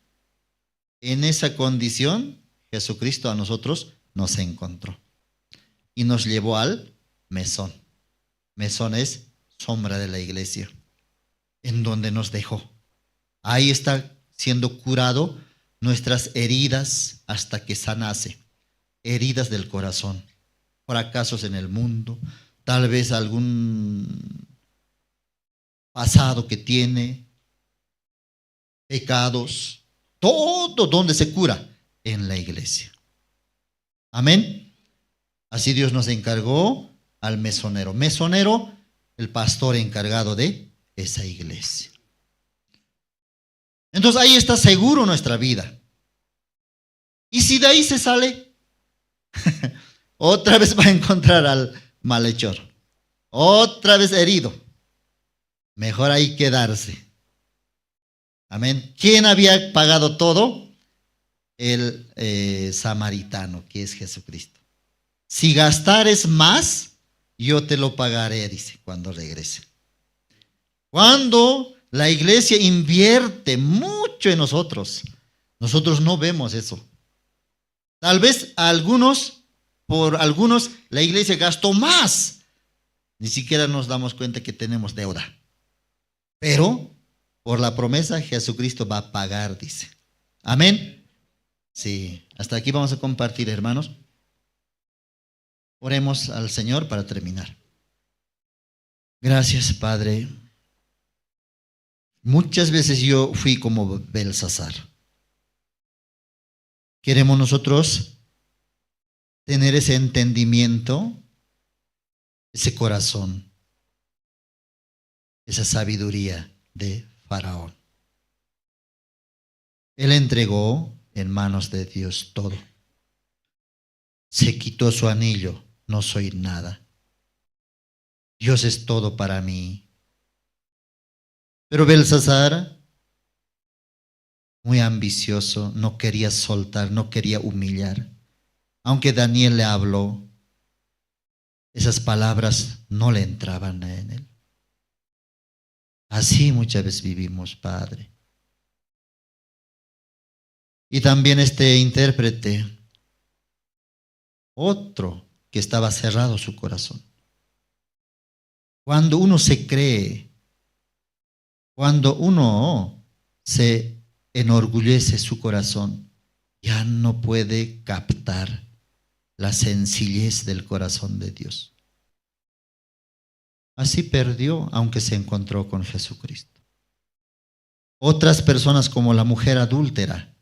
En esa condición, Jesucristo a nosotros nos encontró y nos llevó al mesón. Mesón es sombra de la iglesia, en donde nos dejó. Ahí está siendo curado nuestras heridas hasta que sanase. Heridas del corazón, fracasos en el mundo, tal vez algún pasado que tiene, pecados, todo donde se cura, en la iglesia. Amén. Así Dios nos encargó al mesonero. Mesonero, el pastor encargado de esa iglesia. Entonces ahí está seguro nuestra vida. Y si de ahí se sale, otra vez va a encontrar al malhechor, otra vez herido. Mejor ahí quedarse. Amén. ¿Quién había pagado todo? El samaritano, que es Jesucristo. Si gastares más, yo te lo pagaré, dice, cuando regrese. Cuando la iglesia invierte mucho en nosotros, nosotros no vemos eso. Tal vez por algunos, la iglesia gastó más. Ni siquiera nos damos cuenta que tenemos deuda. Pero por la promesa, Jesucristo va a pagar, dice. Amén. Sí, hasta aquí vamos a compartir, hermanos. Oremos al Señor para terminar. Gracias, Padre. Muchas veces yo fui como Belsasar. Queremos nosotros tener ese entendimiento, ese corazón, esa sabiduría de Faraón. Él entregó en manos de Dios todo. Se quitó su anillo, no soy nada. Dios es todo para mí. Pero Belsasar, muy ambicioso, no quería soltar, no quería humillar. Aunque Daniel le habló, esas palabras no le entraban en él. Así muchas veces vivimos, Padre. Y también este intérprete, otro que estaba cerrado su corazón. Cuando uno se cree, cuando uno se enorgullece su corazón, ya no puede captar la sencillez del corazón de Dios. Así perdió, aunque se encontró con Jesucristo. Otras personas como la mujer adúltera,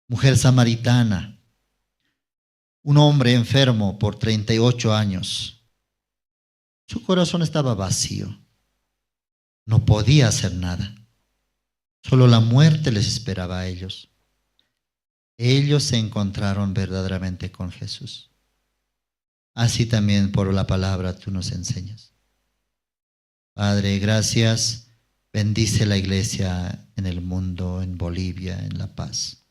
mujer samaritana, un hombre enfermo por 38 años. Su corazón estaba vacío. No podía hacer nada. Solo la muerte les esperaba a ellos. Ellos se encontraron verdaderamente con Jesús. Así también por la palabra tú nos enseñas. Padre, gracias. Bendice la iglesia en el mundo, en Bolivia, en La Paz.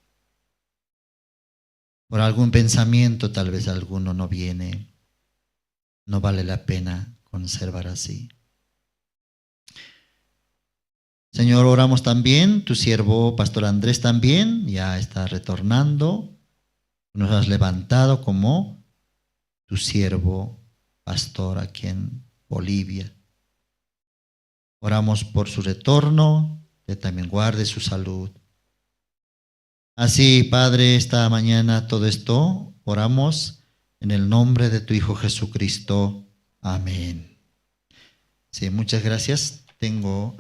Por algún pensamiento, tal vez alguno no viene. No vale la pena conservar así. Señor, oramos también, tu siervo Pastor Andrés también, ya está retornando. Nos has levantado como tu siervo pastor aquí en Bolivia. Oramos por su retorno, que también guarde su salud. Así, Padre, esta mañana todo esto oramos en el nombre de tu Hijo Jesucristo. Amén. Sí, muchas gracias. Tengo